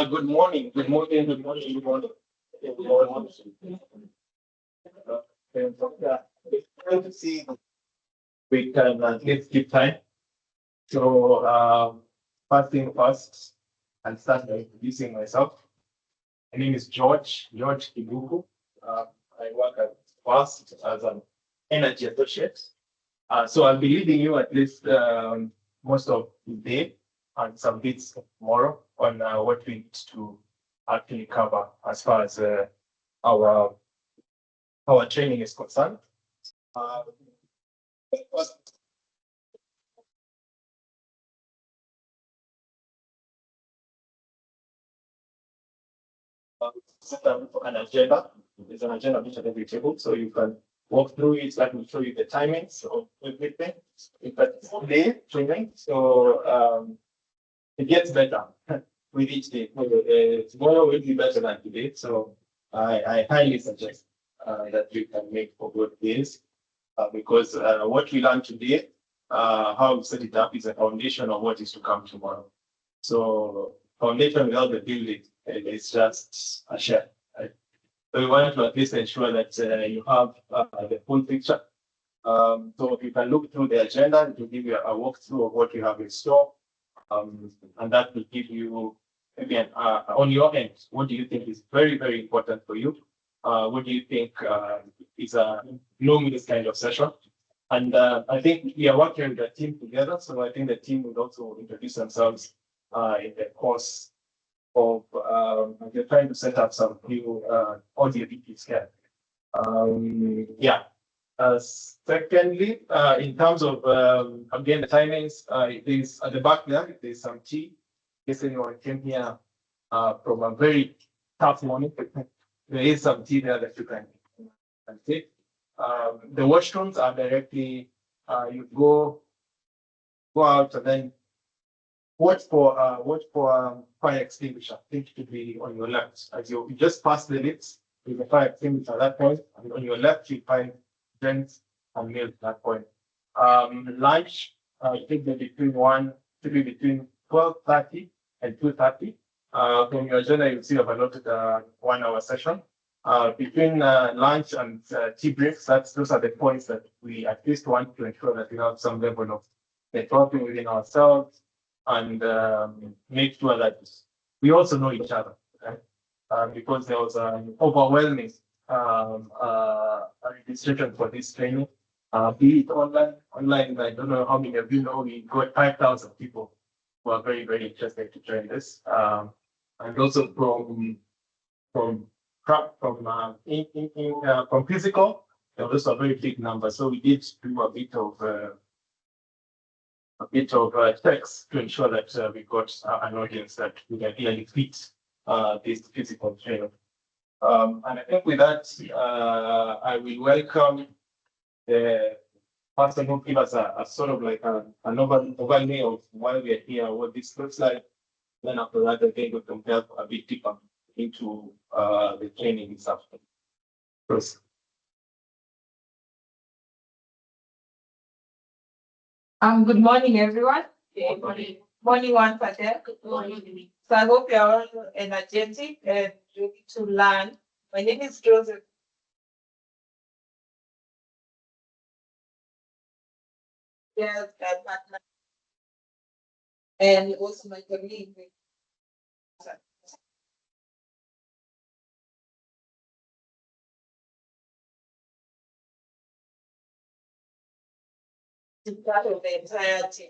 Good morning. Good morning. Good morning. Good morning. Everyone. It's good to see we can let's keep time. So, first thing first, I'll start by introducing myself. My name is George Kibuku. I work at FAST as an energy associate. So I'll be leading you at least most of the day and some bits tomorrow on what we need to actually cover as far as our training is concerned. set up an agenda. There's an agenda which at every table, so you can walk through it. That will show you the timings of everything. It's day training, so it gets better with each day. Tomorrow will be better than today, so I highly suggest that you can make for good days because what we learn today, how we set it up, is a foundation of what is to come tomorrow. So foundation without the building is just a shell. Right? So we want to at least ensure that you have the full picture. So you can look through the agenda to give you a walkthrough of what you have in store. And that will give you, again, on your end, what do you think is very, very important for you? What do you think is a no-miss kind of session? And I think we are working with the team together. So I think the team will also introduce themselves in the course of, they're trying to set up some new audio VP scan. Yeah. Secondly, in terms of, again, the timings, there's at the back there, there's some tea. If anyone came here from a very tough morning, there is some tea there that you can take. The washrooms are directly, you go out and then watch for fire extinguisher. I think it should be on your left. As you just pass the lips with the fire extinguisher at that point, and on your left you find drinks and meals at that point. Lunch, I think that should be between 12:30 and 2:30. From your agenda, you'll see I've allotted a 1 hour session. Between lunch and tea breaks, those are the points that we at least want to ensure that we have some level of networking within ourselves and make sure that we also know each other, right? Because there was an overwhelming registration for this training. Be it online. Online, I don't know how many of you know, we got 5,000 people who are very, very interested to join this. And also from physical, there was also a very big number. So we did do a bit of checks to ensure that we got an audience that we can clearly fit this physical training. And I think with that, I will welcome the person who give us a sort of like an overlay of why we are here, what this looks like. Then after that, I think we can delve a bit deeper into the training itself. First. Good morning, everyone. Good morning. Morning, one Patel. Good morning. So I hope you're all energetic and ready to learn. My name is Joseph. Yes, my partner. And also my colleague. Part of the entire team.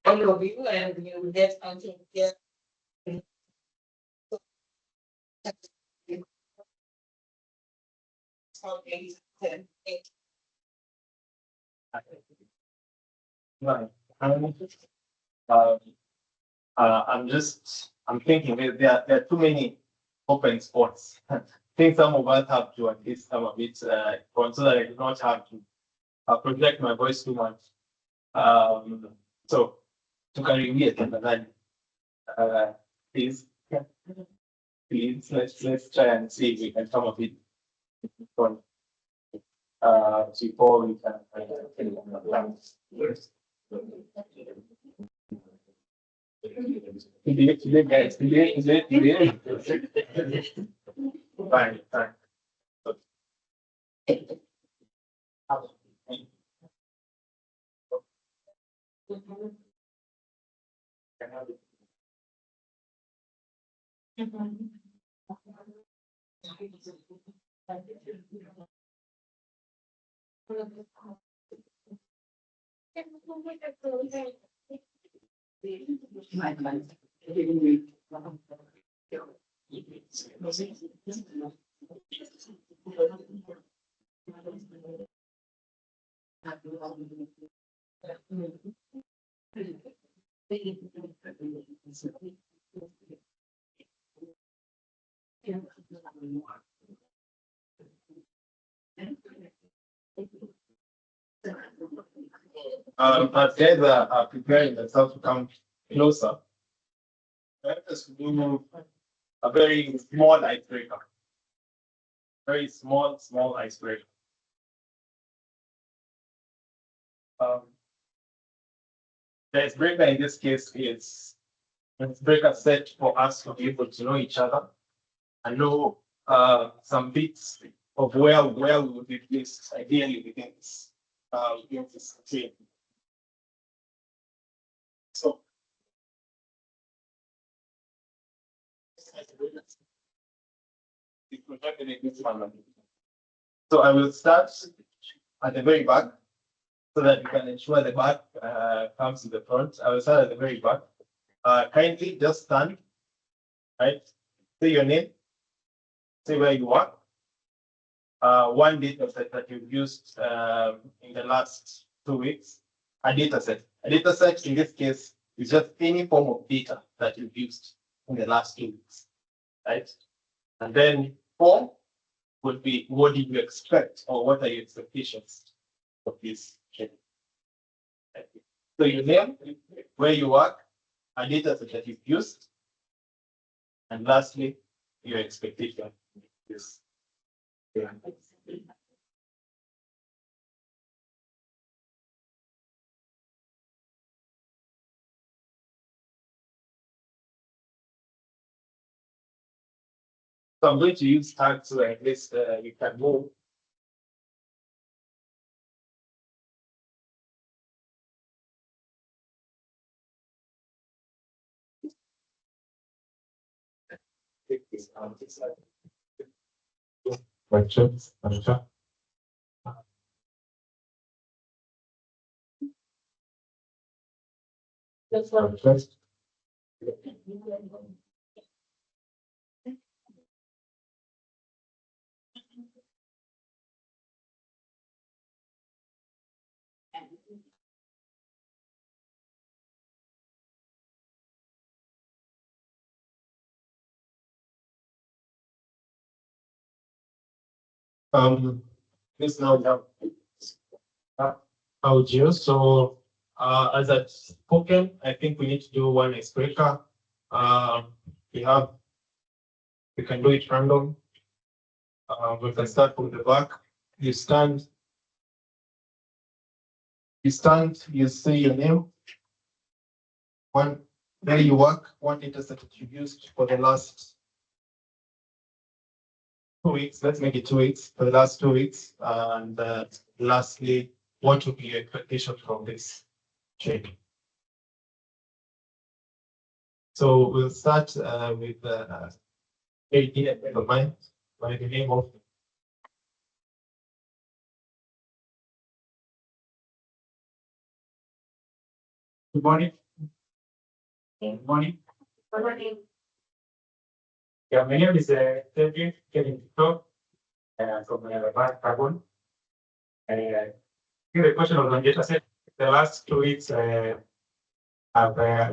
All of you, and you will get something here. Right. I'm thinking there are too many open spots. I think some of us have to at least come a bit so that I do not have to project my voice too much. So to carry me at please, let's try and see if we can come a bit before we can. Fine. As guys are preparing themselves to come closer, let us do a very small icebreaker. Very small icebreaker. The icebreaker in this case is an icebreaker set for us to be able to know each other and know some bits of where we would be placed ideally within this team. So so I will start at the very back so that we can ensure the back comes to the front. I will start at the very back. Kindly just stand, right? Say your name, say where you are. One data set that you've used in the last 2 weeks. A data set. A data set in this case is just any form of data that you've used in the last 2 weeks, right? And then 4 would be what do you expect or what are your expectations of this training? So your name, where you work, a data set that you've used, and lastly, your expectation is. So I'm going to use tags so at least you can move. Take this out this side. Questions? That's one first. This now we have audio. So as I've spoken, I think we need to do one icebreaker. We can do it random. We can start from the back. You stand, you say your name. Where you work, one data set that you used for the last 2 weeks. Let's make it 2 weeks for the last 2 weeks. And lastly, what would be your expectation from this training? So we'll start with lady at the mind by the name of. Good morning. Good morning. Good morning. Yeah, my name is David Kevin Victor, from Carbon. Here the question of the data set. The last 2 weeks, I've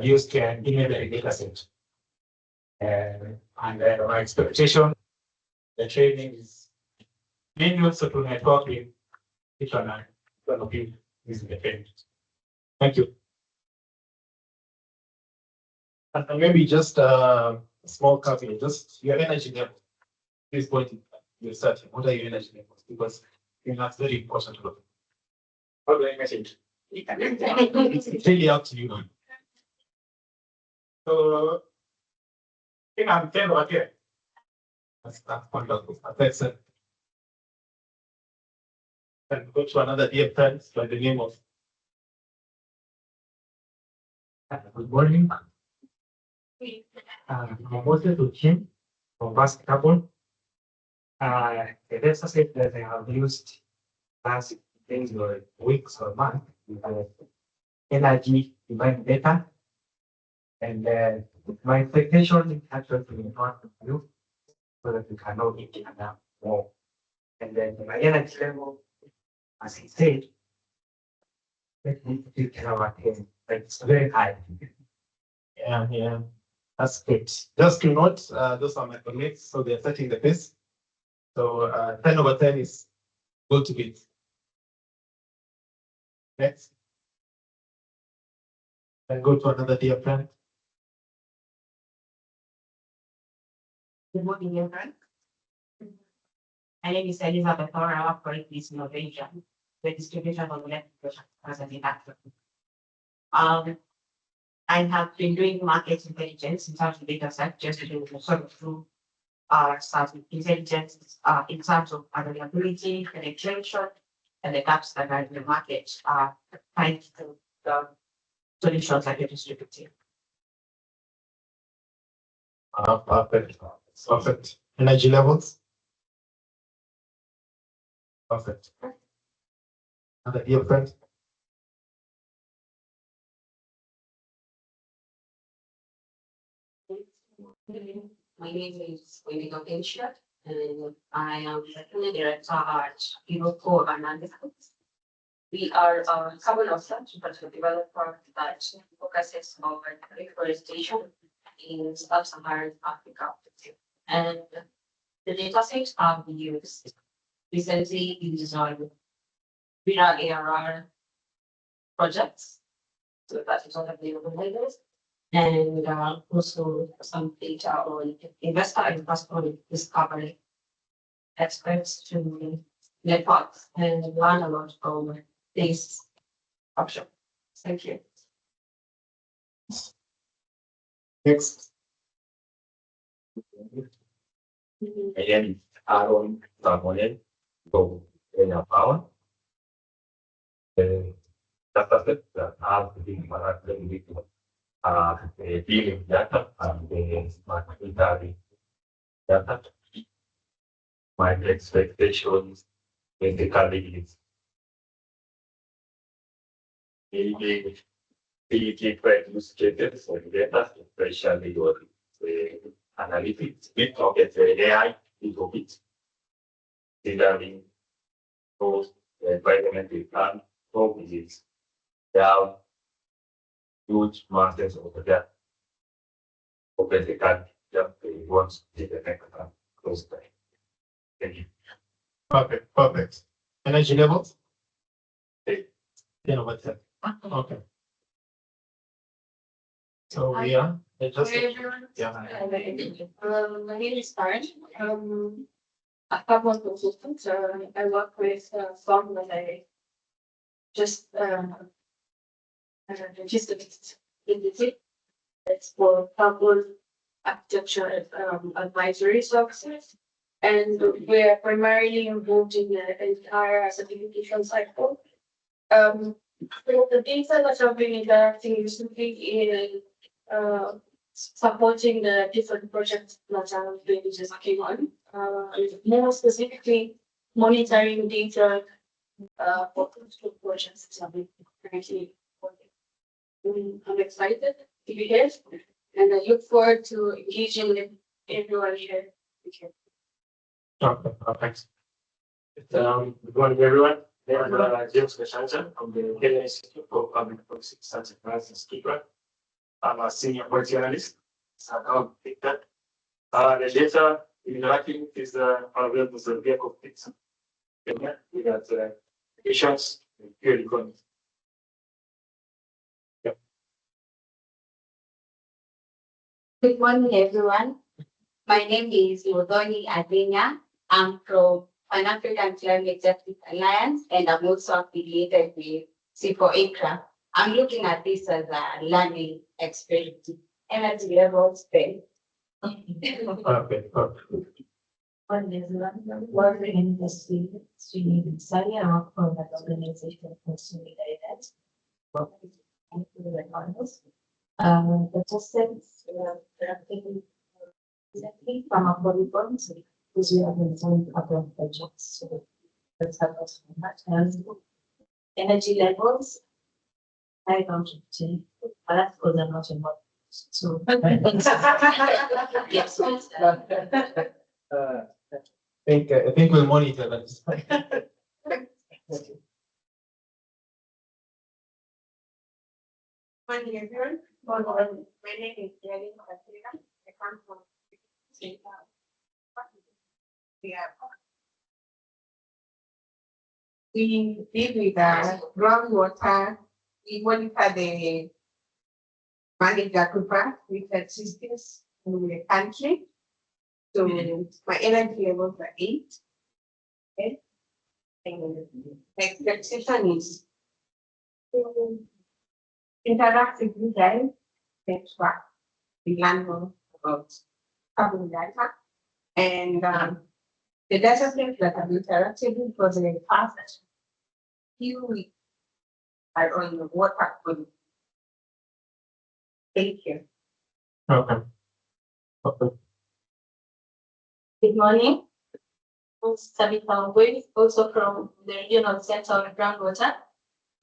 used an email data set. And my expectation, the training is mainly also to network with each other. This is the training. Thank you. And maybe just a small caveat, just your energy level. Please point it. You're starting. What are your energy levels? Because that's very important. How do I message? It's really up to you. So I think I'm 10 over here. That's wonderful. That's it. And go to another dear friend by the name of. Good morning. I'm Moses Uchim from Basketball. The data set that I have used last days or weeks or months is energy demand data. And my expectation is actually to not you so that we can know it enough more. And then my energy level, as I said, let me take care of it. It's very high. Yeah. That's good. Just to note, those are my colleagues, so they're setting the pace. So 10 over 10 is good to beat. Next. And go to another dear friend. Good morning, everyone. My name is Elizabeth Thora. I work for Increase Innovation, the distribution of electric as an actor. I have been doing market intelligence in terms of data set just to sort of through some intelligence in terms of availability, penetration, and the gaps that are in the market find the solutions that you're distributing. Perfect. Energy levels. Perfect. Another dear friend. My name is Wendy Gopensha, and I am the Senior Director at Euroco Analytics. We are a carbon offset developer that focuses on reforestation in sub-Saharan Africa. And the data set we used recently is on Vera ARR projects. So that is not available like and also some data on investor and customer discovery experts to networks and learn a lot from this option. Thank you. Next. My name is Aaron Samuel from Kenya Power. Data set that has been managed with the billing data and the smart metering data. My expectations basically is maybe the different use cases for data, especially your analytics, bit of the AI into it, considering those environmental plan is down huge masses over there. Over the country, just wants to take the next time close by. Thank you. Perfect. Energy levels. 10 over 10. Okay. So we are just yeah. My name is Karen. A carbon consultant. I work with a firm that I just registered in the tip. It's for carbon architecture advisory services. And we're primarily involved in the entire certification cycle. So the data that I've been interacting recently is supporting the different projects that I've been working on. More specifically, monitoring data for projects that I've been currently working. I'm excited to be here, and I look forward to engaging with everyone here. Thank you. Okay, perfect. Good morning, everyone. I'm James Kashancha from the Kenya Institute for Public Policy Research and Analysis, KIPRA. I'm a senior policy analyst. So I'll take that. The data interacting is available as a vehicle fix. We got applications, peer economy. Good morning, everyone. My name is Lodoni Adenya. I'm from Pan African Climate Justice Alliance, and I'm also affiliated with C4ICRA. I'm looking at this as a learning experience. Energy levels, Perfect. One is work in the student study and work for that organization for student guidance. The justice, exactly from a polygon, so because we have been doing a couple of projects, so that's helped us so much. And energy levels, I don't change, but that's because I'm not involved. So. Yes. I think we'll monitor that. Morning, everyone. My name is Jenny Katrina. I come from we deal with groundwater. We monitor the managed aquifer with existence in the country. So my energy levels are 8. Okay. And my expectation is to interact with you guys, benchmark, we learn more about carbon data. And the data sets that I've interacted with for the past few weeks are on the water quality. Thank you. Okay. Okay. Good morning. I'm Tabitha Ngwe, also from the Regional Center on Groundwater.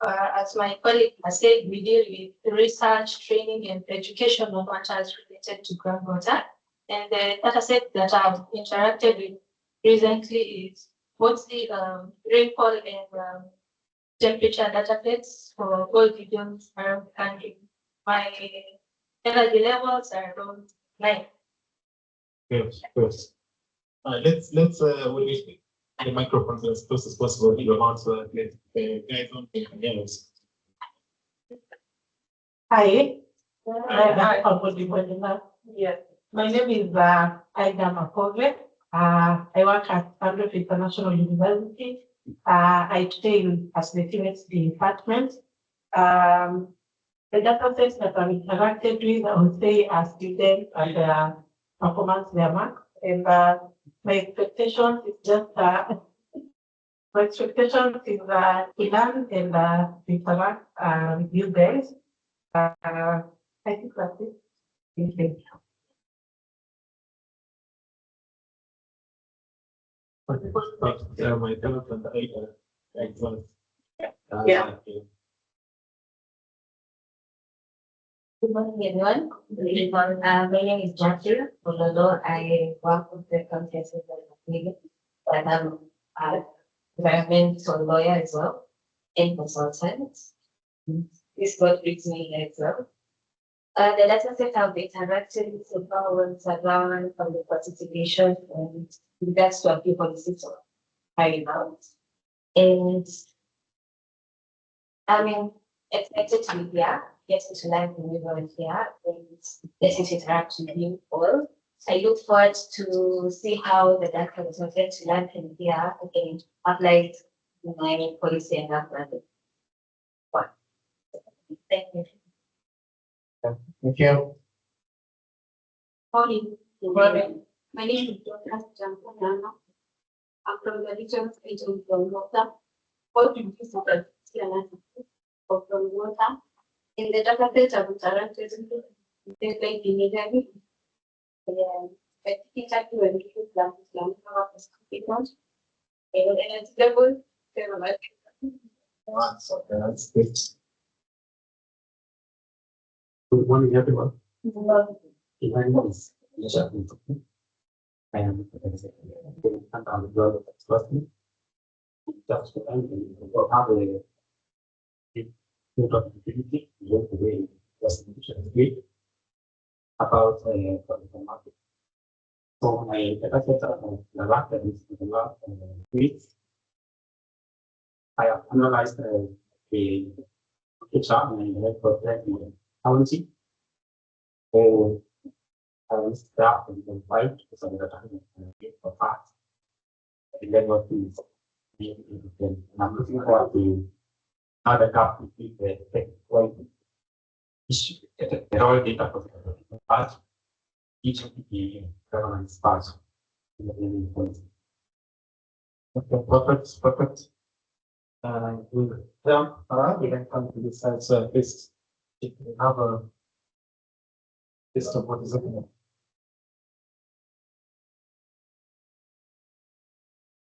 As my colleague has said, we deal with research, training, and education on matters related to groundwater. And the data set that I've interacted with recently is mostly rainfall and temperature data sets for all regions around the country. My energy levels are around 9. Yes, yes. Let's when we speak the microphones as close as possible to your mouth so that the guys don't hear us. Hi. Yes. My name is Aida Makove. I work at Stanford International University. I train as the chemistry department. The data sets that I've interacted with, I would say, are students and their performance, their marks. And my expectations is just my expectations is to learn and interact with you guys. I think that's it. Thank you. My thoughts on the excellent. Yeah. Good morning, everyone. My name is Jackie. Although I work with the contest but I'm an environmental lawyer as well and consultant. This what brings me here as well. The data set I've interacted with so far was around from the participation and regards to our policies of carrying out. And I mean, expected to be here, getting to learn from everyone here, and getting to interact with you all. I look forward to see how the data was get to learn from here and apply it to my policy and apply. Thank you. Thank you. Morning. My name is Dr. Jampanana. I'm from the regional agent from water. What do you do for the from water? In the data set I've interacted with, they like immediately. But exactly when you use Islam statement, and energy level, they were like. So that's good. Good morning, everyone. About the market. So my data set the last the last week, I have analyzed the chart and the project policy. So I will start with the 5% of the time for facts. And then what is and I'm looking for the other gap between the point issue the raw data for the part each of the government parts. Okay, perfect. We can come to this side, so at least you can have a list of what is happening.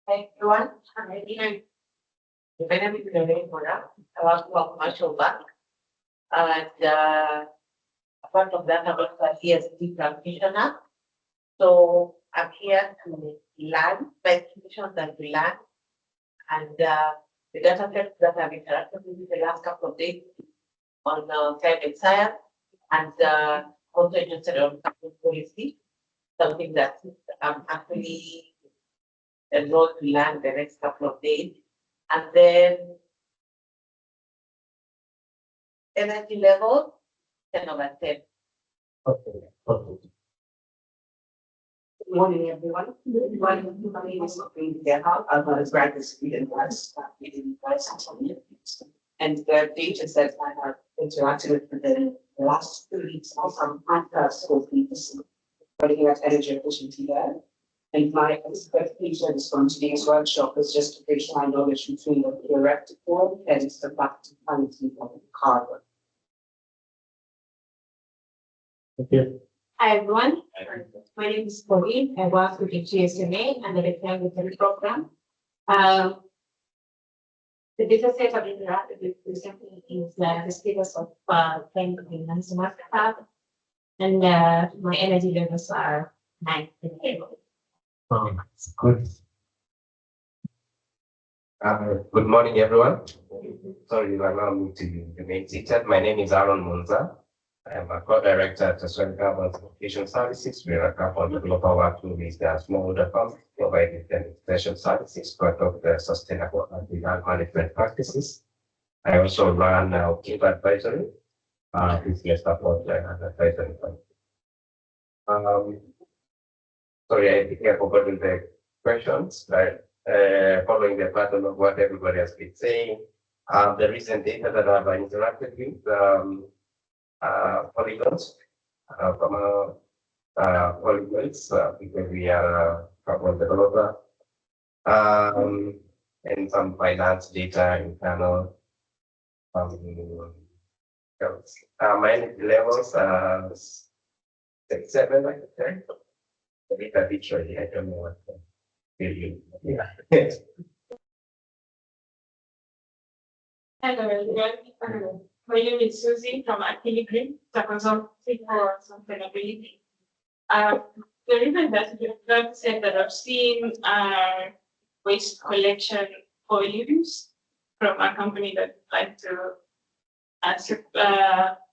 Hi, everyone. If any of you know for that, I want to welcome Marshall back. And apart from that, I'm also here as a deep practitioner. So I'm here to learn by institutions and to learn. And the data sets that I've interacted with the last couple of days on climate science and also interested on climate policy, something that I'm actually enrolled to learn the next couple of days. And then energy level, 10/10. Okay. Good morning, everyone. My name is Corinne Gerhard. I'm a graduate student in and the data sets I have interacted with for the last 2 weeks are from school people looking at energy efficiency there. And my expectations from today's workshop is just to bridge my knowledge between the theoretical and the practicality of carbon. Okay. Hi, everyone. My name is Corinne. I work with the GSMA and the Rectangular program. The data set I've interacted with recently is the status of climate finance market tab, and my energy levels are 9. Good. Good morning, everyone. Sorry, you allow me to remain seated. My name is Aaron Monza. I am a co-director at Australian Carbon Certification Services. We are a carbon developer working with the smallholder farms, providing demonstration services, part of the sustainable land management practices. I also run KIP Advisory, business support and advisory fund. Sorry, I think I forgot the questions, but following the pattern of what everybody has been saying, the recent data that I've interacted with, polygons from polygons because we are a carbon developer, and some finance data internal. My energy levels are 7, like that. A bit arbitrary, I don't know what to tell you. Yeah. Hello, everyone. My name is Susie from Aquiligreen, the consultancy for sustainability. The reason that the drug said that I've seen waste collection volumes from a company that like to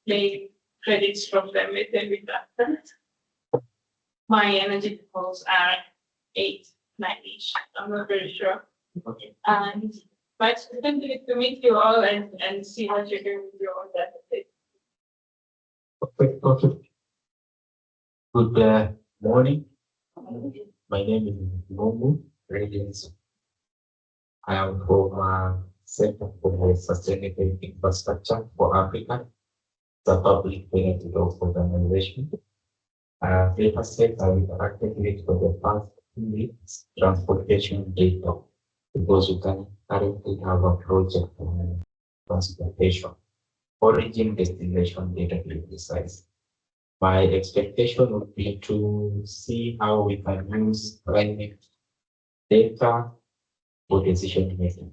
claim credits from the methane reduction. My energy levels are 8, 9-ish. I'm not very sure. Okay. And but simply to meet you all and see what you're doing with your own data. Perfect. Good morning. My name is Momu Radiance. I am from Center for Sustainable Infrastructure for Africa, the public benefit organization. Data set I interacted with for the past 2 weeks, transportation data, because we can currently have a project on transportation, origin destination data to be precise. My expectation would be to see how we can use climate data for decision making.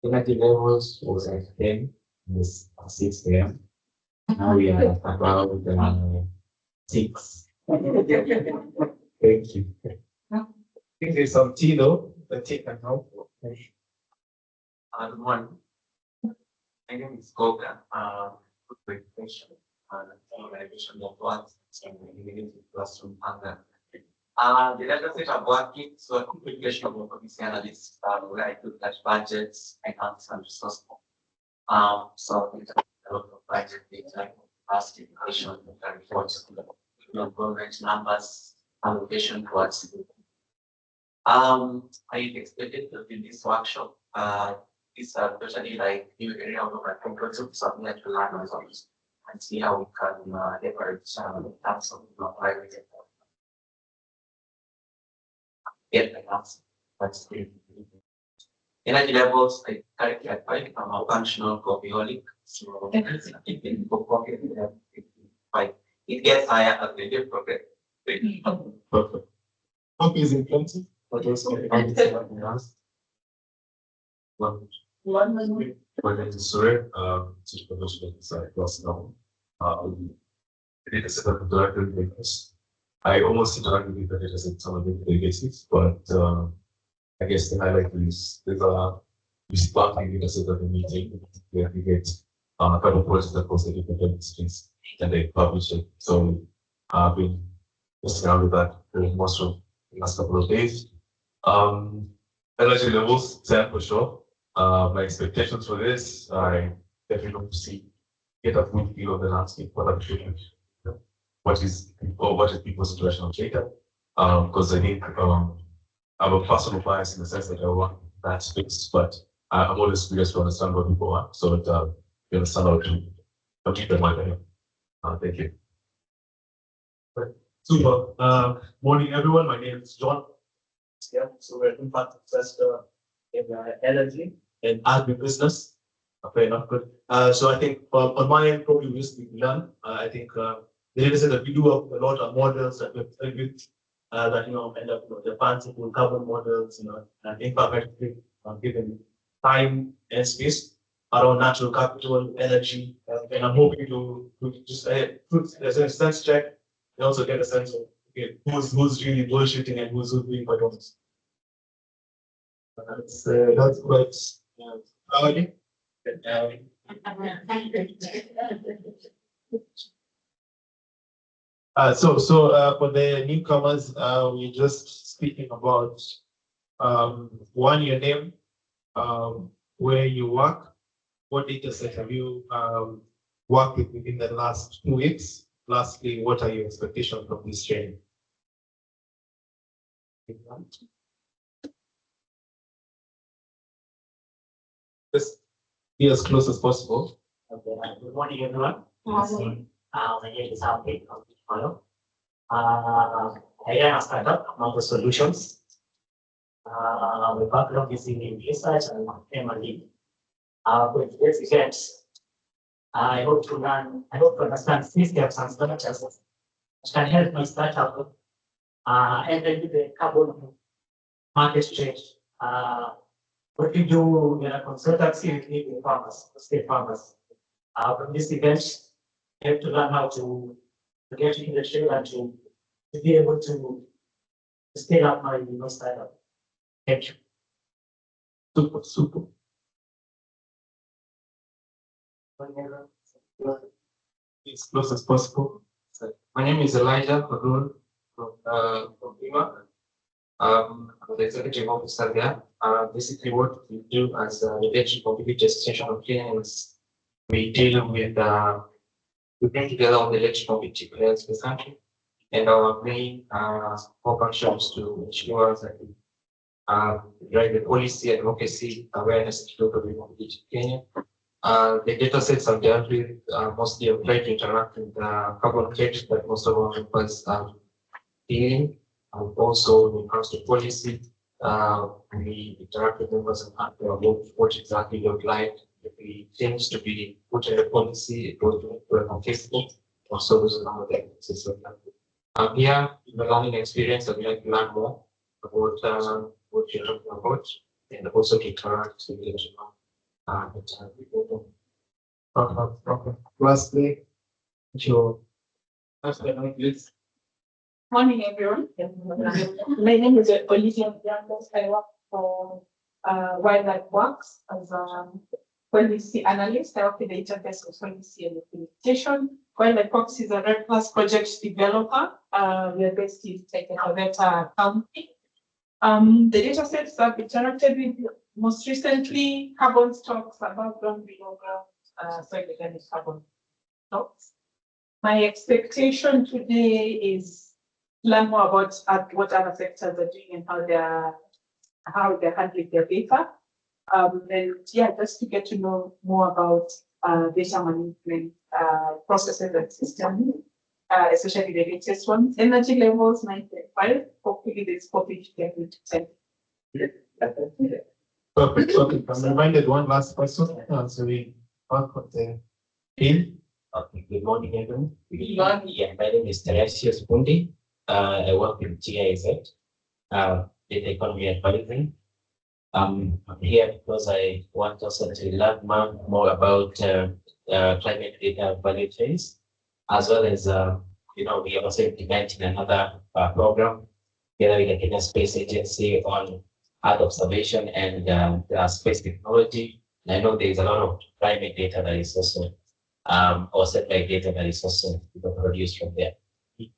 Energy levels was at 10, was 6 a.m. Now we are at about 6. Thank you. I think there's some tea though, the tea can help. Good morning. My name is Goga. Good question. Organization of what and the classroom and the data set I'm working, so a quick question about policy analysts where I look at budgets, finance, and resource. So there's a lot of budget data, past education, reports, government numbers, allocation towards. I expected to in this workshop. These are especially like new area of my comfort zone, something that to learn results and see how we can leverage in terms of private. get the answer. That's it. Energy levels, I currently at 5, I'm a functional coffeeholic. So if you go coffee, it gets higher as the day progress. Perfect. Coffee is in plenty. For those who are My name is Surya, Chief Professional Inside Plus now. The data center director in Vegas. I almost interact with the data set on a daily basis, but I guess the highlight is there's a sparkling data set at the meeting where we get a couple of projects across the different industries and they publish it. So I've been messing around with that for most of the last couple of days. Energy levels, 10 for sure. My expectations for this, I definitely hope to get a full feel of the landscape, what is people's situation of data. Because I think I have a personal bias in the sense that I want that space, but I'm always curious to understand what people are, so that you understand how to keep them mind. Thank you. Super. Morning, everyone. My name is John. Yeah, so we're impact investor in energy and agribusiness. Fair enough, good. So I think on my end, probably we just need to learn. I think the data set that we do have a lot of models that we've played with that end up the fanciful carbon models, and impact given time and space around natural capital, energy, and I'm hoping to just there's a sense check and also get a sense of who's really bullshitting and who's being quite honest. That's quite early. So for the newcomers, we're just speaking about one, your name, where you work, what data set have you worked with within the last 2 weeks? Lastly, what are your expectations from this training? Just be as close as possible. Okay, good morning, everyone. Morning. My name is Alvin. I am a startup, Novo Solutions. My background is in research and M&D. With today's event, I hope to understand systems and structures that can help my startup enter the carbon market trade. What we do in a consultancy with leading farmers, state farmers. From this event, I have to learn how to get in the trade and to be able to scale up my startup. Thank you. Super. As close as possible. My name is Elijah Padul from Lima. I'm the executive officer there. Basically, what we do as the electric mobility extension of Kenya is we deal with we bring together all the electric mobility players in the country, and our main function is to ensure that we drive the policy advocacy awareness to local mobility in Kenya. The data sets I've dealt with mostly apply to interact with the carbon credit that most of our members are dealing. And also when it comes to policy, we interact with members and ask about what exactly they would like. If we change to be put in the policy, it goes to on Facebook. Also, those are some of the activities. Here, in the learning experience, I'd like to learn more about what you're talking about and also to interact with the Lastly, your Morning, everyone. My name is Olivia Biancos. I work for Wildlife Works as a policy analyst. I work with the interface of policy and implementation. Wildlife Works is a RED+ project developer. We are based in Taita County. The data sets I've interacted with most recently, carbon stocks above ground, below ground, soil organic carbon stocks. My expectation today is learn more about what other sectors are doing and how they're handling their data. And yeah, just to get to know more about data management processes and systems especially the latest ones. Energy levels 9.5, hopefully this published 10. Perfect. Okay, I'm reminded one last question. So we talk with the team. Okay, good morning, everyone. Good morning. Yeah, my name is Teresius Bundi. I work with GIZ, in economy advising. I'm here because I want also to learn more about climate data value chains, as well as we are also implementing another program together with the Kenya Space Agency on Earth observation and space technology. And I know there is a lot of climate data that is also or satellite data that is also produced from there.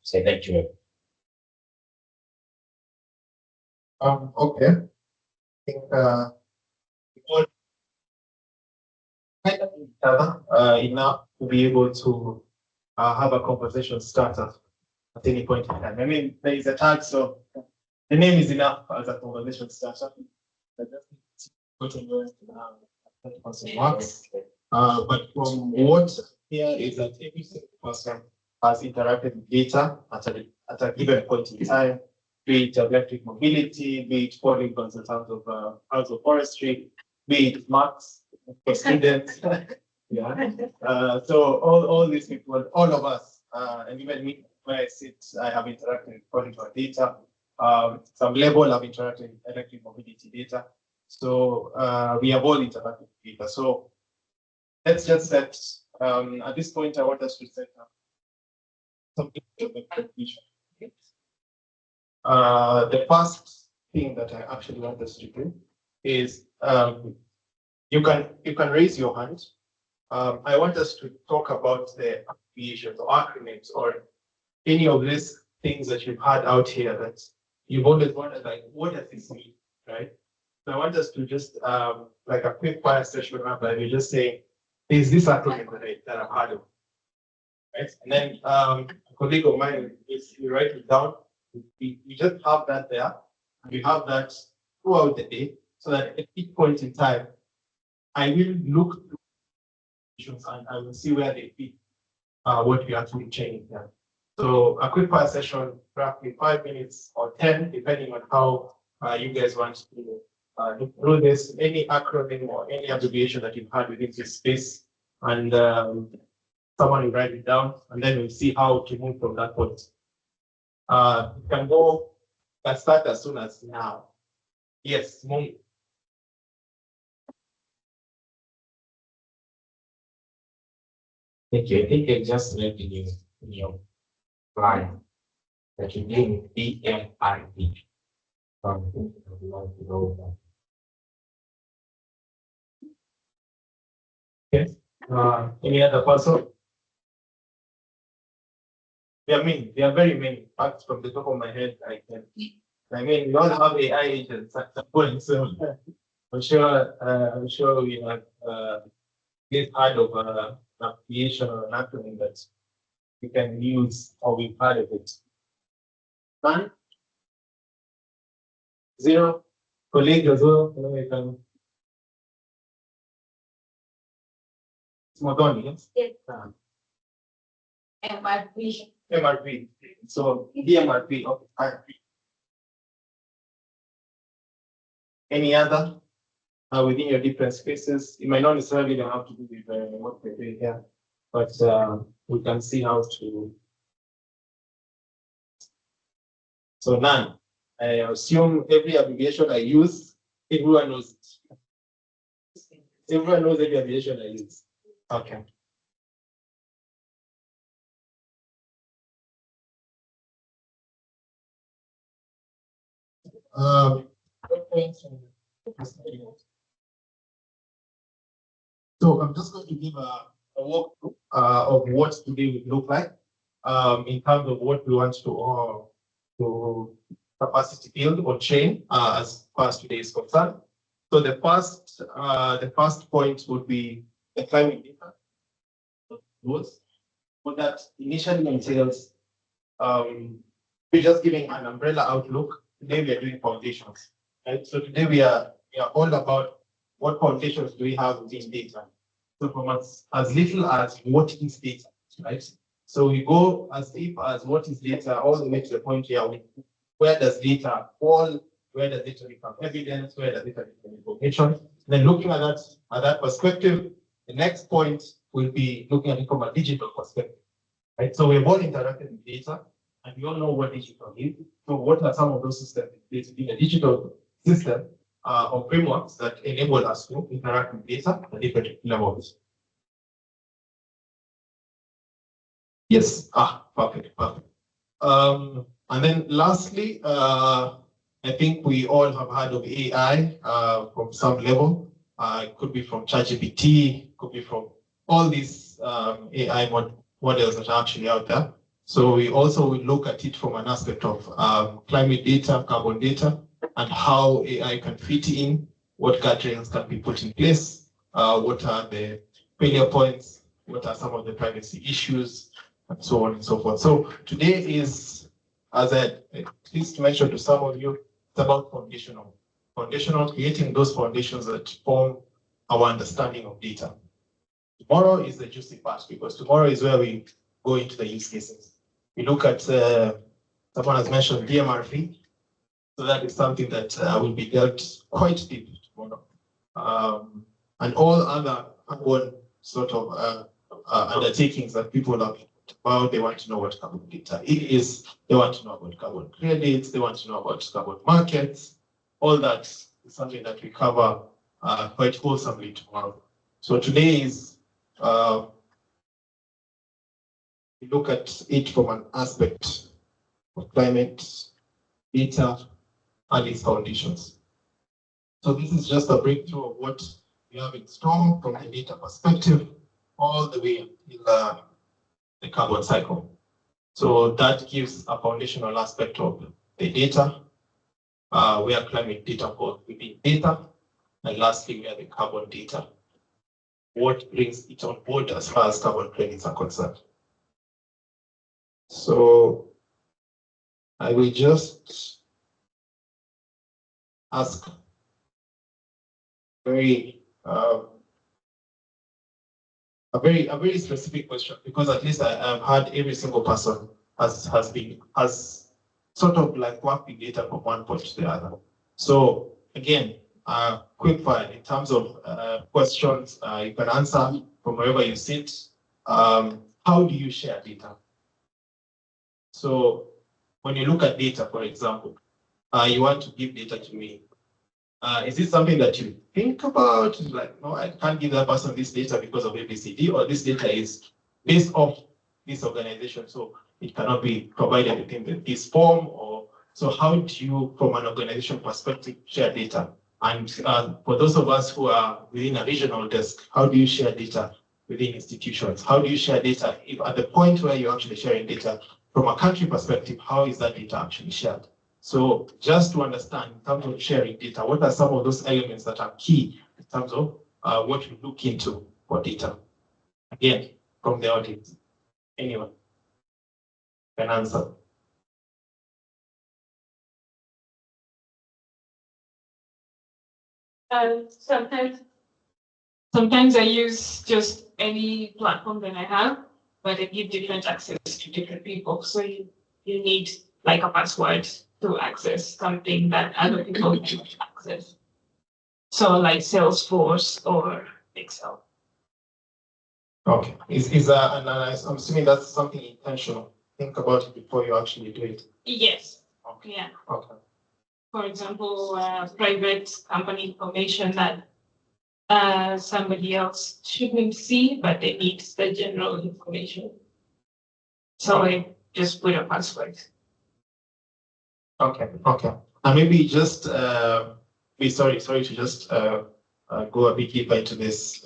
So thank you. Okay. I think all kind of each other enough to be able to have a conversation start at any point in time. I mean, there is a tag, so the name is enough as a conversation starter. I just need to go to where that person works. But from what here is that every single person has interacted with data at a given point in time, be it electric mobility, be it polygons in terms of agroforestry, be it marks for students. Yeah. So all these people, all of us, and even me, where I sit, I have interacted with polygon data. Some level of interacted with electric mobility data. So we have all interacted with data. So let's just set, at this point, I want us to set up something of a definition. The first thing that I actually want us to do is you can raise your hand. I want us to talk about the abbreviations or acronyms or any of these things that you've had out here that you've always wondered, like, what does this mean, right? So I want us to just like a quick fire session where we just say, is this acronym that I've heard of, right? And then a colleague of mine is you write it down. We just have that there. And we have that throughout the day, so that at each point in time, I will look through issues and I will see where they fit what we actually change there. So a quick fire session, roughly 5 minutes or 10, depending on how you guys want to look through this, any acronym or any abbreviation that you've had within this space, and someone will write it down, and then we'll see how to move from that point. You can go, can start as soon as now. Yes, move. Thank you. I think I just read in your line that you name BMID. Okay. Any other person? There are very many facts from the top of my head. I mean, we all have AI agents at some point, so I'm sure we have this kind of an application or an acronym that we can use or we've heard of it. 1, 0, colleague as well. We can. It's Modoni, yes? Yes. MRP. MRP. So DMRP. Okay. Any other within your different spaces? It might not necessarily have to do with what we're doing here, but we can see how to. So none. I assume every abbreviation I use, everyone knows it. Everyone knows every abbreviation I use. Okay. So I'm just going to give a walkthrough of what today would look like in terms of what we want to capacity build or chain as far as today is concerned. So the first point would be the climate data. What that initially entails, we're just giving an umbrella outlook. Today we are doing foundations, right? So today we are all about what foundations do we have within data. So from as little as what is data, right? So we go as deep as what is data, all the way to the point here, where does data fall, where does data become evidence, where does data become information. Then looking at that perspective, the next point will be looking at it from a digital perspective. Right? So we've all interacted with data, and we all know what digital is. So what are some of those systems in a digital system or frameworks that enable us to interact with data at different levels? Yes, perfect. And then lastly, I think we all have heard of AI from some level. It could be from ChatGPT, could be from all these AI models that are actually out there. So we also will look at it from an aspect of climate data, carbon data, and how AI can fit in, what guardrails can be put in place, what are the failure points, what are some of the privacy issues, and so on and so forth. So today is, as I at least mentioned to some of you, it's about foundational, creating those foundations that form our understanding of data. Tomorrow is the juicy part, because tomorrow is where we go into the use cases. We look at, someone has mentioned DMRV, so that is something that will be dealt quite deep tomorrow. And all other sort of undertakings that people have about, they want to know what carbon data is, they want to know about carbon credits, they want to know about carbon markets. All that is something that we cover quite wholesomely tomorrow. So today is, we look at it from an aspect of climate, data, and its foundations. So this is just a breakthrough of what we have in store from the data perspective, all the way until the carbon cycle. So that gives a foundational aspect of the data, where climate data falls within data, and lastly, where the carbon data, what brings it on board as far as carbon credits are concerned. So I will just ask a very specific question, because at least I've had every single person has sort of like worked with data from one point to the other. So again, quick fire in terms of questions you can answer from wherever you sit. How do you share data? So when you look at data, for example, you want to give data to me. Is this something that you think about? Like, no, I can't give that person this data because of ABCD, or this data is based off this organization, so it cannot be provided within this form? Or so how do you, from an organization perspective, share data? And for those of us who are within a regional desk, how do you share data within institutions? How do you share data if at the point where you're actually sharing data from a country perspective, how is that data actually shared? So just to understand in terms of sharing data, what are some of those elements that are key in terms of what we look into for data? Again, from the audience, anyone can answer. Sometimes I use just any platform that I have, but I give different access to different people. So you need like a password to access something that other people can't access. So like Salesforce or Excel. Okay. Is that, and I'm assuming that's something intentional. Think about it before you actually do it. Yes. Okay. Yeah. Okay. For example, private company information that somebody else shouldn't see, but they need the general information. So I just put a password. Okay. And maybe just sorry to just go a bit deeper into this.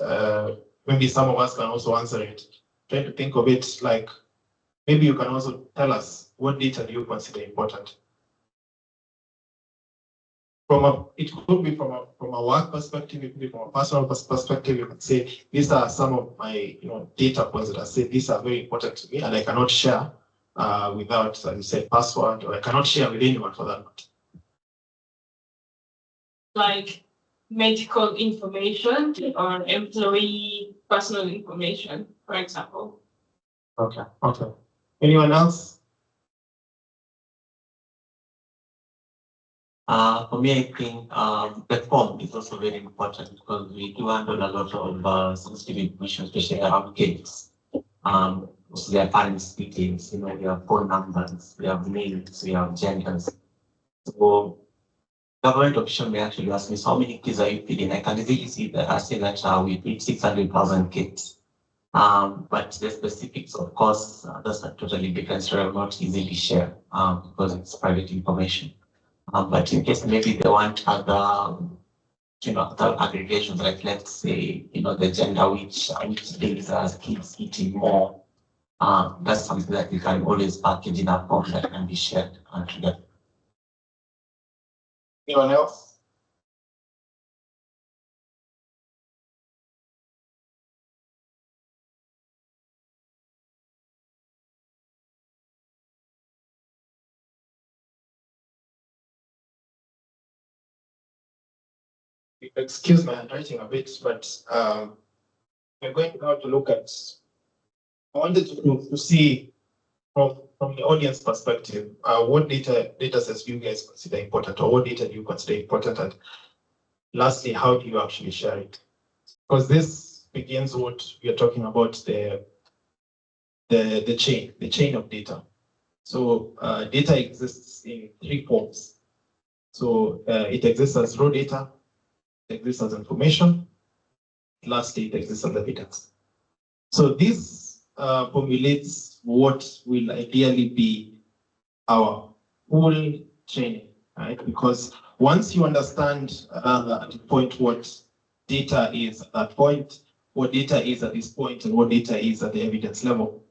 Maybe some of us can also answer it. Trying to think of it like, maybe you can also tell us what data do you consider important? It could be from a work perspective, it could be from a personal perspective. You can say, these are some of my data points that I say these are very important to me, and I cannot share without, as you said, password, or I cannot share with anyone for that matter. Like medical information or employee personal information, for example. Okay, okay. Anyone else? For me, I think the form is also very important because we do handle a lot of sensitive information, especially around kids. So their parents' details, you know, their phone numbers, we have names, we have genders. So government official may actually ask me, so how many kids are you feeding? I can easily see that I say that we feed 600,000 kids. But the specifics, of course, that's a totally different story. I'm not easily share because it's private information. But in case maybe they want other, you know, other aggregations, like let's say, you know, the gender, which days are kids eating more. That's something that we can always package in a form that can be shared together. Anyone else? Excuse my handwriting a bit, but we're going now to look at. I wanted to see from the audience perspective, what data sets do you guys consider important, or what data do you consider important, and lastly, how do you actually share it? Because this begins what we are talking about, the chain of data. So data exists in three forms. So it exists as raw data, it exists as information, lastly, it exists as evidence. So this formulates what will ideally be our full training, right? Because once you understand at the point what data is at that point, what data is at this point, and what data is at the evidence level,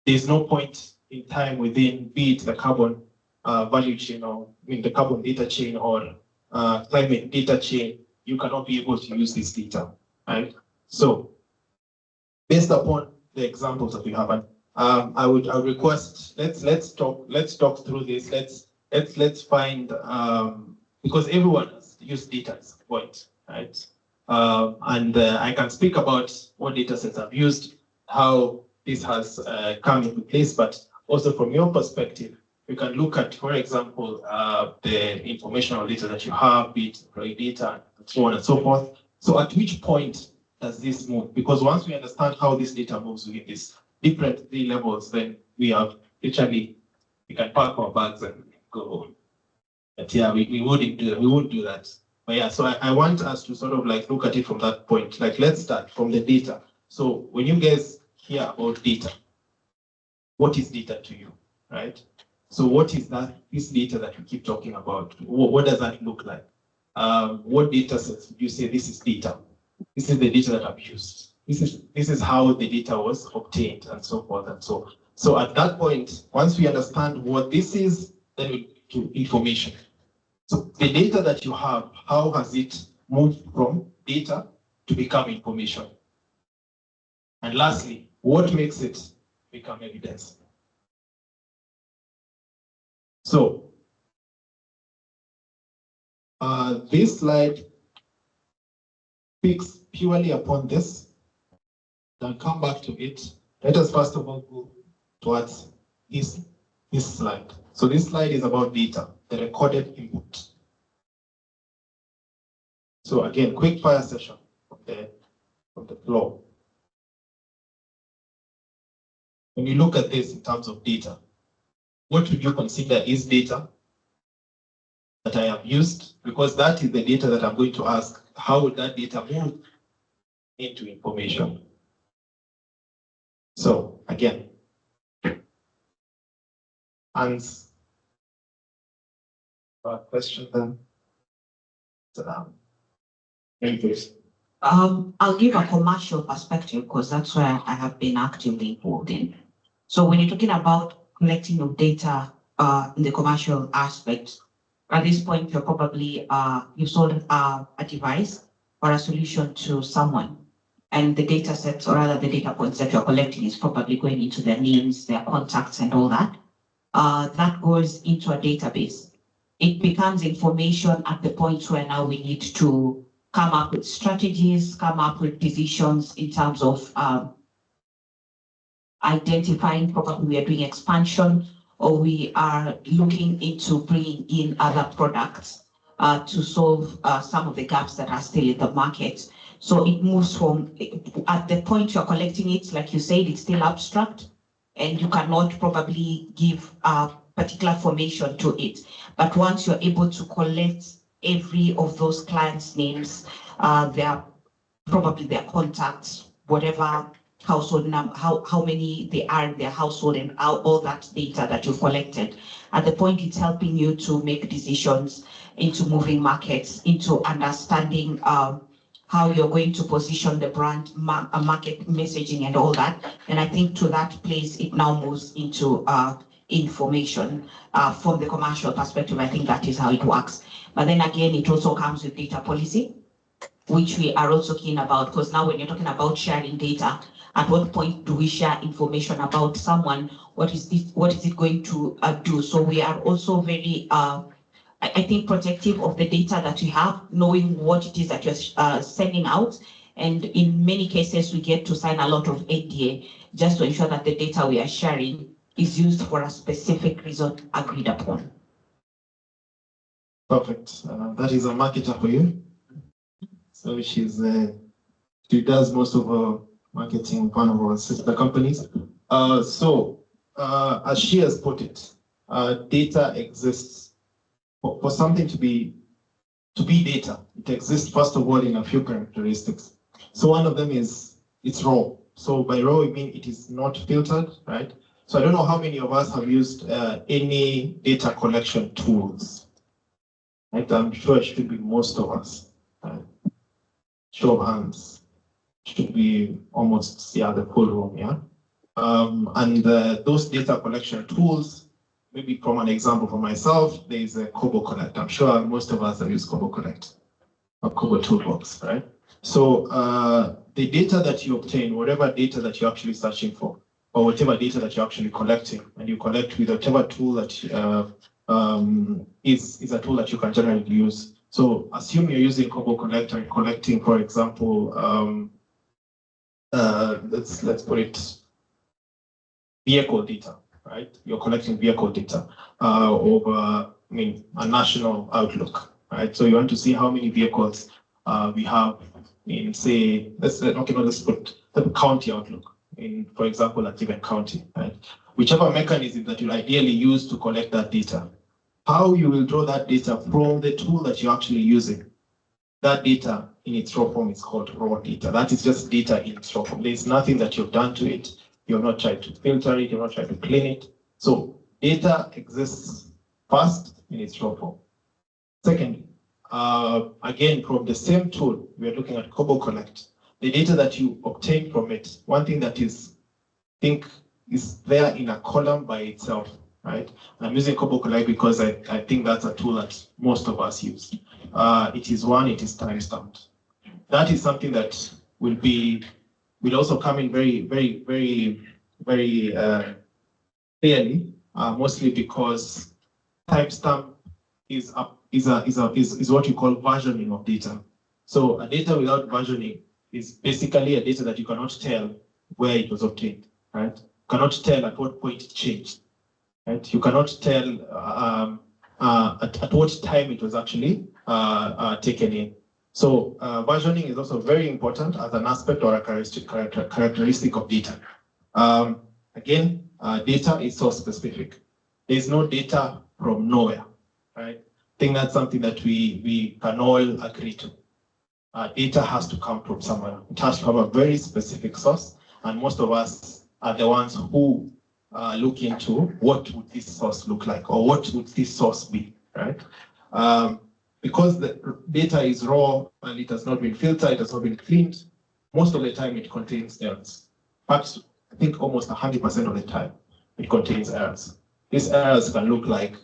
there's no point in time within, be it the carbon value chain, or the carbon data chain, or climate data chain, you cannot be able to use this data, right? So based upon the examples that we have, and I would request, let's talk through this. Let's find because everyone has used data at some point, right? And I can speak about what data sets I've used, how this has come into place, but also from your perspective, you can look at, for example, the informational data that you have, be it employee data, and so on and so forth. So at which point does this move? Because once we understand how this data moves within these different three levels, then we have literally, we can pack our bags and go home. But yeah, we wouldn't do that. But yeah, so I want us to sort of like look at it from that point. Like, let's start from the data. So when you guys hear about data, what is data to you, right? So what is that, this data that we keep talking about? What does that look like? What data sets would you say this is data? This is the data that I've used. This is how the data was obtained, and so forth and so on. So at that point, once we understand what this is, then we do information. So the data that you have, how has it moved from data to become information? And lastly, what makes it become evidence? So this slide speaks purely upon this. Then come back to it. Let us first of all go towards this slide. So this slide is about data, the recorded input. So again, quick fire session from the floor. When you look at this in terms of data, what would you consider is data that I have used? Because that is the data that I'm going to ask, how would that data move into information? So again, answer question then. I'll give a commercial perspective because that's where I have been actively involved in. So when you're talking about collecting of data in the commercial aspect, at this point, you're probably, you've sold a device or a solution to someone. And the data sets, or rather the data points that you're collecting is probably going into their names, their contacts and all that. That goes into a database. It becomes information at the point where now we need to come up with strategies, come up with decisions in terms of identifying probably we are doing expansion or we are looking into bringing in other products to solve some of the gaps that are still in the market. So it moves from, at the point you're collecting it, like you said, it's still abstract and you cannot probably give particular formation to it. But once you're able to collect every of those clients' names, probably their contacts, whatever household number, how many they are in their household and all that data that you've collected. At the point it's helping you to make decisions into moving markets, into understanding how you're going to position the brand, market messaging and all that. And I think to that place, it now moves into information from the commercial perspective. I think that is how it works. But then again, it also comes with data policy, which we are also keen about, because now when you're talking about sharing data, at what point do we share information about someone? What is it going to do? So we are also very, I think, protective of the data that we have, knowing what it is that you're sending out. And in many cases, we get to sign a lot of NDA just to ensure that the data we are sharing is used for a specific reason agreed upon. Perfect. That is a marketer for you. So she does most of her marketing with one of our sister companies. As she has put it, data exists for something to be data. It exists first of all in a few characteristics. So one of them is it's raw. So by raw, we mean it is not filtered, right? So I don't know how many of us have used any data collection tools. Right? I'm sure it should be most of us. Show of hands. Should be almost, the full room, yeah? Those data collection tools, maybe from an example for myself, there is a Kobo Collect. I'm sure most of us have used Kobo Collect, or Kobo Toolbox, right? So the data that you obtain, whatever data that you're actually searching for, or whatever data that you're actually collecting, and you collect with whatever tool that is a tool that you can generally use. So assume you're using Kobo Collect and collecting, for example, let's put it, vehicle data, right? You're collecting vehicle data over, a national outlook, right? So you want to see how many vehicles we have in, say, let's put the county outlook in, for example, a given county, right? Whichever mechanism that you'll ideally use to collect that data, how you will draw that data from the tool that you're actually using. That data in its raw form is called raw data. That is just data in its raw form. There's nothing that you've done to it. You're not trying to filter it. You're not trying to clean it. So data exists first in its raw form. Secondly, again, from the same tool, we are looking at Kobo Collect. The data that you obtain from it, one thing that is there in a column by itself, right? I'm using Kobo Collect because I think that's a tool that most of us use. It is timestamped. That is something that will also come in very, very, very, very clearly, mostly because timestamp is what you call versioning of data. So a data without versioning is basically a data that you cannot tell where it was obtained, right? Cannot tell at what point it changed, right? You cannot tell at what time it was actually taken in. So versioning is also very important as an aspect or a characteristic of data. Again, data is source specific. There's no data from nowhere, right? I think that's something that we can all agree to. Data has to come from somewhere. It has to have a very specific source, and most of us are the ones who look into what would this source look like, or what would this source be, right? Because the data is raw and it has not been filtered, it has not been cleaned, most of the time it contains errors. Perhaps, I think almost 100% of the time it contains errors. These errors can look like,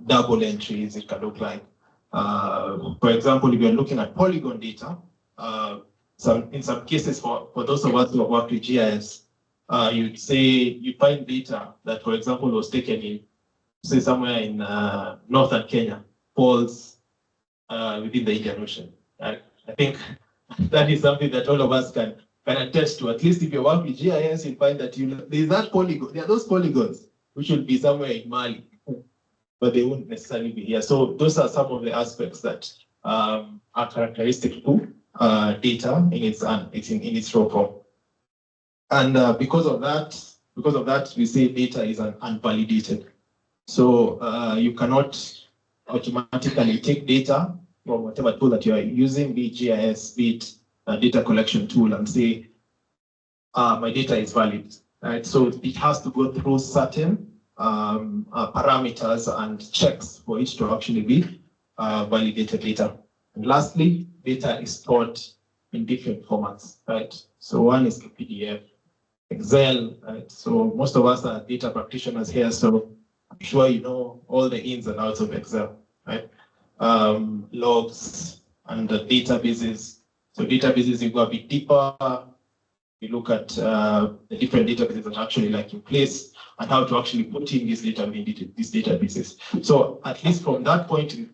double entries. It can look like, for example, if you're looking at polygon data, in some cases, for those of us who have worked with GIS, you'd find data that, for example, was taken in, say, somewhere in northern Kenya, falls within the Indian Ocean. I think that is something that all of us can can attest to. At least if you work with GIS, you'll find that there's that polygon. There are those polygons which will be somewhere in Mali, but they won't necessarily be here. So those are some of the aspects that are characteristic to data in its raw form. And because of that, we say data is unvalidated. So you cannot automatically take data from whatever tool that you are using, be it GIS, be it a data collection tool, and say, my data is valid, right? So it has to go through certain parameters and checks for it to actually be validated data. And lastly, data is stored in different formats, right? So one is the PDF, Excel, right? So most of us are data practitioners here, so I'm sure you know all the ins and outs of Excel, right? Logs and the databases. So databases, you go a bit deeper, you look at the different databases that are actually like in place and how to actually put in these databases. So at least from that point in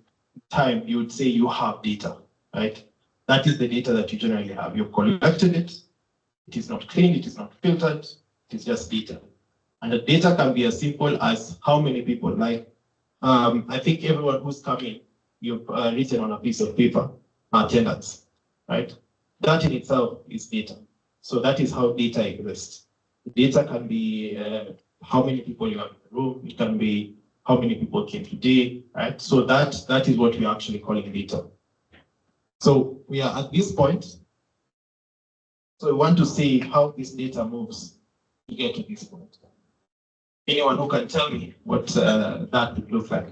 time, you would say you have data, right? That is the data that you generally have. You've collected it. It is not clean. It is not filtered. It is just data. And the data can be as simple as how many people, like, I think everyone who's coming, you've written on a piece of paper, attendance, right? That in itself is data. So that is how data exists. Data can be how many people you have in the room. It can be how many people came today, right? So that is what we're actually calling data. So we are at this point. So we want to see how this data moves to get to this point. Anyone who can tell me what that would look like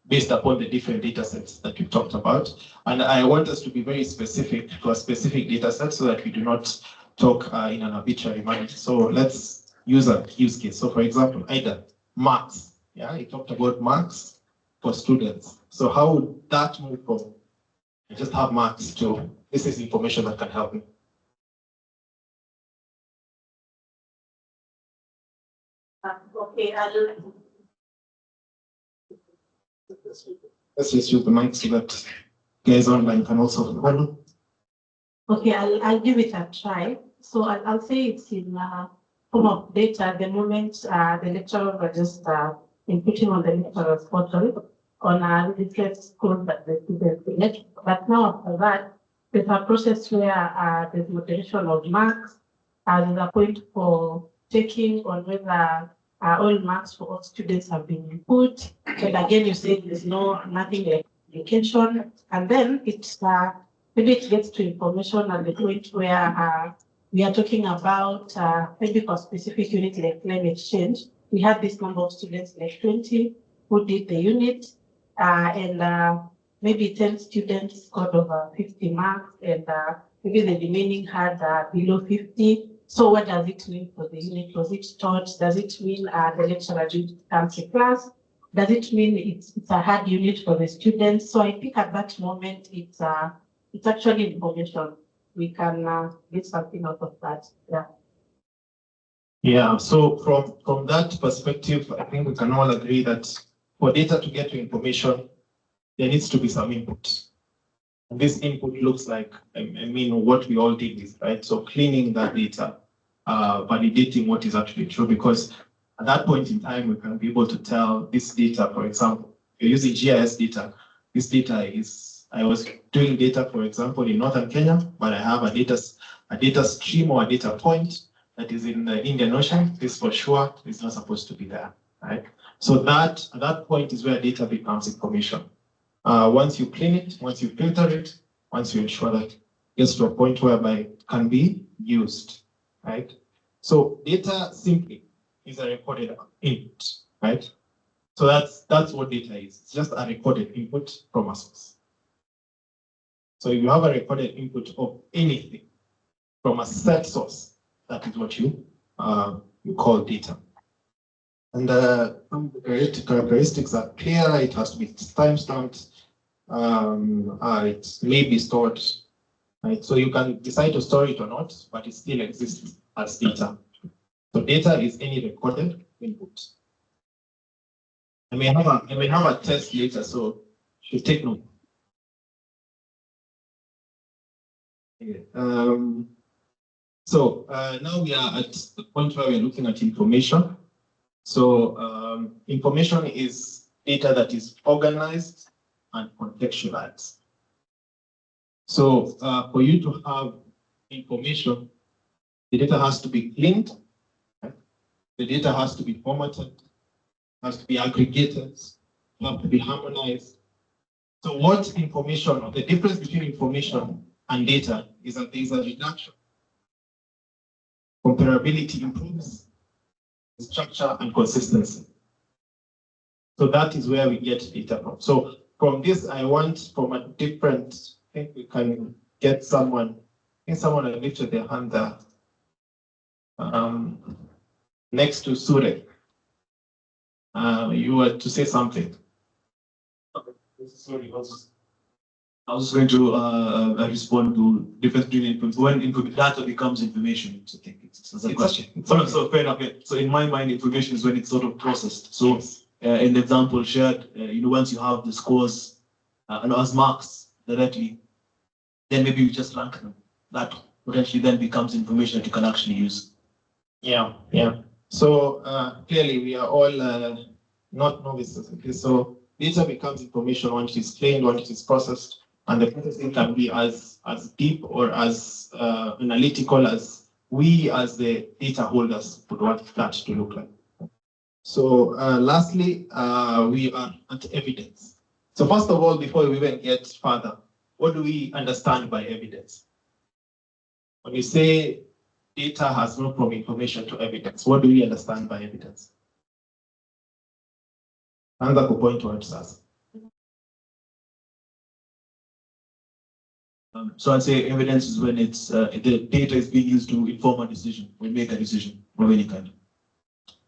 based upon the different data sets that we talked about. And I want us to be very specific to a specific data set so that we do not talk in an arbitrary manner. So let's use a use case. So for example, either marks. Yeah, he talked about marks for students. So how would that move from just have marks to this is information that can help me? Okay, Let's just use the mic so that guys online can also follow. Okay, I'll give it a try. So I'll say it's in form of data. The moment the lecturer was just inputting on the lecturer's portal on a different schools that the students select. But now after that, there's a process where there's moderation of marks. There's a point for checking on whether all marks for all students have been input. But again, you say there's nothing like application, and then it's maybe it gets to information at the point where we are talking about maybe for specific unit like climate change. We had this number of students like 20 who did the unit, and maybe 10 students scored over 50 marks, and maybe the remaining had below 50. So what does it mean for the unit? Was it taught? Does it mean the lecturer did come to class? Does it mean it's a hard unit for the students? So I think at that moment it's actually information. We can get something out of that. Yeah. Yeah. So from that perspective, I think we can all agree that for data to get to information, there needs to be some input. And this input looks like, I mean, what we all did is, right? So cleaning that data, validating what is actually true, because at that point in time, we can be able to tell this data, for example, if you're using GIS data, this data is, I was doing data, for example, in Northern Kenya, but I have a data stream or a data point that is in the Indian Ocean. This for sure is not supposed to be there, right? So that, at that point is where data becomes information. Once you clean it, once you filter it, once you ensure that it gets to a point whereby it can be used, right? So data simply is a recorded input, right? So that's what data is. It's just a recorded input from a source. So if you have a recorded input of anything from a set source, that is what you call data. And the characteristics are clear. It has to be time-stamped. It may be stored, right? So you can decide to store it or not, but it still exists as data. So data is any recorded input. I may have a test later, so you should take note. So now we are at the point where we're looking at information. So information is data that is organized and contextualized. So for you to have information, the data has to be cleaned, right? The data has to be formatted, has to be aggregated, have to be harmonized. So what information, or the difference between information and data is that there is a reduction. Comparability improves, structure and consistency. So that is where we get data from. So from this, I want from a different, I think we can get someone, I think someone has lifted their hand there. Next to Sure. You were to say something. Sorry, I was just going to respond to difference between when data becomes information. I think it's a question. So fair enough. So in my mind, information is when it's sort of processed. So in the example shared, once you have the scores and as marks directly, then maybe you just rank them. That potentially then becomes information that you can actually use. Yeah. So clearly we are all not novices. Okay, so data becomes information once it is cleaned, once it is processed, and the processing can be as deep or as analytical as we as the data holders would want that to look like. So lastly, we are at evidence. So first of all, before we even get further, what do we understand by evidence? When we say data has moved from information to evidence, what do we understand by evidence? Anza kupoint watu sasa. So I'd say evidence is when it's the data is being used to inform a decision, or make a decision of any kind.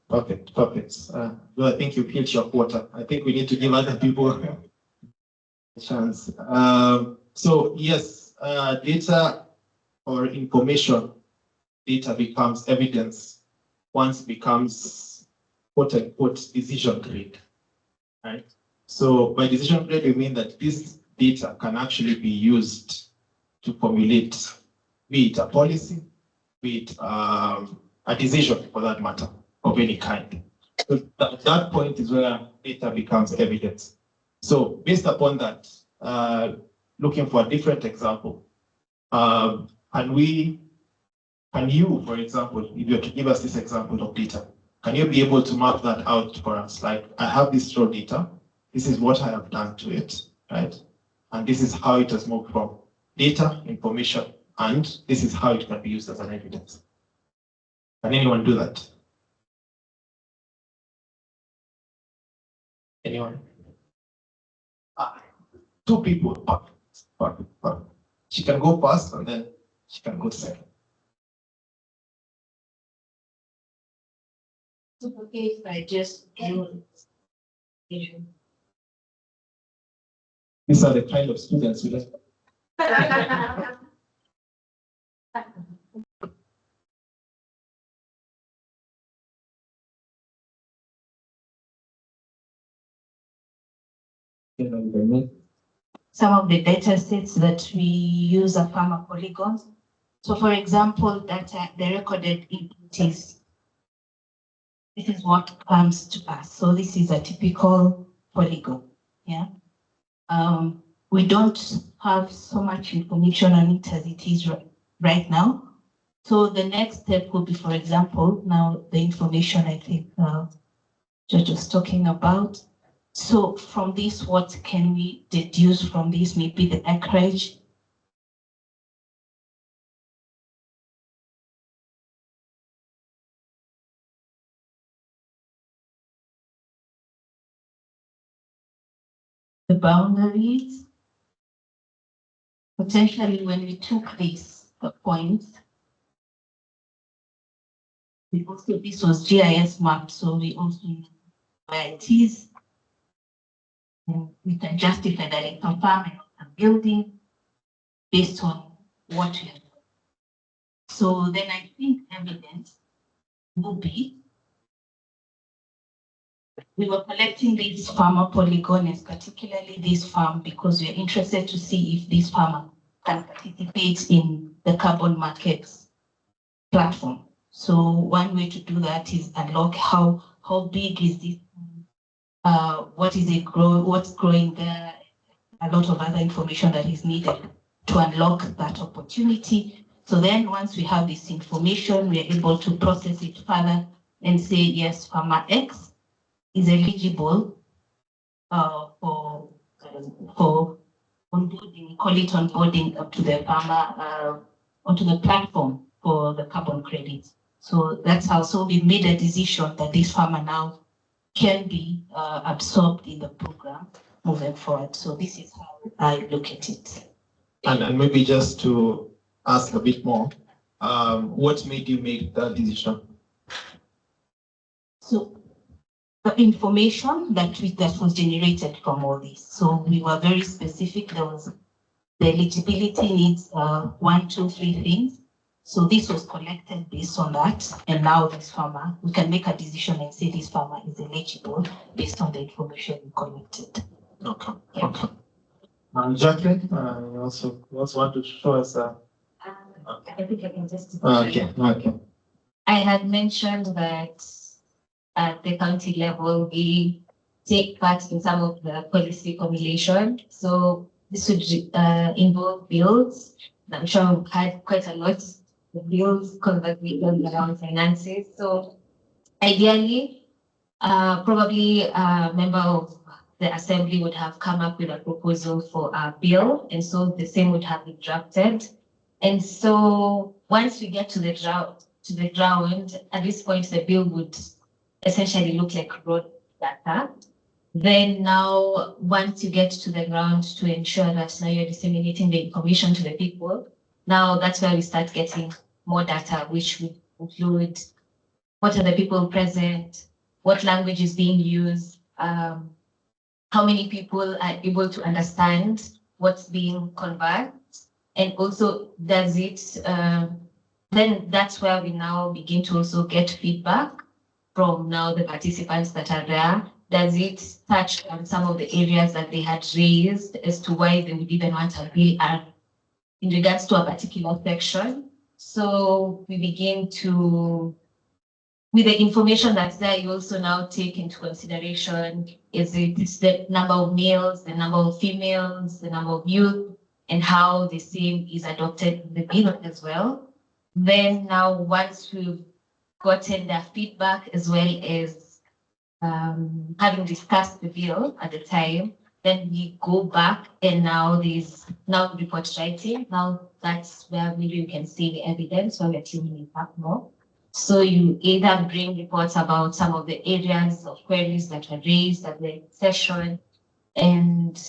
Perfect. Well, I think you hit your quota. I think we need to give other people a chance. So yes, data or information, data becomes evidence once it becomes quote unquote decision grade, right? So by decision grade, we mean that this data can actually be used to formulate, be it a policy, be it a decision for that matter of any kind. So that point is where data becomes evidence. So based upon that, looking for a different example, can you, for example, if you were to give us this example of data, can you be able to map that out for us? Like, I have this raw data, this is what I have done to it, right? And this is how it has moved from data, information, and this is how it can be used as an evidence. Can anyone do that? Anyone? Two people. Perfect. She can go first and then she can go second. So okay, if I just do These are the kind of students we like. Some of the data sets that we use are farmer polygons. So for example, the recorded input is, this is what comes to us. So this is a typical polygon, yeah. We don't have so much information on it as it is right now. So the next step would be, for example, now the information I think George was talking about. So from this, what can we deduce from this? Maybe the acreage. The boundaries. Potentially when we took this, the points, this was GIS mapped, so we also know where it is. And we can justify that it's a farm and a building based on what we have. So then I think evidence will be, we were collecting these farmer polygons, particularly this farm, because we're interested to see if this farmer can participate in the carbon markets platform. So one way to do that is unlock how big is this, what is it what's growing there, a lot of other information that is needed to unlock that opportunity. So then once we have this information, we are able to process it further and say, yes, farmer X is eligible for onboarding, call it onboarding up to the farmer, onto the platform for the carbon credits. So that's how, so we made a decision that this farmer now can be absorbed in the program moving forward. So this is how I look at it. And maybe just to ask a bit more, what made you make that decision? So the information that was generated from all this. So we were very specific. There was the eligibility needs 1, 2, 3 things. So this was collected based on that. And now this farmer, we can make a decision and say this farmer is eligible based on the information we collected. Okay. Yeah. Okay. Jacqueline, you also want to show us. I think I can just. Okay. Okay. I had mentioned that at the county level, we take part in some of the policy formulation. So this would involve bills. I'm sure we've had quite a lot of bills conversations around finances. So ideally, probably a member of the assembly would have come up with a proposal for a bill, and so the same would have been drafted. And so once we get to the ground, at this point, the bill would essentially look like raw data. Then now, once you get to the ground to ensure that now you're disseminating the information to the people, now that's where we start getting more data, which would include what are the people present, what language is being used, how many people are able to understand what's being conveyed, and also does it, then that's where we now begin to also get feedback from now the participants that are there. Does it touch on some of the areas that they had raised as to why they would even want a bill in regards to a particular section? So we begin to, with the information that's there, you also now take into consideration, is it the number of males, the number of females, the number of youth, and how the same is adopted in the bill as well. Then now, once we've gotten their feedback as well as having discussed the bill at the time, then we go back and now there's now report writing. Now that's where maybe you can see the evidence or we're tuning it up more. So you either bring reports about some of the areas of queries that were raised at the session, and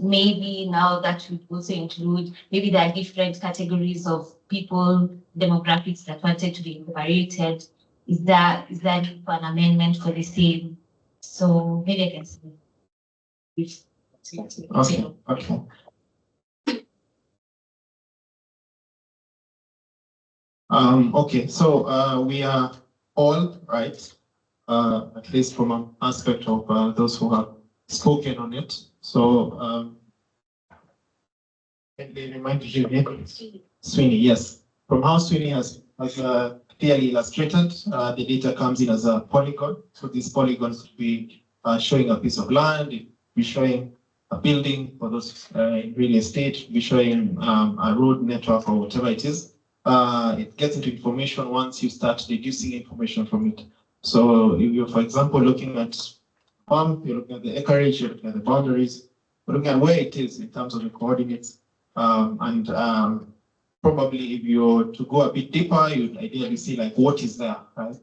maybe now that would also include, maybe there are different categories of people, demographics that wanted to be incorporated. Is there need for an amendment for the same? So maybe I can see. Okay. Okay. Okay, so we are all right, at least from an aspect of those who have spoken on it. So can they remind you, Sweeney, yes. From how Sweeney has clearly illustrated, the data comes in as a polygon. So these polygons will be showing a piece of land, it will be showing a building for those in real estate, it will be showing a road network or whatever it is. It gets into information once you start deducing information from it. So if you're, for example, looking at farm, you're looking at the acreage, you're looking at the boundaries, you're looking at where it is in terms of the coordinates. Probably if you're to go a bit deeper, you'd ideally see like what is there, right,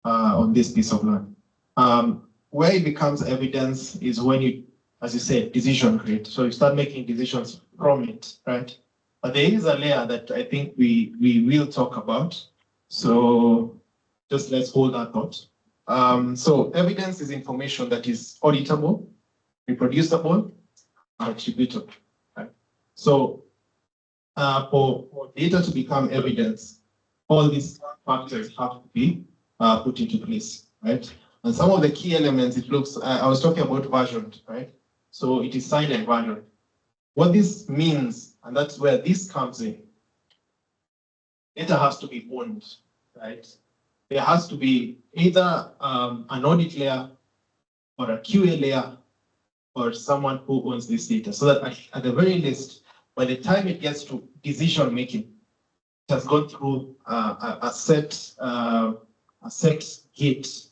on this piece of land. Where it becomes evidence is when you, as you said, decision create. So you start making decisions from it, right? But there is a layer that I think we will talk about. So just let's hold that thought. So evidence is information that is auditable, reproducible, and attributable. Right? So for data to become evidence, all these factors have to be put into place, right? And some of the key elements, it looks, I was talking about version, right? So it is signed and version. What this means, and that's where this comes in, data has to be owned, right, there has to be either an audit layer or a QA layer or someone who owns this data, so that at the very least, by the time it gets to decision making, it has gone through a set gate,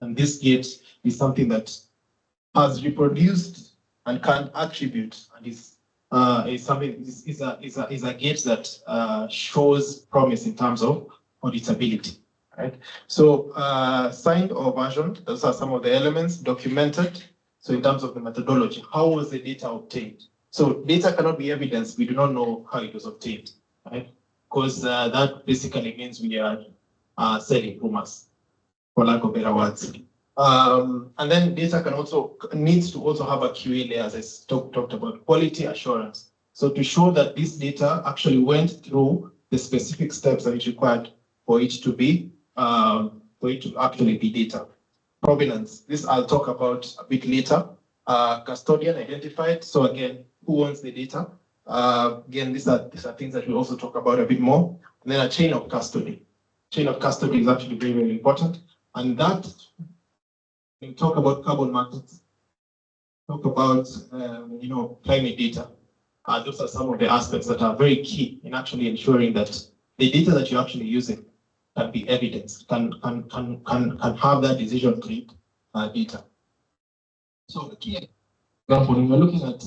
and this gate is something that has reproduced and can attribute, and is a gate that shows promise in terms of auditability, right? So signed or versioned, those are some of the elements. Documented, so in terms of the methodology, how was the data obtained? So data cannot be evidence, we do not know how it was obtained, right? Because that basically means we are selling rumors, for lack of better words. And then data needs to also have a QA layer, as I talked about, quality assurance. So to show that this data actually went through the specific steps that is required for it to be, for it to actually be data. Provenance, this I'll talk about a bit later. Custodian identified, so again, who owns the data? Again, these are things that we'll also talk about a bit more. And then a chain of custody. Chain of custody is actually very, very important. And that, when we talk about carbon markets, talk about climate data. Those are some of the aspects that are very key in actually ensuring that the data that you're actually using can be evidence, can have that decision tree data. So the key example, when we're looking at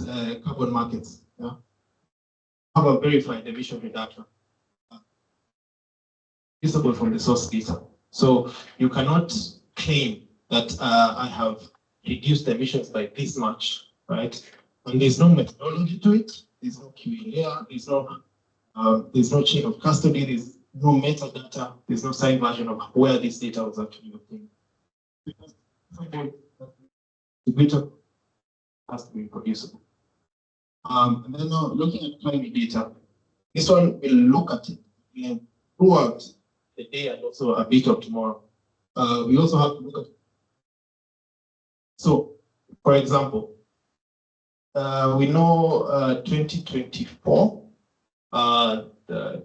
carbon markets, have a verified emission reduction visible from the source data. So you cannot claim that I have reduced the emissions by this much, right? And there's no methodology to it. There's no QA layer. There's no chain of custody. There's no metadata. There's no signed version of where this data was actually obtained. The data has to be reproducible. And then now looking at climate data, this one will look at it throughout the day and also a bit of tomorrow. We also have to look at. So, for example, we know 2024. I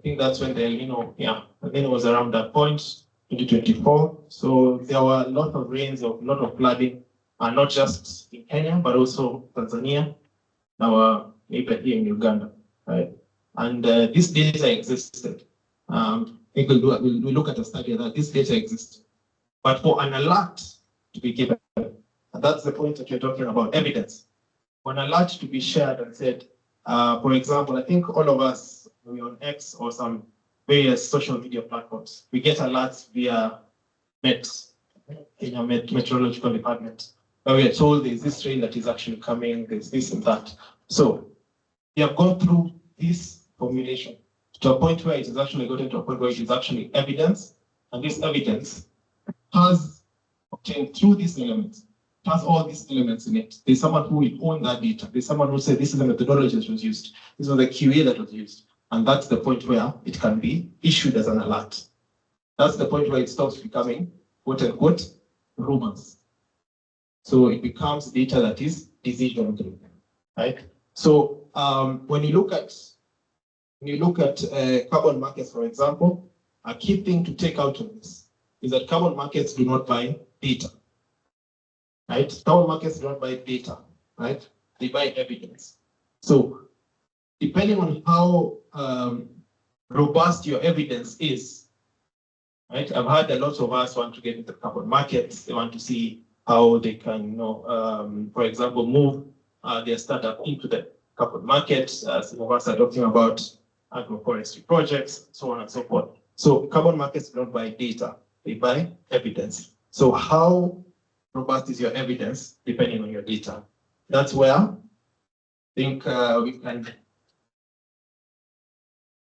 think that's when the El Nino, El Nino was around that point, 2024. So there were a lot of rains, a lot of flooding, not just in Kenya, but also Tanzania, our neighbor here in Uganda, right? And this data existed. We'll look at a study that this data existed. But for an alert to be given, and that's the point that you're talking about, evidence. For an alert to be shared and said, for example, I think all of us, we're on X or some various social media platforms, we get alerts via METS, Kenya Meteorological Department, where we are told there's this rain that is actually coming, there's this and that. So we have gone through this formulation to a point where it is actually gotten to a point where it is actually evidence, and this evidence has obtained through these elements, has all these elements in it. There's someone who will own that data. There's someone who said this is the methodology that was used. This was the QA that was used. And that's the point where it can be issued as an alert. That's the point where it stops becoming, quote unquote, rumors. So it becomes data that is decision driven, right? So when you look at carbon markets, for example, a key thing to take out of this is that carbon markets do not buy data, right? Carbon markets do not buy data, right? They buy evidence. So depending on how robust your evidence is, right? I've heard a lot of us want to get into carbon markets. They want to see how they can, for example, move their startup into the carbon market. Some of us are talking about agroforestry projects, so on and so forth. So carbon markets do not buy data, they buy evidence. So how robust is your evidence depending on your data? That's where I think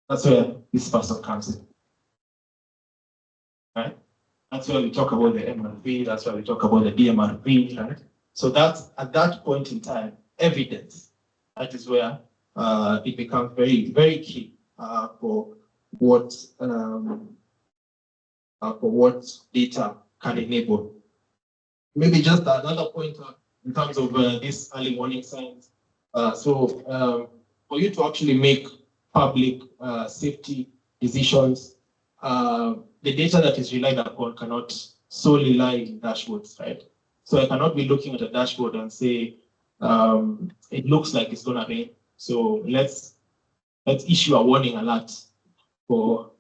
that's where this person comes in, right? That's where we talk about the MRV, that's where we talk about the DMRV, right? So that's, at that point in time, evidence, that is where it becomes very, very key for what data can enable. Maybe just another point in terms of this early warning signs. So for you to actually make public safety decisions, the data that is relied upon cannot solely lie in dashboards, right? So I cannot be looking at a dashboard and say, it looks like it's gonna rain. So let's issue a warning alert for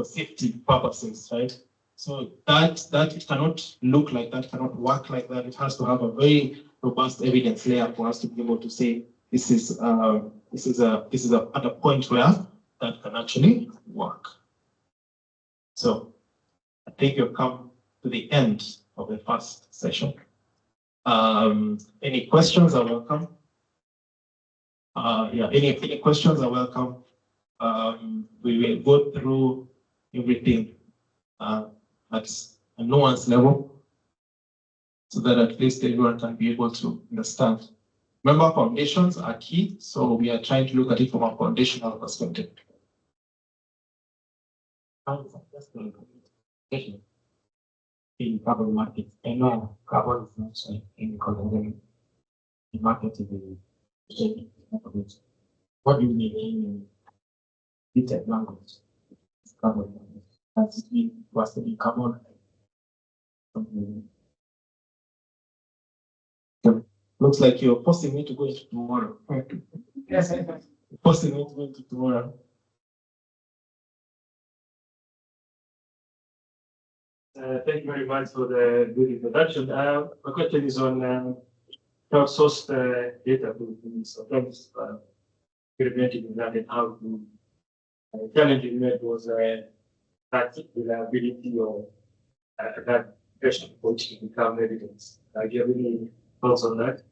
safety purposes, right? So that it cannot look like that, cannot work like that. It has to have a very robust evidence layer for us to be able to say this is at a point where that can actually work. So I think you've come to the end of the first session. Any questions are welcome. Any questions are welcome. We will go through everything at a nuance level so that at least everyone can be able to understand. Remember, foundations are key, so we are trying to look at it from a foundational perspective. In carbon market, I know carbon is not in the market is what do you mean in detailed language? Carbon market. That's it was to be carbon. Looks like you're forcing me to go into tomorrow. Yes, forcing me to go into tomorrow. Thank you very much for the good introduction. My question is on crowdsourced data. Sometimes experimenting with that and how to challenging that was that reliability or that question approach to become evidence. Do you have any thoughts on that?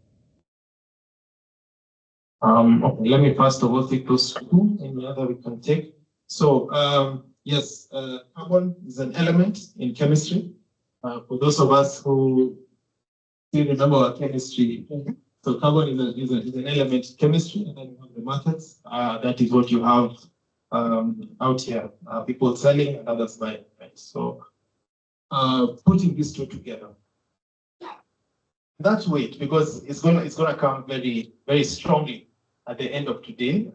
Okay, let me first of all take those two, any other we can take. So yes, carbon is an element in chemistry. For those of us who still remember our chemistry, so carbon is an element in chemistry, and then you have the markets. That is what you have out here, people selling and others buying. Right? So putting these two together, that's weight, because it's gonna come very, very strongly at the end of today.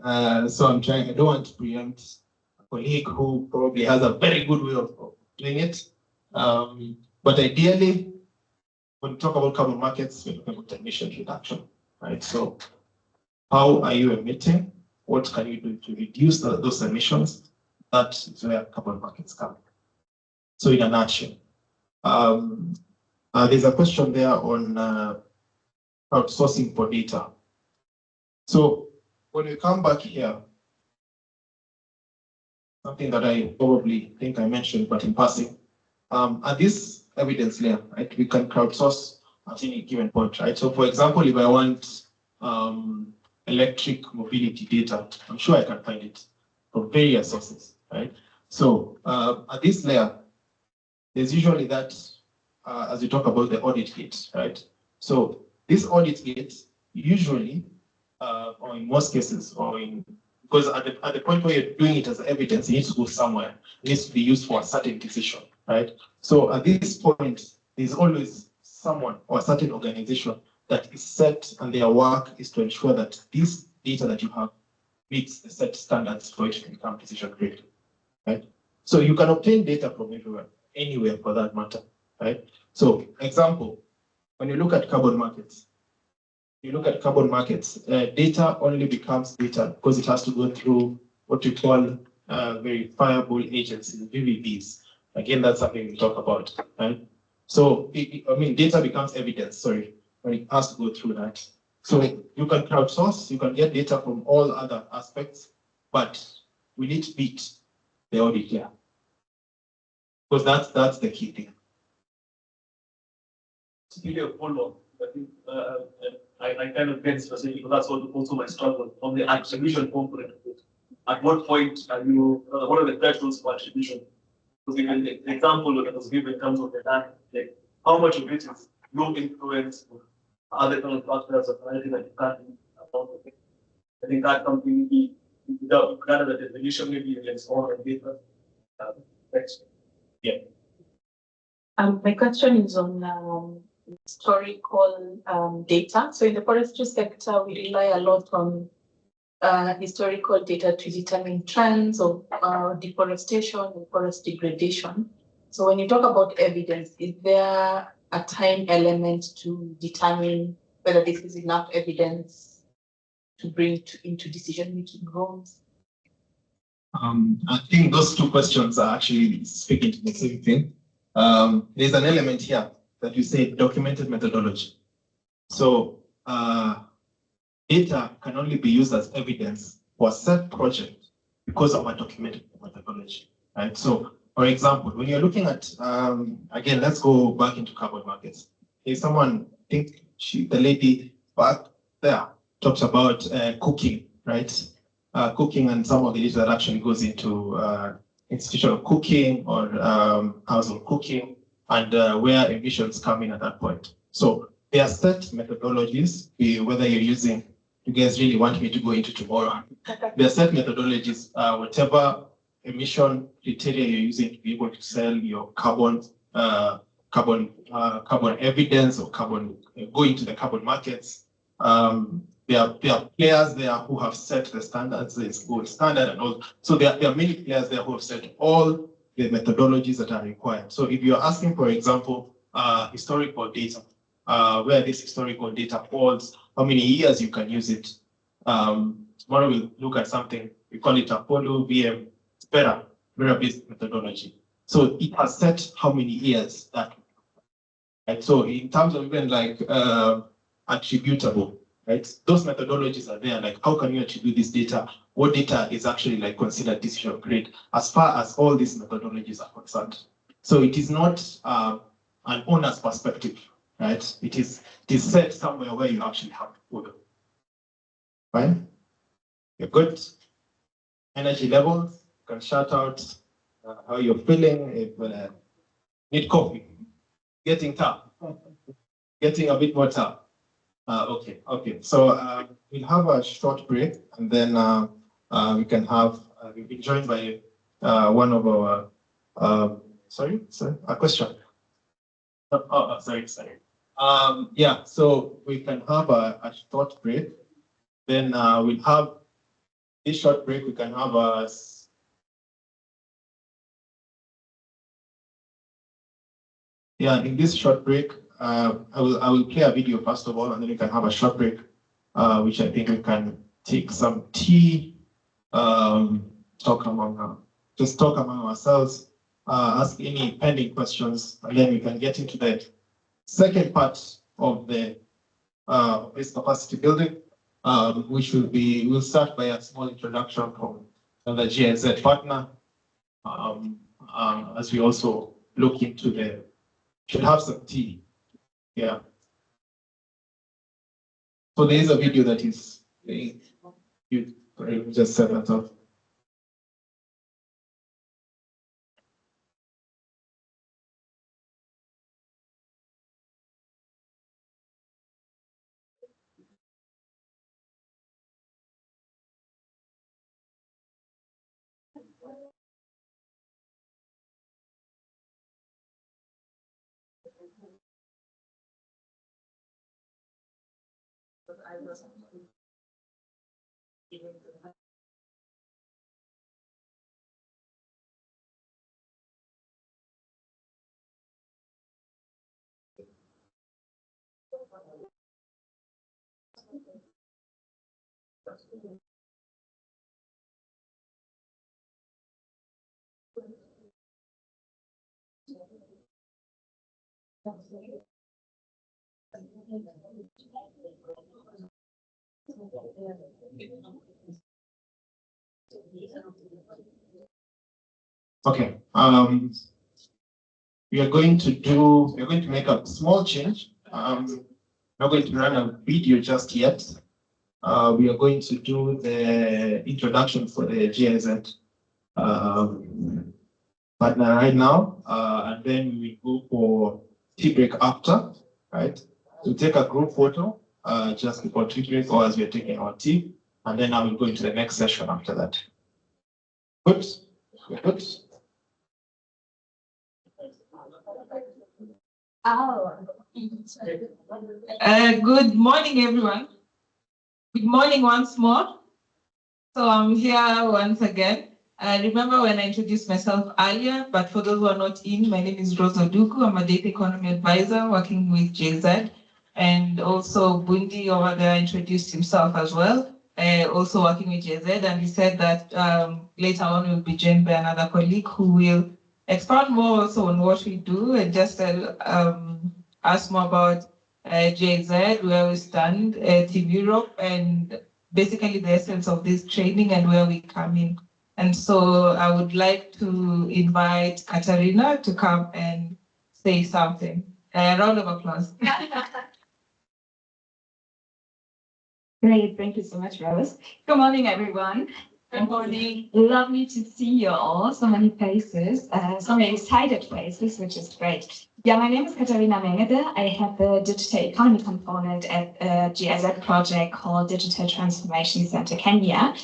So I don't want to preempt a colleague who probably has a very good way of doing it. But ideally, when we talk about carbon markets, we're talking about emission reduction, right? So how are you emitting? What can you do to reduce those emissions? That is where carbon markets come. So in a nutshell, there's a question there on crowdsourcing for data. So when we come back here, something that I probably think I mentioned, but in passing, at this evidence layer, right, we can crowdsource at any given point, right? So for example, if I want electric mobility data, I'm sure I can find it from various sources, right? So at this layer, there's usually that, as we talk about the audit gate, right? So this audit gate usually, or in most cases, because at the point where you're doing it as evidence, it needs to go somewhere. It needs to be used for a certain decision, right? So at this point, there's always someone or a certain organization that is set, and their work is to ensure that this data that you have meets the set standards for it to become decision critical, right? So you can obtain data from everywhere, anywhere for that matter, right? So example, when you look at carbon markets, data only becomes data because it has to go through what we call verifiable agencies, VVBs. Again, that's something we talk about, right? So, data becomes evidence, when it has to go through that. So you can crowdsource, you can get data from all other aspects, but we need to beat the audit here. Because that's the key thing. To give you a follow-up, I think I kind of get specific, but that's also my struggle on the attribution component of it. At what point are you, what are the thresholds for attribution? Because in the example that was given in terms of the data, like how much of it is low influence or other kind of factors or anything that you can't account for. I think that's something we without the definition, maybe against all the data. Thanks. Yeah. My question is on historical data. So in the forestry sector, we rely a lot on historical data to determine trends of deforestation and forest degradation. So when you talk about evidence, is there a time element to determine whether this is enough evidence to bring into decision-making rooms? I think those two questions are actually speaking to the same thing. There's an element here that you say documented methodology. So data can only be used as evidence for a set project because of a documented methodology, right? So, for example, when you're looking at, again, let's go back into carbon markets. If someone, the lady back there talks about cooking, right? Cooking and some of the data that actually goes into institutional cooking or household cooking and where emissions come in at that point. So there are set methodologies, whether you're using, you guys really want me to go into tomorrow. There are set methodologies, whatever emission criteria you're using to be able to sell your carbon evidence or carbon, go into the carbon markets. There are players there who have set the standards, the gold standard and all. So there are many players there who have set all the methodologies that are required. So if you're asking, for example, historical data, where this historical data falls, how many years you can use it. Tomorrow we'll look at something, we call it Apollo VM, Vera-based methodology. So it has set how many years that, right? So in terms of even like attributable, right? Those methodologies are there, like how can you attribute this data? What data is actually like considered decision grade as far as all these methodologies are concerned. So it is not an owner's perspective, right? It is set somewhere where you actually have to follow. Fine? You're good? Energy levels, you can shout out how you're feeling, if need coffee, getting tough, getting a bit more tough. Okay. So we'll have a short break and then we can have, we'll be joined by one of our, sorry, a question. Sorry. Yeah, so we can have a short break. Then we'll have this short break. We can have a in this short break, I will play a video first of all, and then we can have a short break, which I think we can take some tea, talk among ourselves, ask any pending questions, and then we can get into the second part of the this capacity building, which we'll start by a small introduction from the GIZ partner, as we also look into should have some tea. Yeah. So there is a video that is playing. You just set that up. Okay. We are going to make a small change. We're not going to run a video just yet. We are going to do the introduction for the GIZ partner right now, and then we go for tea break after, right? We'll take a group photo just before tea break or as we're taking our tea, and then I will go into the next session after that. Good? Good? Good morning, everyone. Good morning once more. So I'm here once again. I remember when I introduced myself earlier, but for those who are not in, my name is Rose Oduku. I'm a data economy advisor working with JZ. And also Bundi over there introduced himself as well, also working with JZ. And he said that later on we'll be joined by another colleague who will expound more also on what we do and just ask more about JZ, where we stand, Team Europe, and basically the essence of this training and where we come in. And so I would like to invite Katarina to come and say something. A round of applause. Great, thank you so much, Rose. Good morning, everyone. Good morning. Lovely to see you all. So many faces, so many excited faces, which is great. Yeah, my name is Katarina Mengede. I have the digital economy component at a GIZ project called Digital Transformation Center Kenya,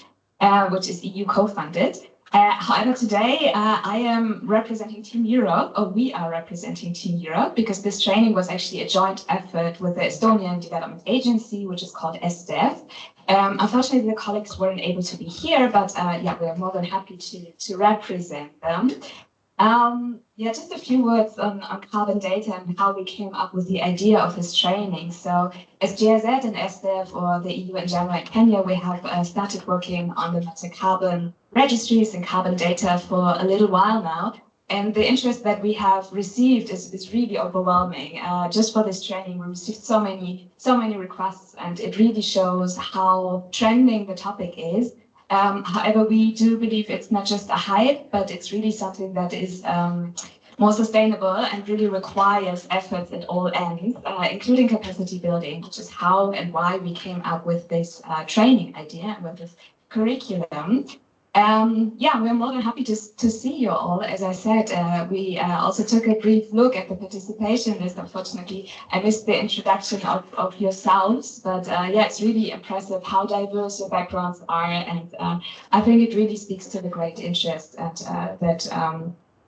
which is EU co-funded. However, today I am representing Team Europe, or we are representing Team Europe, because this training was actually a joint effort with the Estonian Development Agency, which is called SDEF. Unfortunately, the colleagues weren't able to be here, but yeah, we are more than happy to represent them. Yeah, just a few words on carbon data and how we came up with the idea of this training. So as GIZ and SDEF, or the EU in general in Kenya, we have started working on the meta carbon registries and carbon data for a little while now. And the interest that we have received is really overwhelming. Just for this training, we received so many requests, and it really shows how trending the topic is. However, we do believe it's not just a hype, but it's really something that is more sustainable and really requires efforts at all ends, including capacity building, which is how and why we came up with this training idea and with this curriculum. Yeah, we're more than happy to see you all. As I said, we also took a brief look at the participation list. Unfortunately, I missed the introduction of yourselves, but yeah, it's really impressive how diverse your backgrounds are, and I think it really speaks to the great interest and that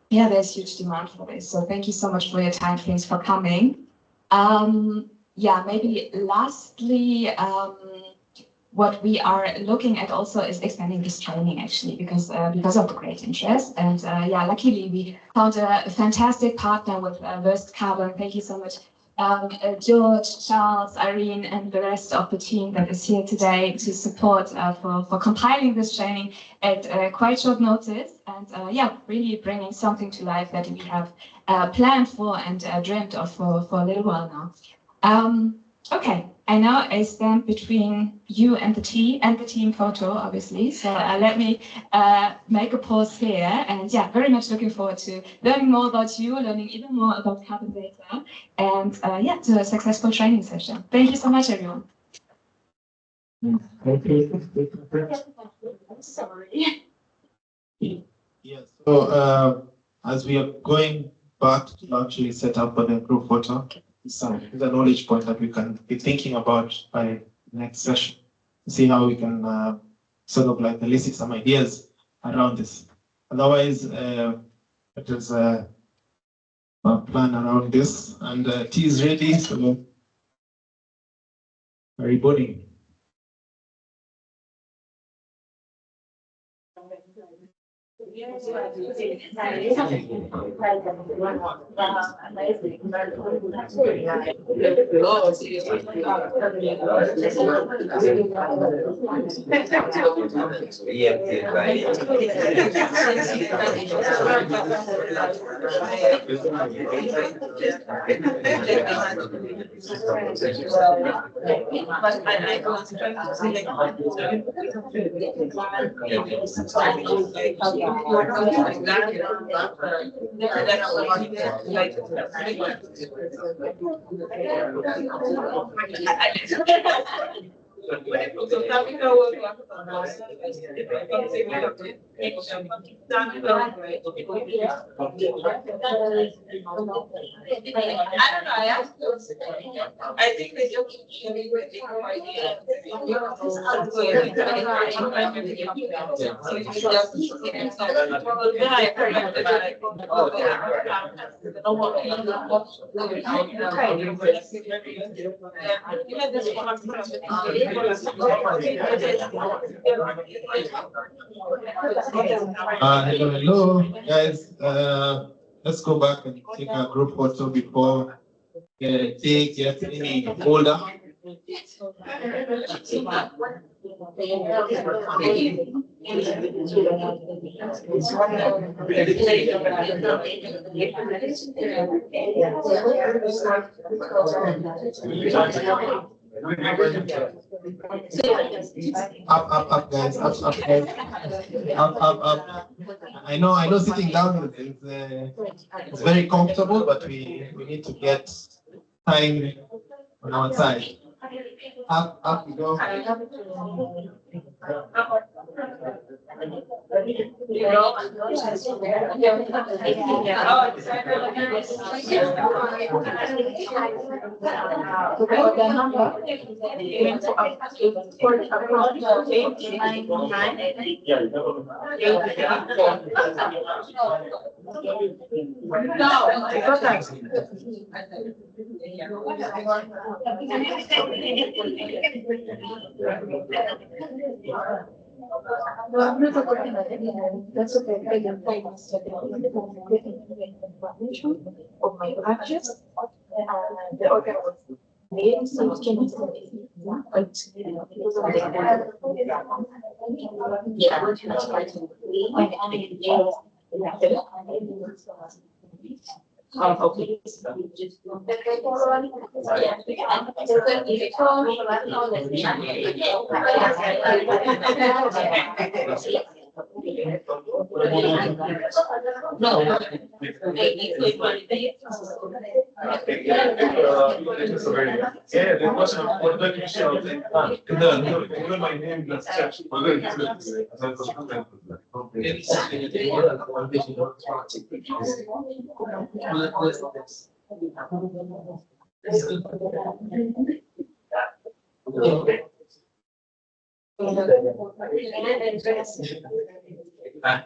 yeah, there's huge demand for this. So thank you so much for your time. Thanks for coming. Yeah, maybe lastly, what we are looking at also is expanding this training, actually, because of the great interest. And yeah, luckily we found a fantastic partner with Burst Carbon. Thank you so much, George, Charles, Irene, and the rest of the team that is here today to support for compiling this training at quite short notice. And yeah, really bringing something to life that we have planned for and dreamt of for a little while now. Okay, I know I stand between you and the team photo, obviously. So let me make a pause here, and yeah, very much looking forward to learning more about you, learning even more about carbon data, and yeah, to a successful training session. Thank you so much, everyone. Sorry. Yes. So as we are going back to actually set up the group photo, it's a knowledge point that we can be thinking about by next session. See how we can sort of like elicit some ideas around this. Otherwise, it is a plan around this, and tea is ready, so very burning. I think they don't really no idea. Hello, guys. Let's go back and take a group photo before the take gets any older. Up, guys, up, guys. Up. I know sitting down it's very comfortable, but we need to get time on our side. Up we go. That's okay. I can find information of my actions. The organ was made, so it can Okay. Yeah, the question of what the issue of even my name is church.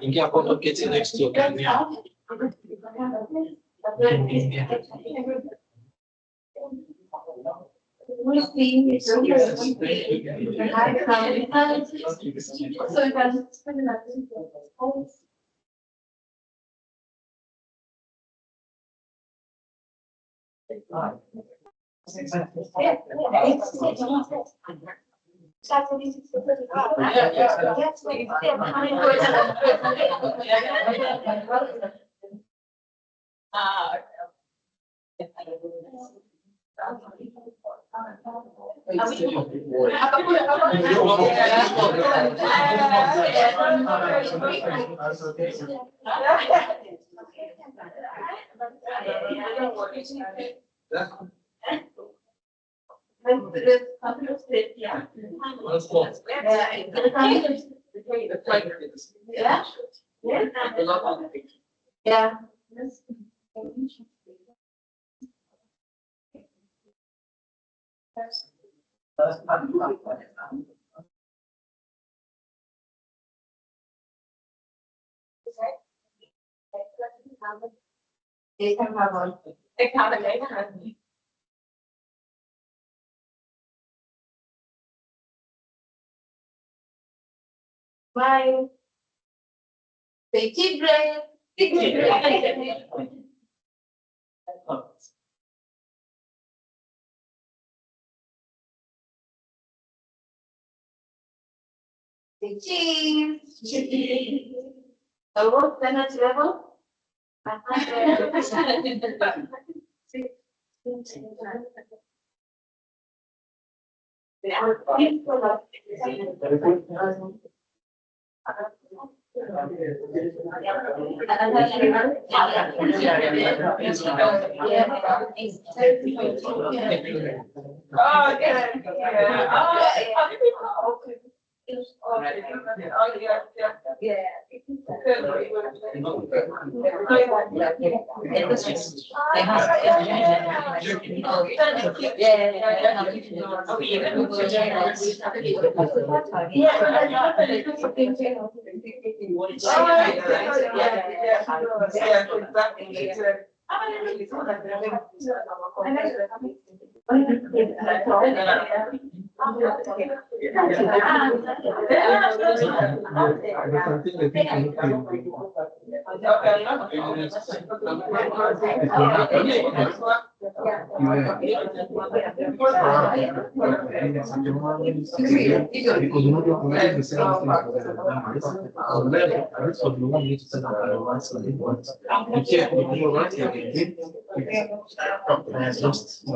Ingia hapo keti next to Yeah. Bye. Take a break. Take a break. Cheese. The what energy level?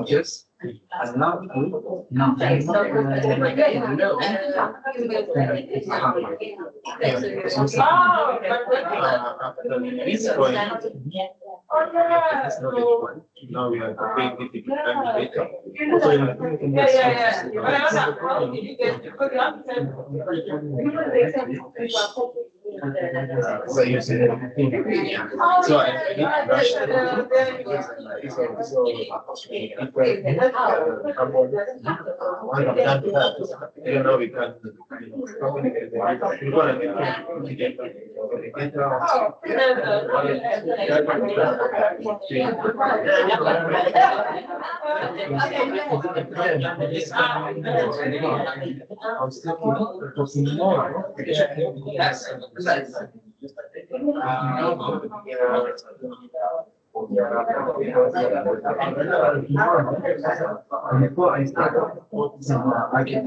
Yes. And now, no. Now we are creating so I need to rush. You know, we can before I start, I get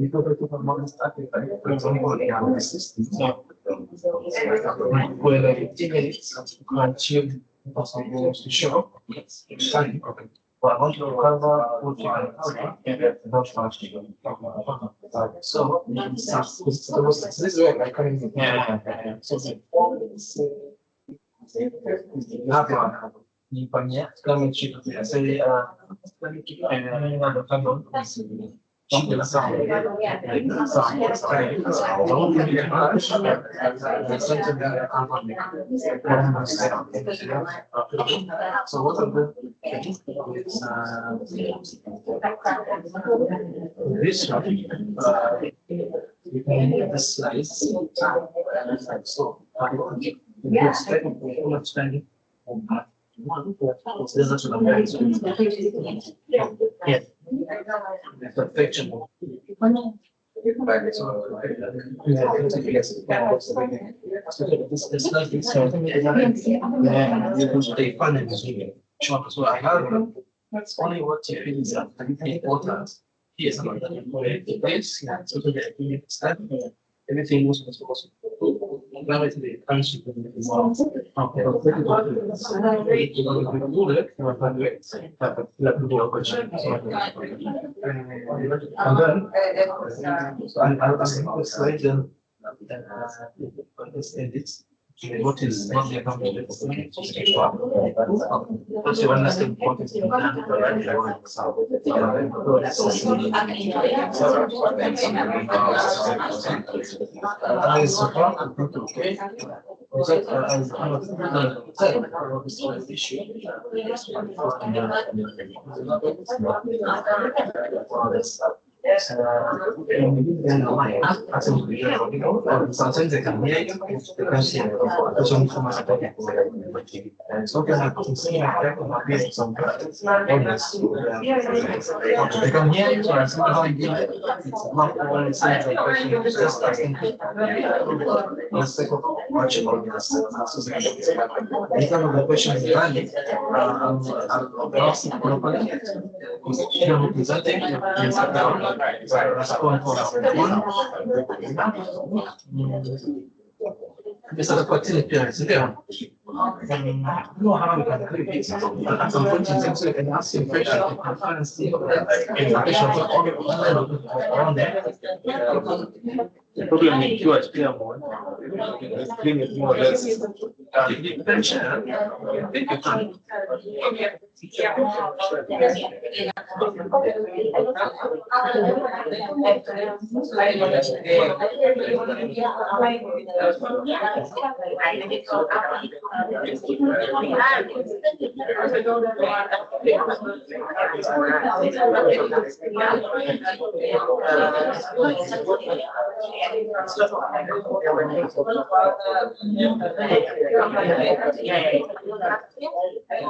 because I took a month started, for example, the system. So, whether 15 minutes to achieve possible to show, it's exciting. Okay. But I want to cover what you can not much. So, this is where I come in. Yeah. So, не понять, кроме чего, если so what are the this you can get the slice so yes understanding yes perfection so I have that's only what you feel is important. Yes, everything was supposed to now it's the country. And then I'll slide them what is not the accountable because you understand what is being done in the right sometimes they can hear you, they can see and so can have to see some they can hear you or somehow you it's not all the same question, it's just asking let's take much about this. These are the questions valid. I'll ask properly. You're presenting, this is a opportunity. No harm we can create it. At some point in time, so you can ask your question and see on there. The problem is you are clear more. The screen is more or less attention. Take your time.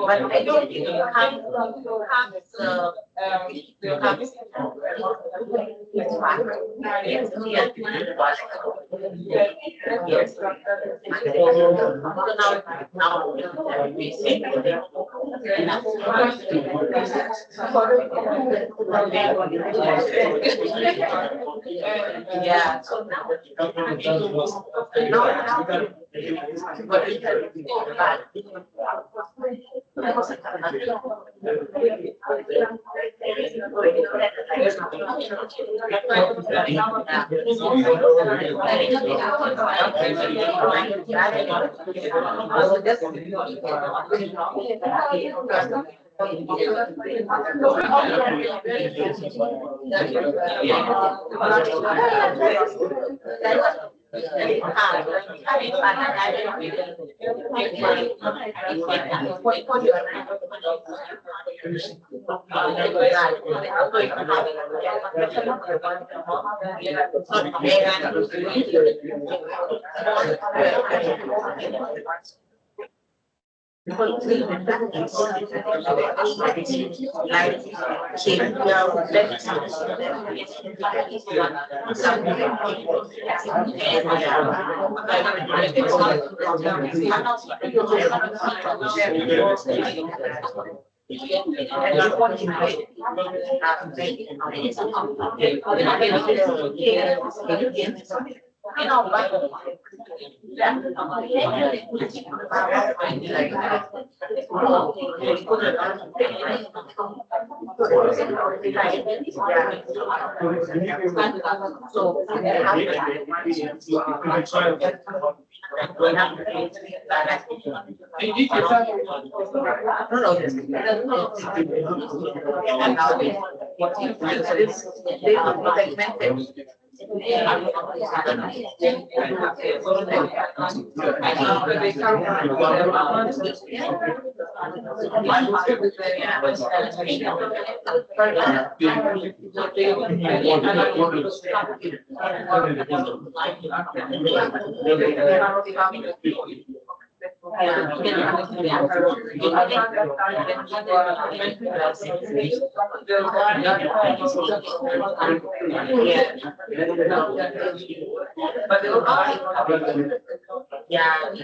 But I don't have the we'll have yeah, so now. Yeah.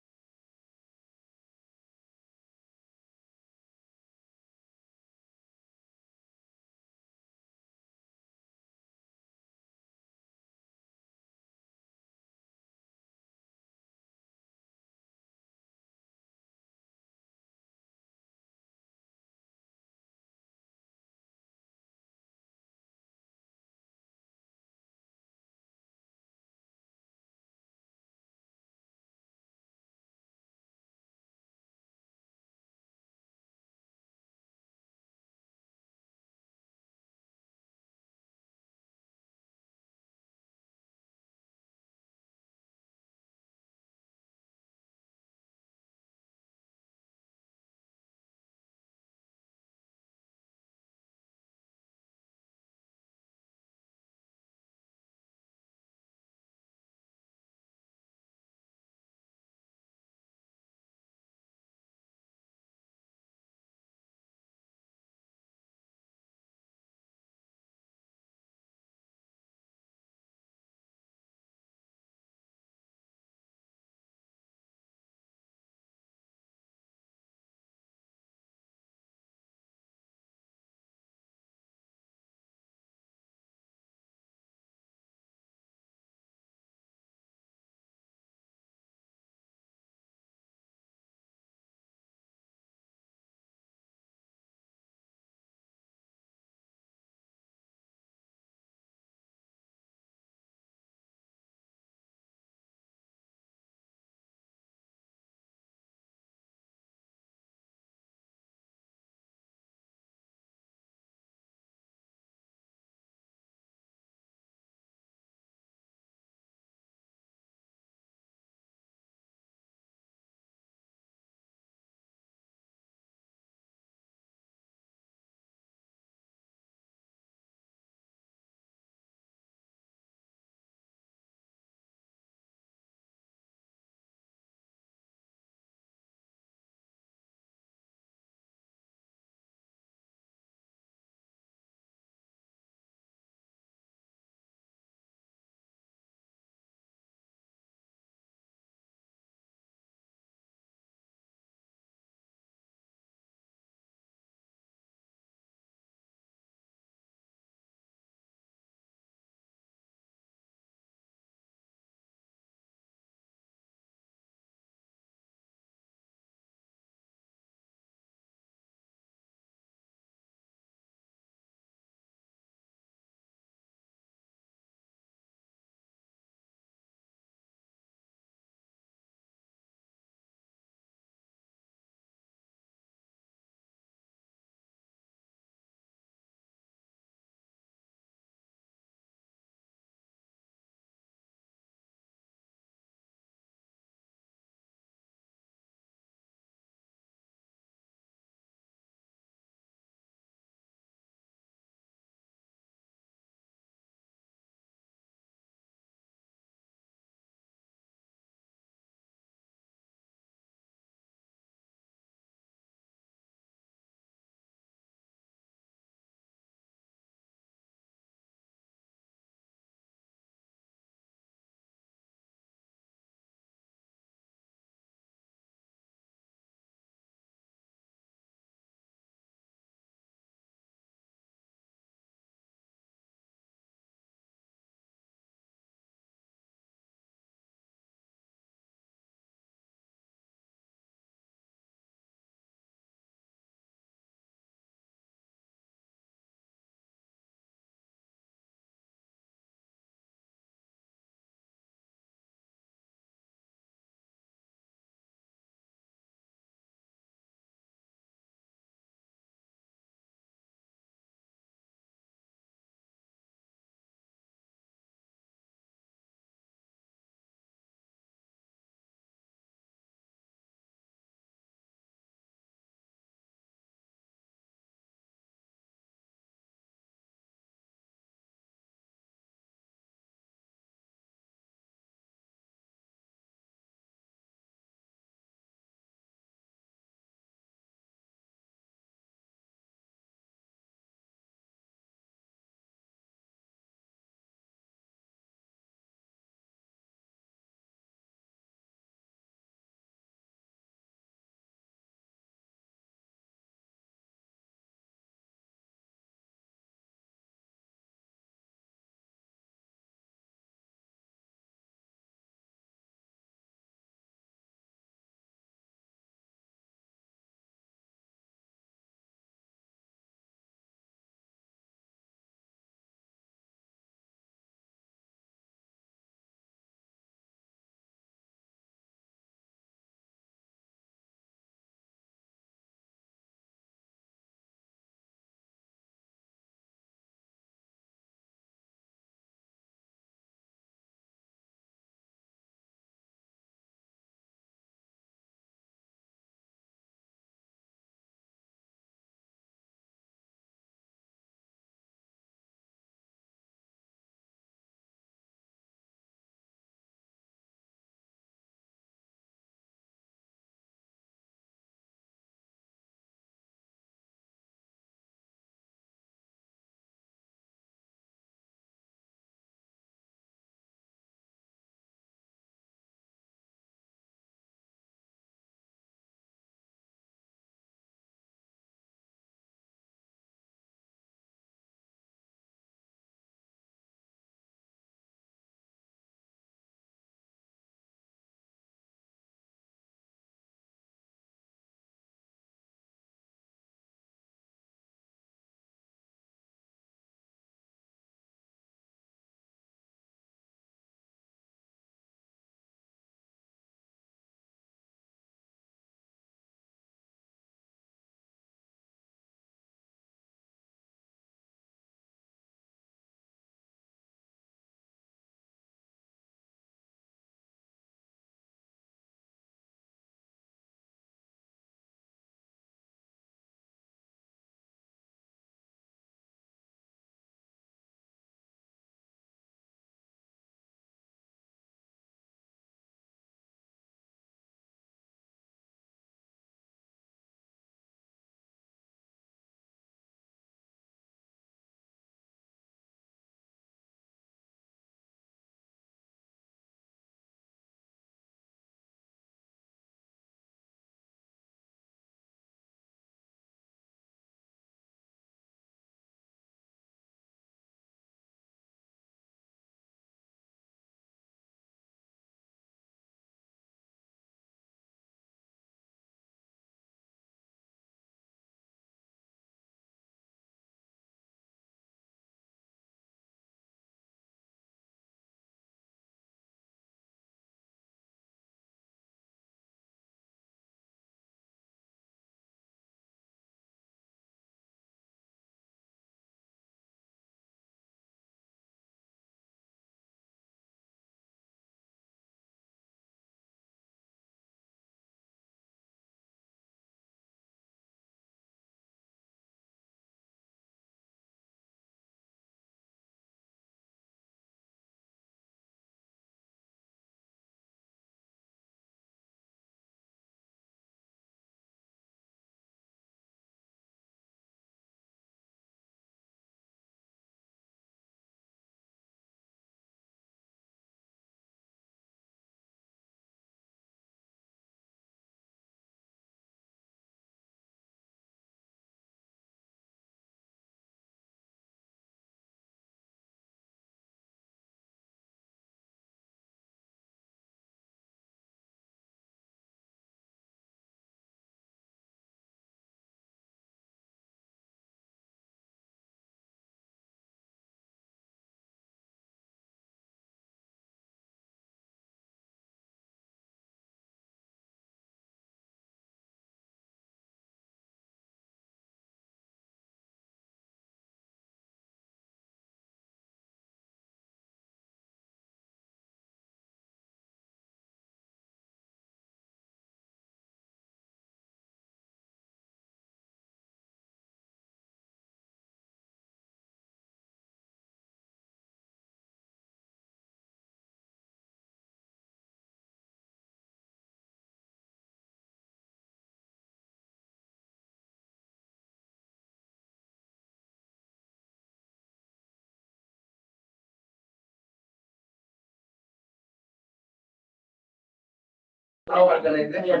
Our organization they're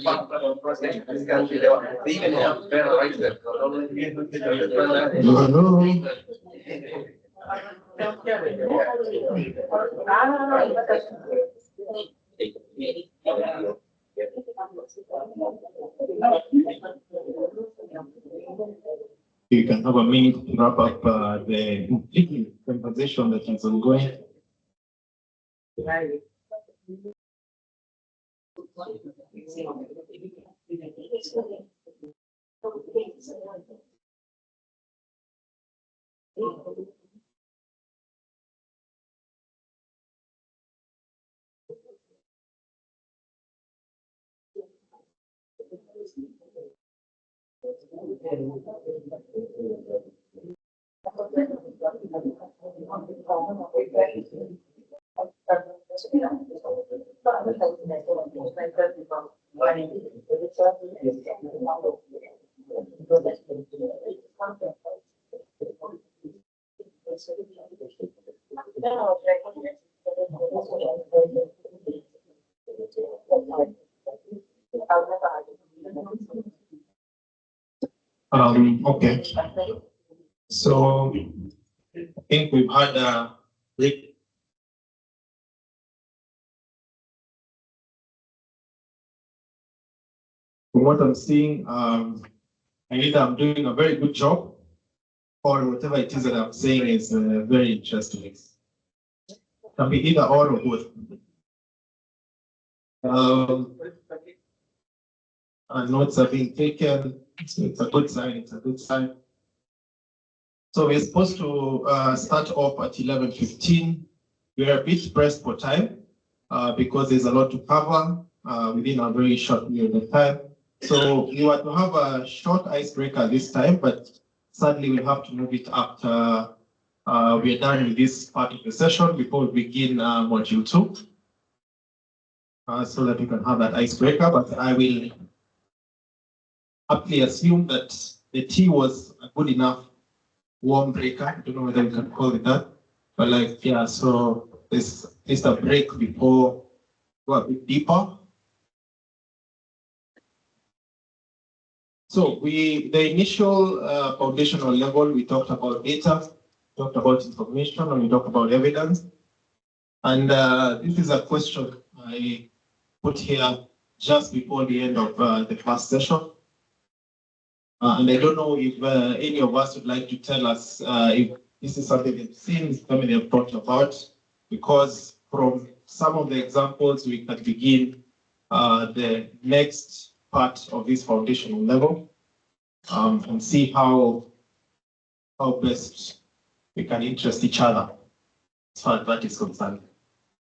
part of the process in this country. They even have better rights than You can have a minute to wrap up the conversation that is ongoing. Okay. So I think we've had a break. From what I'm seeing, either I'm doing a very good job or whatever it is that I'm saying is very interesting. It can be either or both. And notes are being taken. So it's a good sign. It's a good sign. So we're supposed to start off at 11:15. We're a bit pressed for time because there's a lot to cover within a very short period of time. So we were to have a short icebreaker this time, but sadly we'll have to move it after we're done with this part of the session before we begin module 2. So that we can have that icebreaker, but I will aptly assume that the tea was a good enough warm breaker. I don't know whether we can call it that, but like, yeah, so it's a break before go a bit deeper. So the initial foundational level, we talked about data, talked about information, and we talked about evidence. And this is a question I put here just before the end of the first session. And I don't know if any of us would like to tell us if this is something they've seen, something they've thought about, because from some of the examples, we can begin the next part of this foundational level and see how best we can interest each other as far as that is concerned.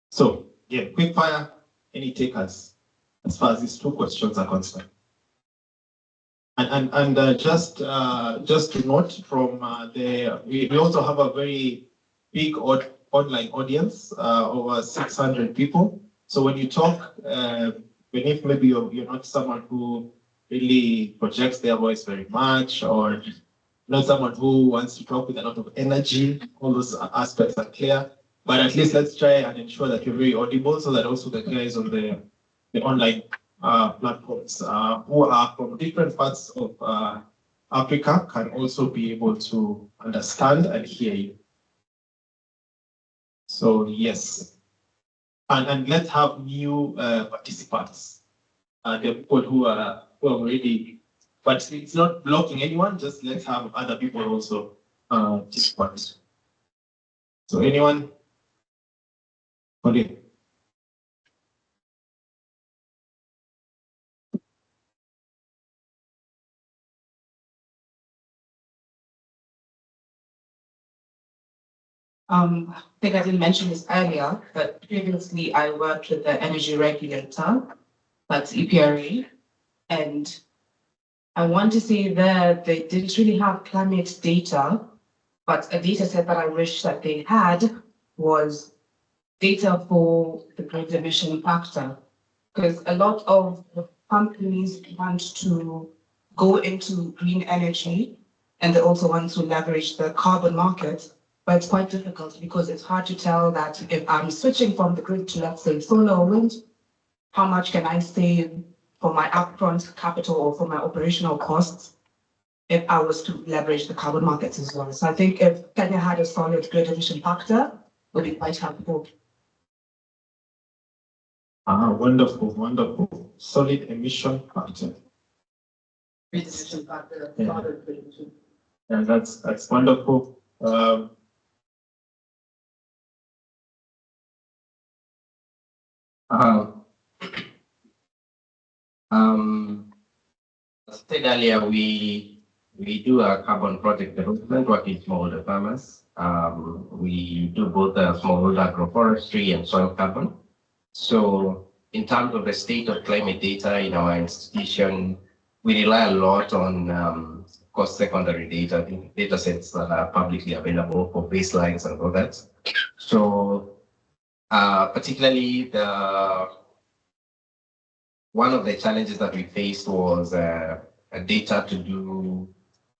So, yeah, quick fire, any takers as far as these two questions are concerned. And just to note from we also have a very big online audience, over 600 people. So when you talk, even if maybe you're not someone who really projects their voice very much, or not someone who wants to talk with a lot of energy, all those aspects are clear. But at least let's try and ensure that you're very audible, so that also the guys on the online platforms who are from different parts of Africa can also be able to understand and hear you. So yes, and let's have new participants. The people who are already, but it's not blocking anyone. Just let's have other people also take part. So anyone? Okay. I think I didn't mention this earlier, but previously I worked with the energy regulator, that's EPRA, and I want to say that they didn't really have climate data, but a data set that I wish that they had was data for the great emission factor, because a lot of companies want to go into green energy, and they also want to leverage the carbon market. but it's quite difficult because it's hard to tell that if I'm switching from the grid to, let's say, solar or wind, how much can I save for my upfront capital or for my operational costs if I was to leverage the carbon markets as well. So I think if Kenya had a solid grid emission factor, it would be quite helpful. Wonderful, wonderful. Solid emission factor. Grid emission factor, Yeah. solid grid emission. Yeah, that's wonderful. As I said earlier, we do a carbon project development working with smallholder farmers. We do both smallholder agroforestry and soil carbon. So in terms of the state of climate data in our institution, we rely a lot on secondary data sets that are publicly available for baselines and all that. So particularly one of the challenges that we faced was data to do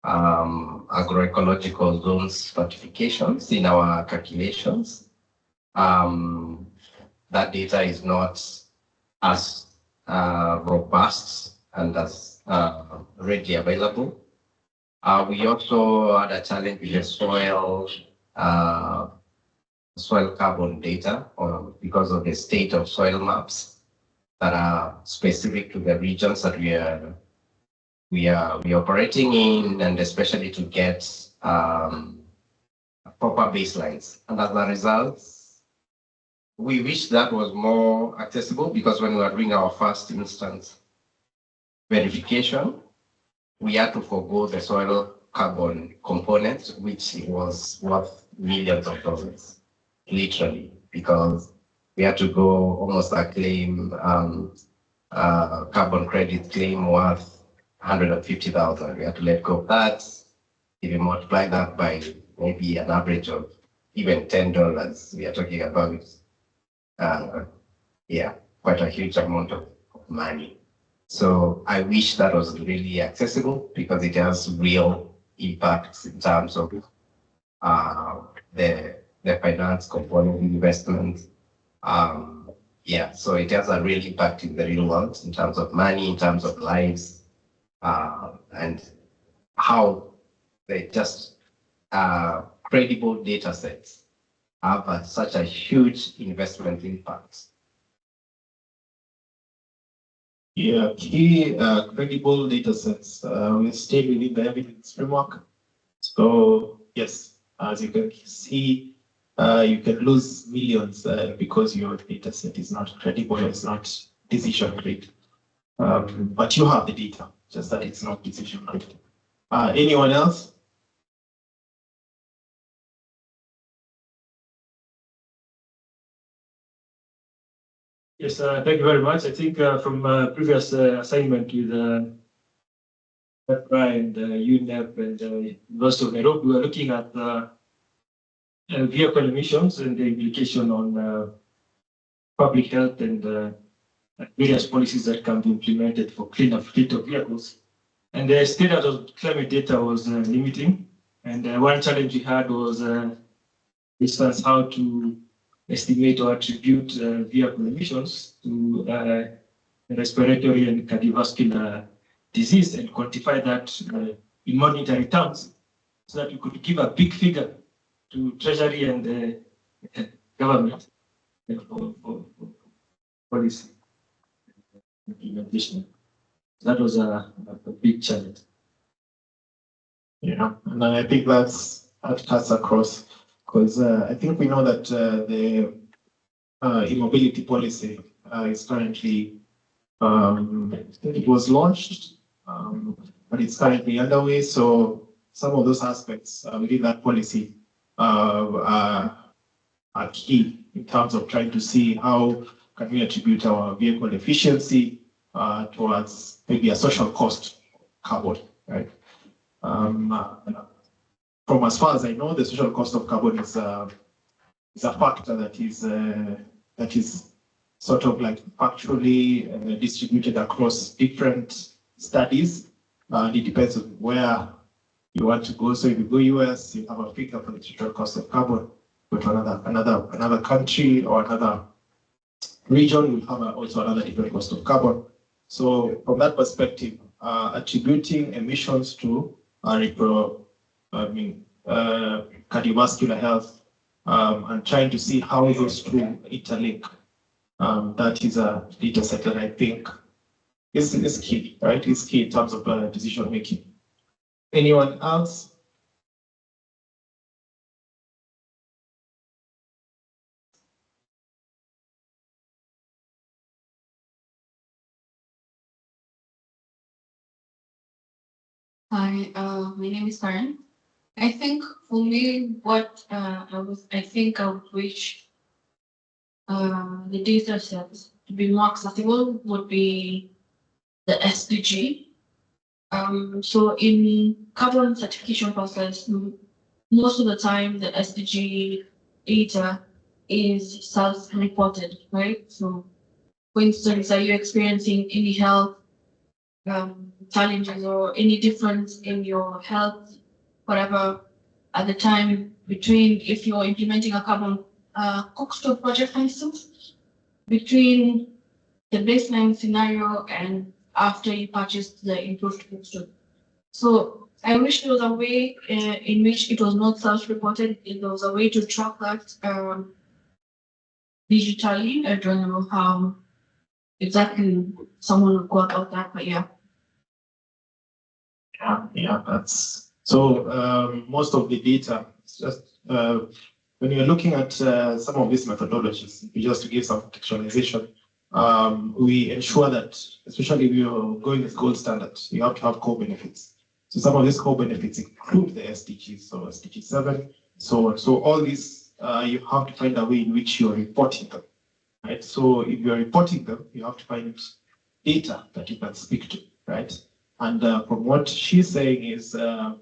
agroecological zones stratifications in our calculations. That data is not as robust and as readily available. We also had a challenge with the soil carbon data because of the state of soil maps that are specific to the regions that we are operating in, and especially to get proper baselines. And as a result, we wish that was more accessible, because when we were doing our first instance verification, we had to forego the soil carbon component, which was worth millions of dollars, literally, because we had to go almost a claim, carbon credit claim worth 150,000. We had to let go of that. If you multiply that by maybe an average of even $10, we are talking about, quite a huge amount of money. So I wish that was really accessible, because it has real impacts in terms of the finance component investment. So it has a real impact in the real world in terms of money, in terms of lives, and how they just credible data sets have such a huge investment impact. Yeah, key credible data sets will stay within the evidence framework. So yes, as you can see, you can lose millions because your data set is not credible, it's not decision grade. But you have the data, just that it's not decision grade. Anyone else? Yes, thank you very much. I think from previous assignment with PEPRA and UNEP and University of Nairobi, we were looking at vehicle emissions and the implication on public health and various policies that can be implemented for cleaner fleet of vehicles. And the standard of climate data was limiting. And one challenge we had was, for instance, how to estimate or attribute vehicle emissions to respiratory and cardiovascular disease, and quantify that in monetary terms, so that we could give a big figure to Treasury and government for policy implementation. That was a big challenge. Yeah, and I think that cuts across, because I think we know that the e-mobility policy is currently, it was launched, but it's currently underway. So some of those aspects within that policy are key in terms of trying to see how can we attribute our vehicle efficiency towards maybe a social cost carbon, right? From as far as I know, the social cost of carbon is a factor that is sort of like factually distributed across different studies. And it depends on where you want to go. So if you go US, you have a figure for the total cost of carbon. Go to another country or another region, we have also another different cost of carbon. So from that perspective, attributing emissions to cardiovascular health and trying to see how those two interlink. That is a data set that I think is key, right? Is key in terms of decision making. Anyone else? Hi, my name is Karen. I think for me, what I would wish the data sets to be more accessible would be the SDG. So in carbon certification process, most of the time the SDG data is self-reported, right? So for instance, are you experiencing any health challenges or any difference in your health, whatever, at the time between, if you're implementing a carbon coke stove project, for instance, between the baseline scenario and after you purchased the improved coke stove. So I wish there was a way in which it was not self-reported, there was a way to track that digitally. I don't know how exactly someone would go about that, but yeah. Yeah, that's so. Most of the data, it's just when you're looking at some of these methodologies, just to give some contextualization, we ensure that, especially if you're going with gold standards, you have to have core benefits. So some of these core benefits include the SDGs, so SDG 7, so on. So all these, you have to find a way in which you're reporting them, right? So if you're reporting them, you have to find data that you can speak to, right? And from what she's saying is, or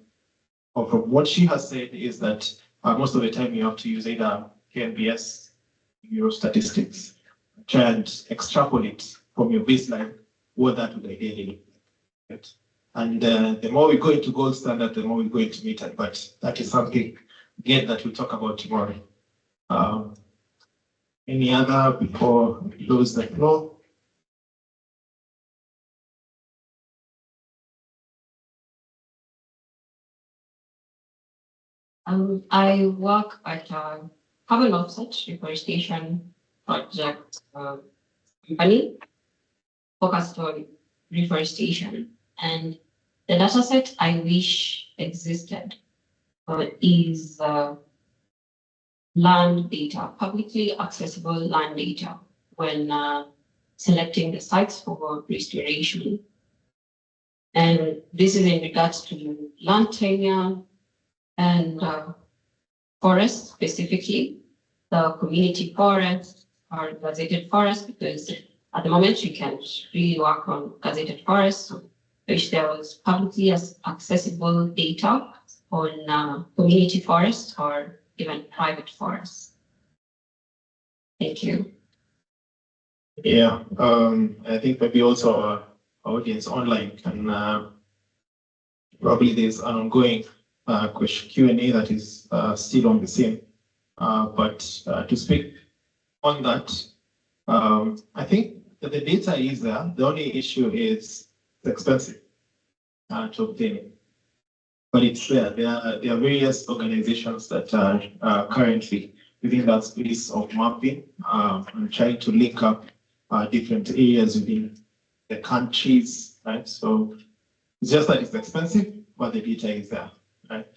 from what she has said is that most of the time you have to use either KNBS, Eurostatistics, try and extrapolate from your baseline what that would ideally look like. Right? And the more we go into gold standard, the more we go into meter. But that is something, again, that we'll talk about tomorrow. Any other before we close the floor? I work at a carbon offset reforestation project company focused on reforestation. And the data set I wish existed is land data, publicly accessible land data when selecting the sites for restoration. And this is in regards to land tenure and forests specifically, the community forests or gazetted forests, because at the moment you can't really work on gazetted forests. So wish there was publicly accessible data on community forests or even private forests. Thank you. Yeah, I think maybe also our audience online can probably there's an ongoing Q&A that is still on the same. But to speak on that, I think that the data is there. The only issue is it's expensive to obtain. But it's there. There are various organizations that are currently within that space of mapping and trying to link up different areas within the countries, right? So it's just that it's expensive, but the data is there, right?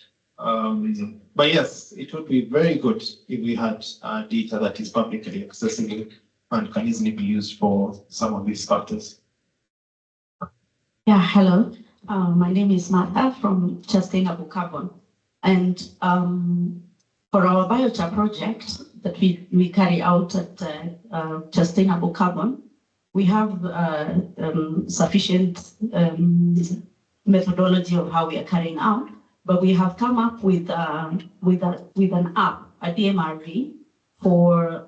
But yes, it would be very good if we had data that is publicly accessible and can easily be used for some of these factors. Yeah, hello. My name is Martha from Sustainable Carbon. And for our biochar project that we carry out at Sustainable Carbon, we have sufficient methodology of how we are carrying out, but we have come up with an app, a DMRV, for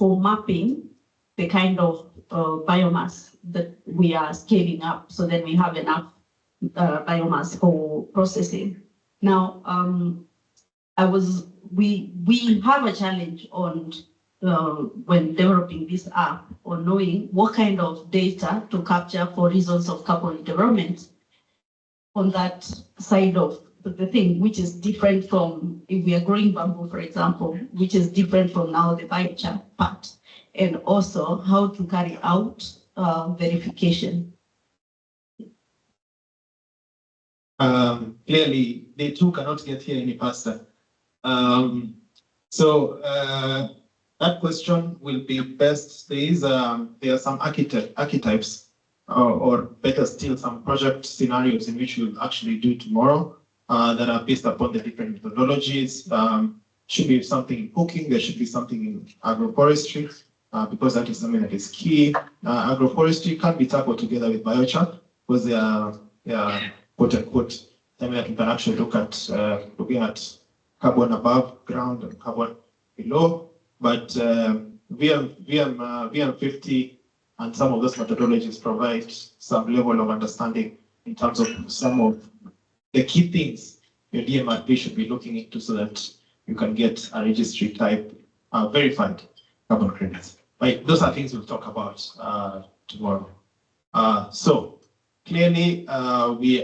mapping the kind of biomass that we are scaling up, so that we have enough biomass for processing. Now, we have a challenge on when developing this app on knowing what kind of data to capture for reasons of carbon development on that side of the thing, which is different from if we are growing bamboo, for example, which is different from now the biochar part, and also how to carry out verification. Clearly, they too cannot get here any faster. That question will be best. There are some archetypes, or better still, some project scenarios in which we'll actually do tomorrow that are based upon the different methodologies. Should be something in cooking, there should be something in agroforestry, because that is something that is key. Agroforestry can be tackled together with biochar because they are quote unquote something that we can actually look at looking at carbon above ground and carbon below. But VM50 and some of those methodologies provide some level of understanding in terms of some of the key things your DMRP should be looking into so that you can get a registry type verified carbon credits. Right, those are things we'll talk about tomorrow. So clearly we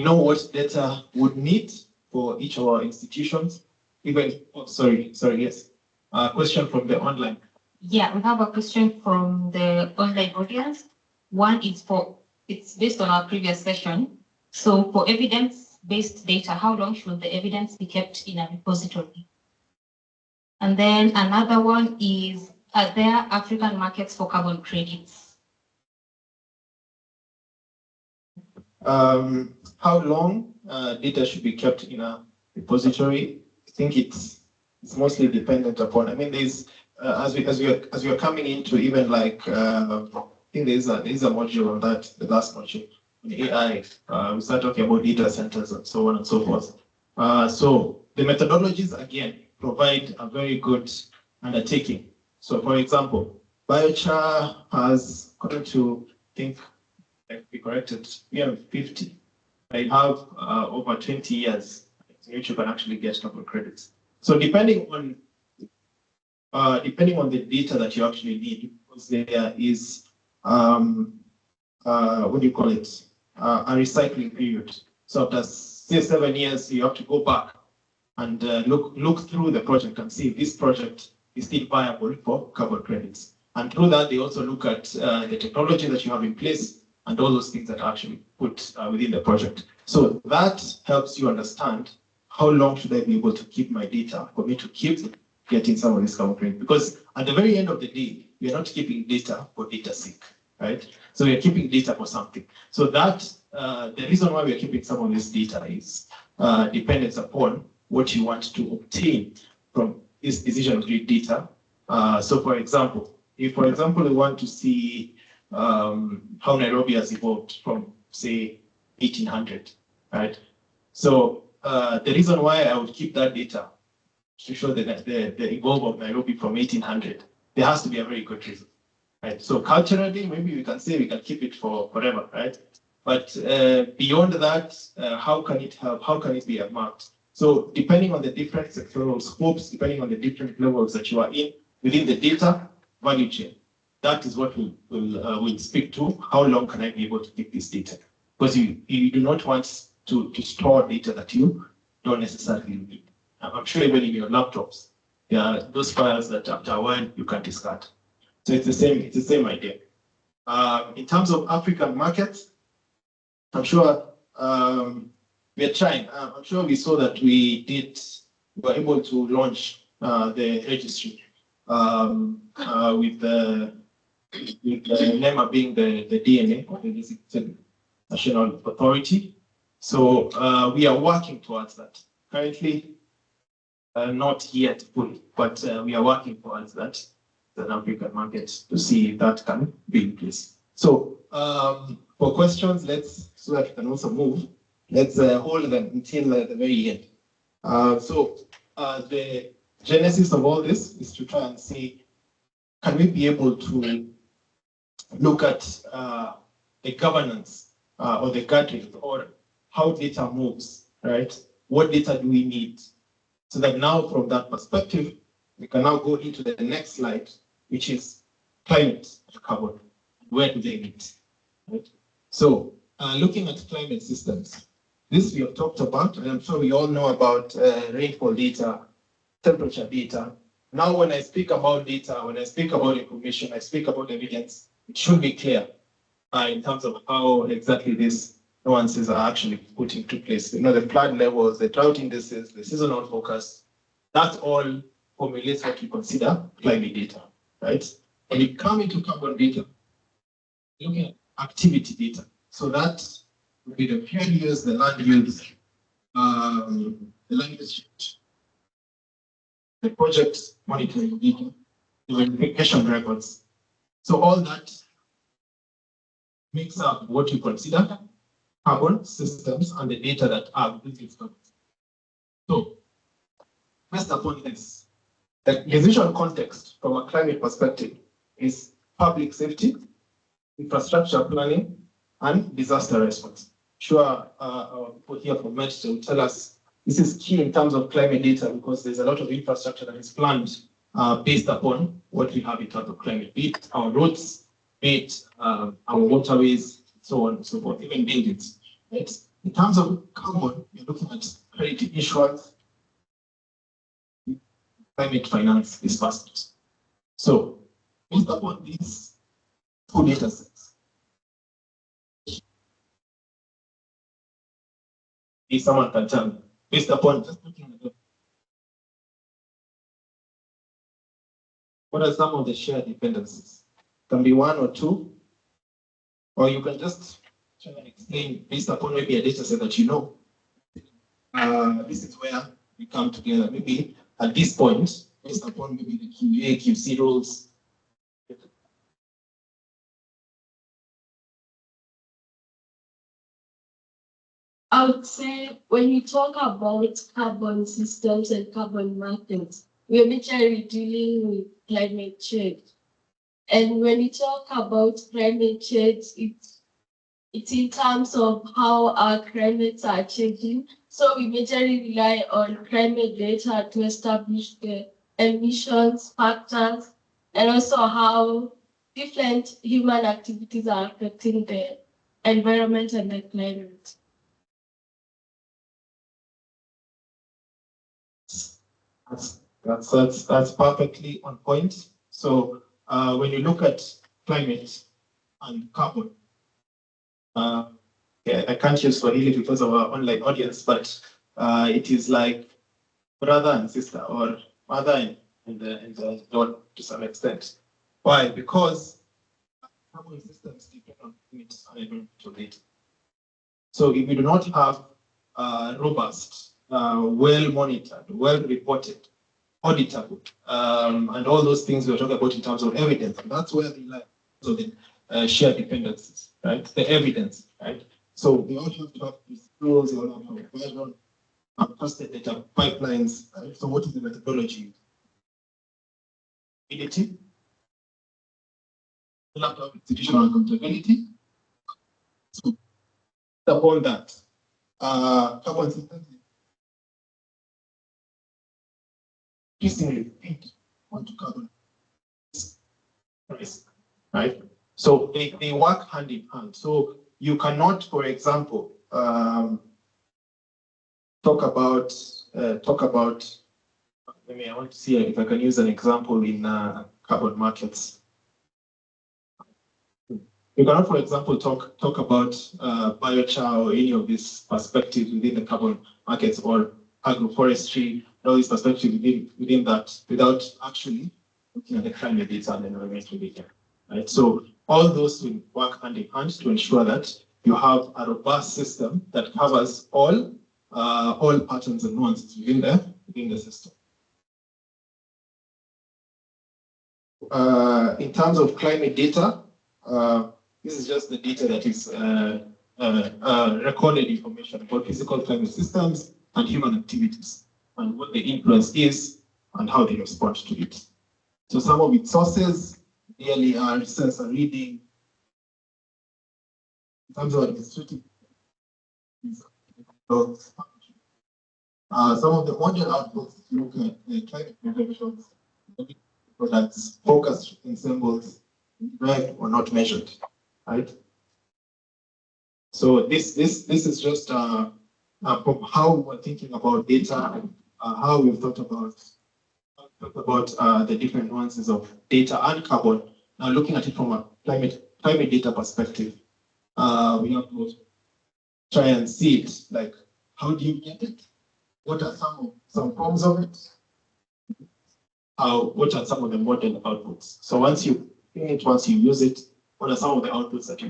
know what data would need for each of our institutions. Even, yes. Question from the online. Yeah, we have a question from the online audience. One is it's based on our previous session. So for evidence-based data, how long should the evidence be kept in a repository? And then another one is, are there African markets for carbon credits? How long data should be kept in a repository? I think it's mostly dependent upon. I mean, there's as we are coming into even like I think there's a module on that, the last module on AI. We start talking about data centers and so on and so forth. So the methodologies again provide a very good undertaking. So for example, biochar has, according to I think be corrected, we have 50. I have over 20 years in which you can actually get carbon credits. So depending on the data that you actually need, because there is what do you call it? A recycling period. So after say 7 years, you have to go back and look through the project and see if this project is still viable for carbon credits. And through that, they also look at the technology that you have in place and all those things that are actually put within the project. So that helps you understand how long should I be able to keep my data for me to keep getting some of this carbon credit. Because at the very end of the day, we are not keeping data for data's sake, right? So we are keeping data for something. So that the reason why we are keeping some of this data is dependent upon what you want to obtain from this decision tree data. So for example, if for example we want to see how Nairobi has evolved from say 1800, right? So the reason why I would keep that data to show the evolve of Nairobi from 1800, there has to be a very good reason, right? So culturally, maybe we can say we can keep it for forever, right? But beyond that, how can it help? How can it be marked? So depending on the different sectoral scopes, depending on the different levels that you are in within the data value chain, that is what we'll speak to. How long can I be able to keep this data? Because you do not want to store data that you don't necessarily need. I'm sure even in your laptops, there are those files that after a while you can discard. So it's the same idea. In terms of African markets, I'm sure we are trying. I'm sure we saw that we were able to launch the registry with the NEMA being the DNA, or the designated national authority. So we are working towards that. Currently, not yet fully, but we are working towards that, the African market, to see if that can be in place. So for questions, so that we can also move, let's hold them until the very end. So the genesis of all this is to try and see, can we be able to look at the governance or the guardrails or how data moves, right? What data do we need? So that now from that perspective, we can now go into the next slide, which is climate carbon. Where do they meet? Right? So looking at climate systems, this we have talked about, and I'm sure we all know about rainfall data, temperature data. Now, when I speak about data, when I speak about information, I speak about evidence, it should be clear in terms of how exactly these nuances are actually put into place. You know, the flood levels, the drought indices, the seasonal forecast, that all formulates what we consider climate data, right? When you come into carbon data, looking at activity data. So that would be the fuel use, the land use, the project monitoring data, the verification records. So all that makes up what you consider carbon systems and the data that are within these carbon. So, based upon this, the decision context from a climate perspective is public safety, infrastructure planning, and disaster response. Sure, people here from MET will tell us this is key in terms of climate data because there's a lot of infrastructure that is planned based upon what we have in terms of climate, be it our roads, be it our waterways, so on and so forth, even buildings. Right? In terms of carbon, you're looking at credit issuance, climate finance disbursements. So, based upon these two data sets, if someone can tell me, based upon just looking at them, what are some of the shared dependencies? Can be one or two, or you can just try and explain based upon maybe a data set that you know. This is where we come together. Maybe at this point, based upon maybe the QA, QC rules. I would say when you talk about carbon systems and carbon markets, we're majorly dealing with climate change. And when you talk about climate change, it's in terms of how our climates are changing. So we majorly rely on climate data to establish the emissions factors and also how different human activities are affecting the environment and the climate. That's perfectly on point. So when you look at climate and carbon, I can't use Swahili because of our online audience, but it is like brother and sister, or mother and the daughter to some extent. Why? Because carbon systems depend on climate and environmental data. So if we do not have robust, well-monitored, well-reported, auditable, and all those things we're talking about in terms of evidence, and that's where the lie. So the shared dependencies, right? The evidence, right? So we all have to have these rules, we all have to have version, trusted data pipelines. Right? So what is the methodology? Accountability. We'll have to have institutional accountability. So upon that, carbon systems increasingly feed onto carbon price, right? So they work hand in hand. So you cannot, for example, talk about. I want to see if I can use an example in carbon markets. You cannot, for example, talk about biochar or any of these perspectives within the carbon markets or agroforestry, all these perspectives within that without actually looking at the climate data and environmental data. Right? So all those will work hand in hand to ensure that you have a robust system that covers all patterns and nuances within the system. In terms of climate data, this is just the data that is recorded information about physical climate systems and human activities, and what the influence is and how they respond to it. So some of its sources really are sensor reading. In terms of administrative, those. Some of the model outputs look at the climate predictions, products focused in symbols, read or not measured, right? So this is just how we're thinking about data, how we've thought about the different nuances of data and carbon. Now looking at it from a climate data perspective, we have to try and see it, like how do you get it? What are some forms of it? What are some of the model outputs? So once you use it, what are some of the outputs that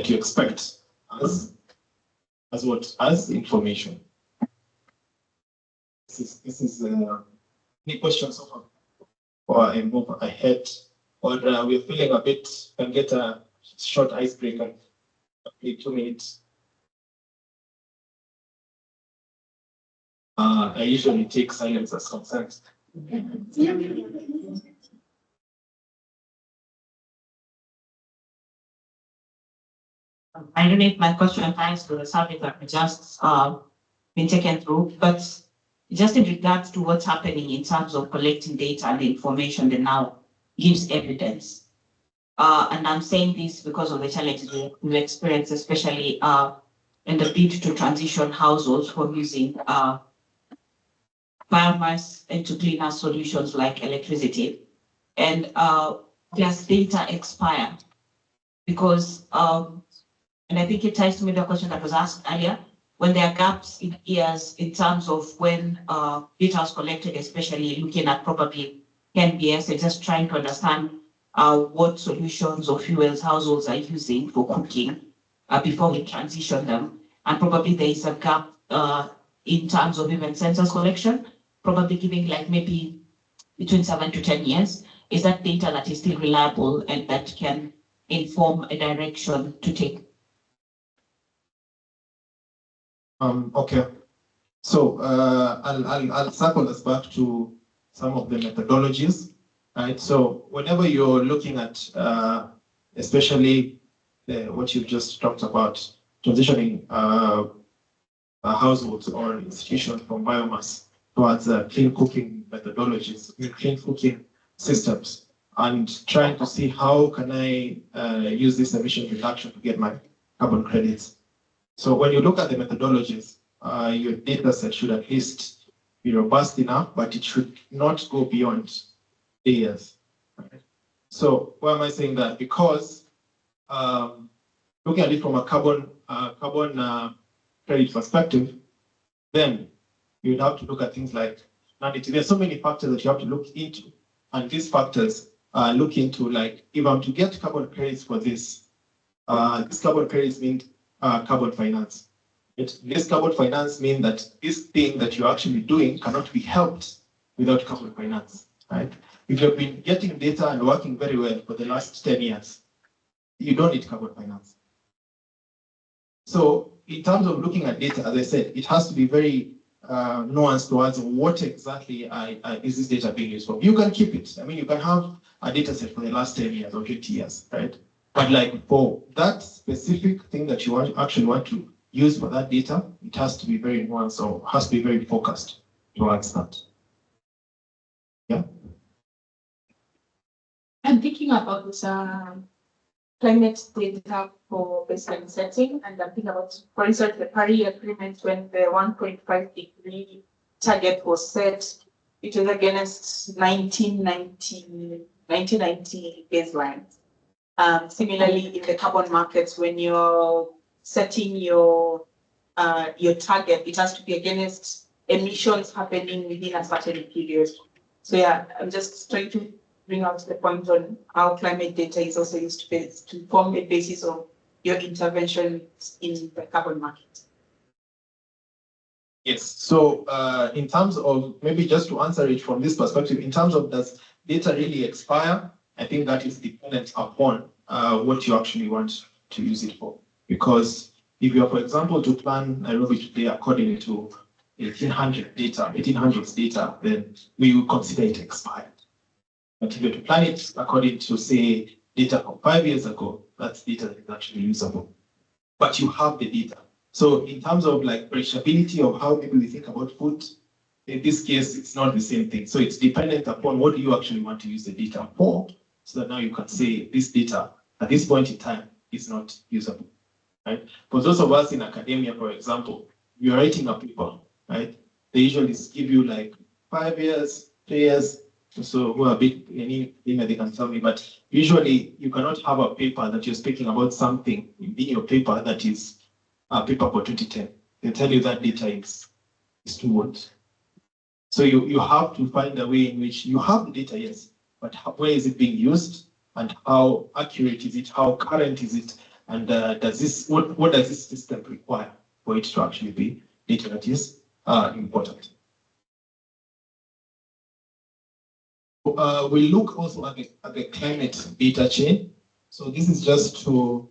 you expect as information? This is any questions so far? Or I move ahead, or we're feeling a bit and get a short icebreaker, 2 minutes. I usually take silence as consent. I don't know if my question ties to the survey that we just been taken through, but just in regards to what's happening in terms of collecting data and the information that now gives evidence. And I'm saying this because of the challenges we experience, especially in the bid to transition households from using biomass into cleaner solutions like electricity. And does data expire? Because, and I think it ties to me the question that was asked earlier, when there are gaps in years in terms of when data was collected, especially looking at probably NBS, and just trying to understand what solutions or fuels households are using for cooking before we transition them. And probably there is a gap in terms of even census collection, probably giving like maybe between 7 to 10 years. Is that data that is still reliable and that can inform a direction to take? Okay, so I'll circle us back to some of the methodologies, right? So whenever you're looking at, especially what you've just talked about, transitioning households or institutions from biomass towards clean cooking methodologies, clean cooking systems, and trying to see how can I use this emission reduction to get my carbon credits. So when you look at the methodologies, your data set should at least be robust enough, but it should not go beyond years. Right? So why am I saying that? Because looking at it from a carbon credit perspective, then you'd have to look at things like vanity. There's so many factors that you have to look into, and these factors look into, like, if I'm to get carbon credits for this carbon credits mean carbon finance. This carbon finance means that this thing that you're actually doing cannot be helped without carbon finance, right? If you've been getting data and working very well for the last 10 years, you don't need carbon finance. So in terms of looking at data, as I said, it has to be very nuanced towards what exactly is this data being used for. You can keep it. I mean, you can have a data set for the last 10 years or 20 years, right? But like for that specific thing that you actually want to use for that data, it has to be very nuanced or has to be very focused towards that. Yeah. I'm thinking about this climate data for baseline setting, and I'm thinking about, for instance, the Paris Agreement, when the 1.5 degree target was set, it was against 1990 baseline. Similarly, in the carbon markets, when you're setting your target, it has to be against emissions happening within a certain period. So yeah, I'm just trying to bring out the point on how climate data is also used to form the basis of your intervention in the carbon market. Yes. So in terms of, maybe just to answer it from this perspective, in terms of does data really expire, I think that is dependent upon what you actually want to use it for. Because if you are, for example, to plan Nairobi today according to 1800s data, then we will consider it expired. But if you're to plan it according to, say, data from 5 years ago, that's data that is actually usable. But you have the data. So in terms of like perishability of how people think about food, in this case, it's not the same thing. So it's dependent upon what you actually want to use the data for, so that now you can say this data at this point in time is not usable, right? For those of us in academia, for example, you're writing a paper, right? They usually give you like 5 years, 3 years, so who are a bit, they can tell me, but usually you cannot have a paper that you're speaking about something in your paper that is a paper for 2010. They tell you that data is too old. So you have to find a way in which you have the data, yes, but where is it being used and how accurate is it? How current is it? And does this what does this system require for it to actually be data that is important? We look also at the climate data chain. So this is just to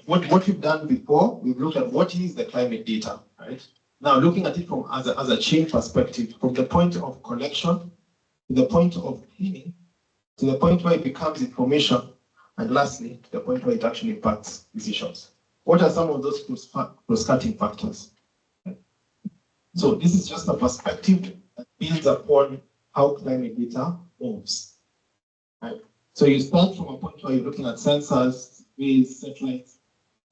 what we've done before. We've looked at what is the climate data, right? Now, looking at it from as a chain perspective, from the point of collection to the point of cleaning, to the point where it becomes information, and lastly, to the point where it actually impacts decisions. What are some of those cross-cutting factors? So this is just a perspective that builds upon how climate data moves. Right? So you start from a point where you're looking at sensors, with satellites,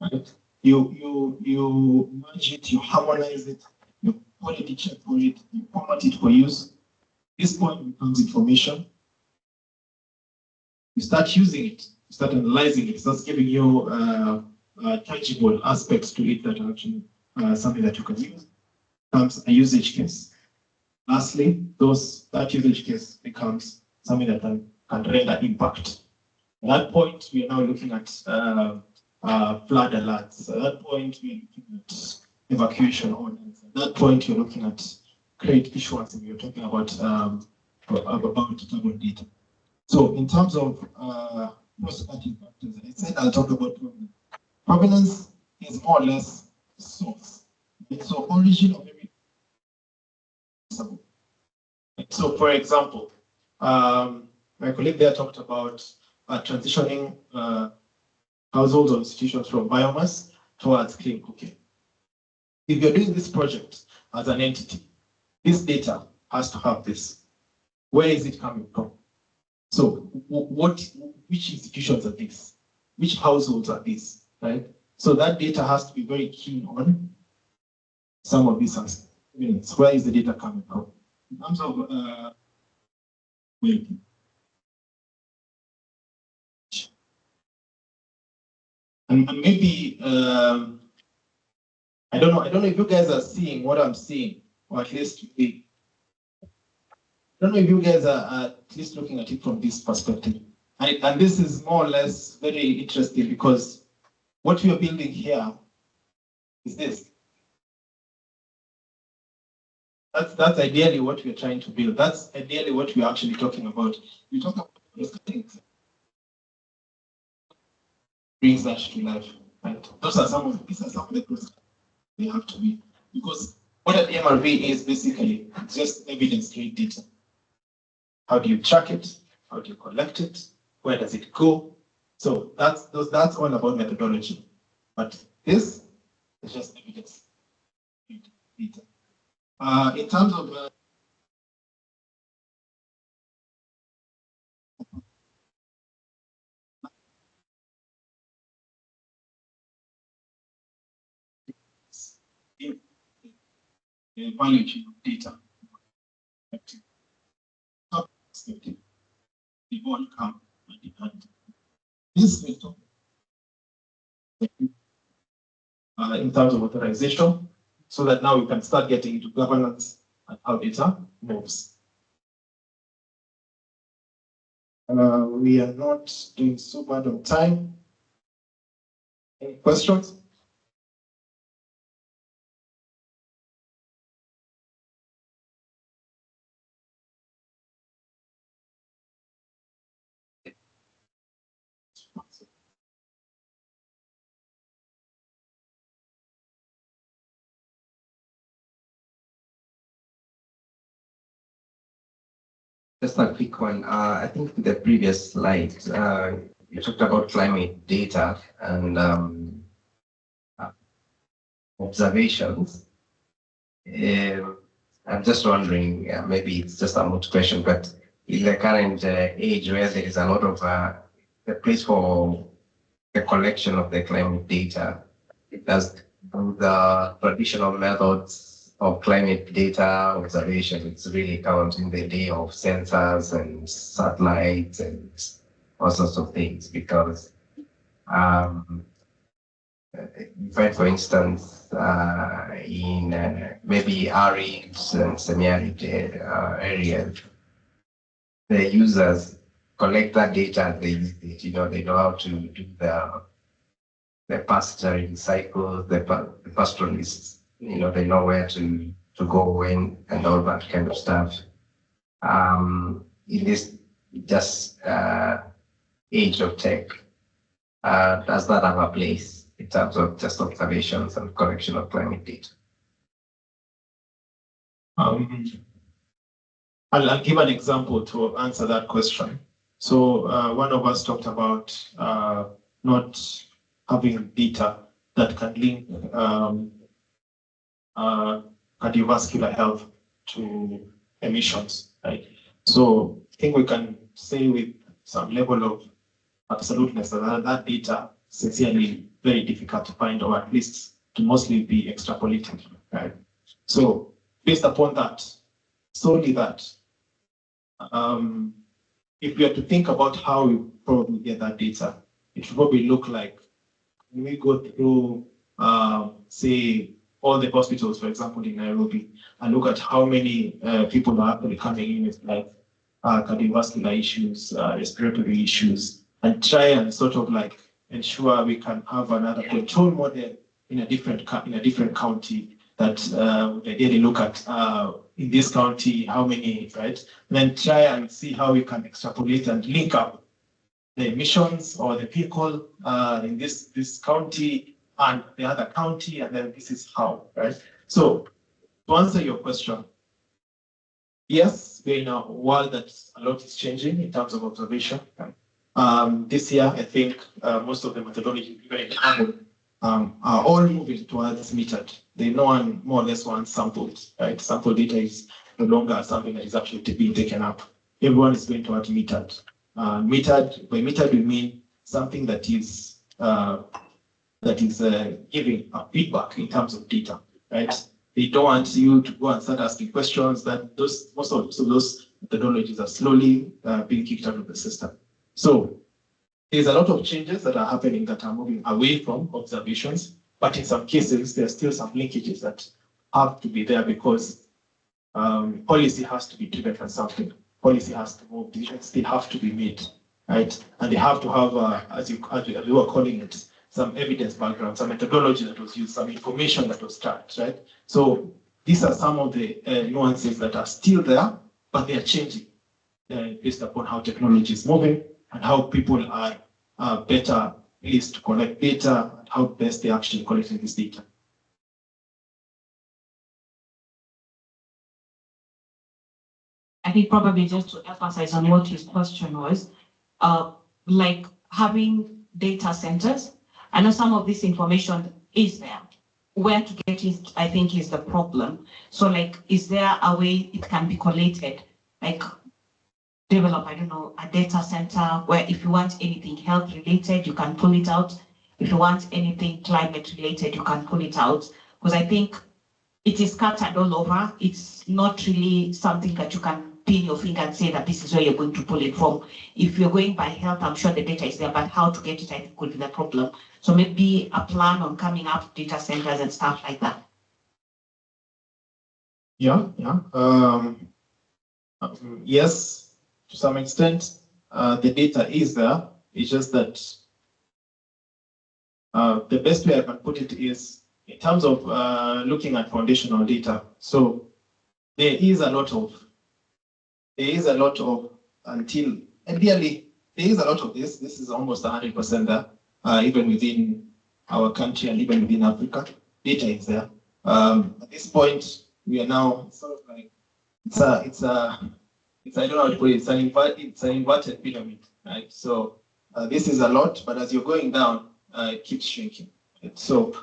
right? You merge it, you harmonize it, you quality check for it, you format it for use. This point becomes information. You start using it, you start analyzing it, it starts giving you tangible aspects to it that are actually something that you can use. Becomes a usage case. Lastly, that usage case becomes something that can render impact. At that point, we are now looking at flood alerts. At that point, we're looking at evacuation orders. At that point, you're looking at credit issuance, and you're talking about carbon data. So in terms of cross-cutting factors, I said I'll talk about provenance. Provenance is more or less source. So origin of every. So for example, my colleague there talked about transitioning households or institutions from biomass towards clean cooking. If you're doing this project as an entity, this data has to have this. Where is it coming from? So which institutions are these? Which households are these, right? So that data has to be very keen on some of these aspects. Where is the data coming from? In terms of and maybe I don't know if you guys are seeing what I'm seeing, or at least I don't know if you guys are at least looking at it from this perspective. And this is more or less very interesting because what we are building here is this. That's ideally what we're trying to build. That's ideally what we're actually talking about. We talk about things brings that to life. Right? These are some of the processes they have to be. Because what an MRV is basically just evidence-based data. How do you track it? How do you collect it? Where does it go? So that's all about methodology. But this is just evidence data. In terms of value chain of data, perspective, the all come at the end. This will talk in terms of authorization, so that now we can start getting into governance and how data moves. We are not doing so bad on time. Any questions? Just a quick one. I think the previous slide, you talked about climate data, and observations. I'm just wondering, maybe it's just a moot question, but in the current age where there is a lot of the place for the collection of the climate data, does the traditional methods of climate data observation, it's really count in the day of sensors and satellites and all sorts of things? Because if, for instance, in maybe arid and semi-arid areas, the users collect that data, they use it, they know how to do the pasturing cycles, the pastoralists, they know where to go when and all that kind of stuff. In this just age of tech, does that have a place in terms of just observations and collection of climate data? I'll give an example to answer that question. So one of us talked about not having data that can link cardiovascular health to emissions, right? So I think we can say with some level of absoluteness that that data is sincerely very difficult to find, or at least to mostly be extrapolated, right? So based upon that, solely that, if we are to think about how we probably get that data, it should probably look like when we go through, say, all the hospitals, for example, in Nairobi, and look at how many people are actually coming in with like cardiovascular issues, respiratory issues, and try and sort of like ensure we can have another control model in a different county that we ideally look at in this county, how many, right? And then try and see how we can extrapolate and link up the emissions or the people in this county and the other county, and then this is how, right? So to answer your question, yes, we're in a world that a lot is changing in terms of observation. This year, I think most of the methodologies are all moving towards metered. They no one more or less wants sampled, right? Sample data is no longer something that is actually being taken up. Everyone is going towards metered. Metered, by metered we mean something that is giving a feedback in terms of data, right? They don't want you to go and start asking questions. That most of those methodologies are slowly being kicked out of the system. So there's a lot of changes that are happening that are moving away from observations, but in some cases, there are still some linkages that have to be there because policy has to be driven by something. Policy has to move, decisions still have to be made, right? And they have to have, as you were calling it, some evidence background, some methodology that was used, some information that was tracked, right? So these are some of the nuances that are still there, but they are changing based upon how technology is moving and how people are better placed to collect data and how best they actually collecting this data. I think probably just to emphasize on what his question was, like having data centers. I know some of this information is there. Where to get it, I think, is the problem. So like, is there a way it can be collated? Like develop, I don't know, a data center where if you want anything health related, you can pull it out. If you want anything climate related, you can pull it out. Because I think it is scattered all over. It's not really something that you can pin your finger and say that this is where you're going to pull it from. If you're going by health, I'm sure the data is there, but how to get it, I think, could be the problem. So maybe a plan on coming up data centers and stuff like that. Yeah. Yes, to some extent, the data is there. It's just that the best way I can put it is in terms of looking at foundational data. So there is a lot of until ideally there is a lot of this. This is almost 100% there, even within our country and even within Africa. Data is there. At this point, we are now sort of like it's I don't know how to put it. It's an inverted pyramid, right? So this is a lot, but as you're going down, it keeps shrinking. Right? So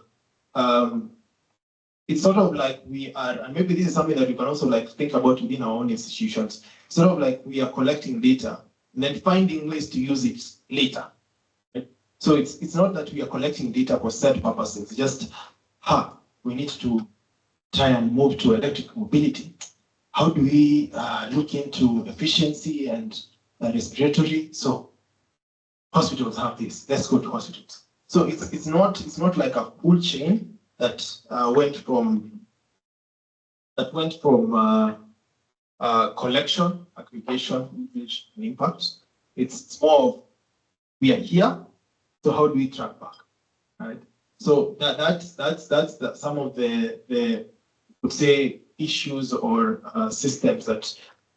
it's sort of like we are, and maybe this is something that we can also like think about within our own institutions, sort of like we are collecting data and then finding ways to use it later. Right? So it's not that we are collecting data for set purposes, just, we need to try and move to electric mobility. How do we look into efficiency and respiratory? So hospitals have this, let's go to hospitals. So it's not like a full chain that went from collection, aggregation, usage, and impact. It's more of we are here, so how do we track back, right? So that's some of the would say issues or systems that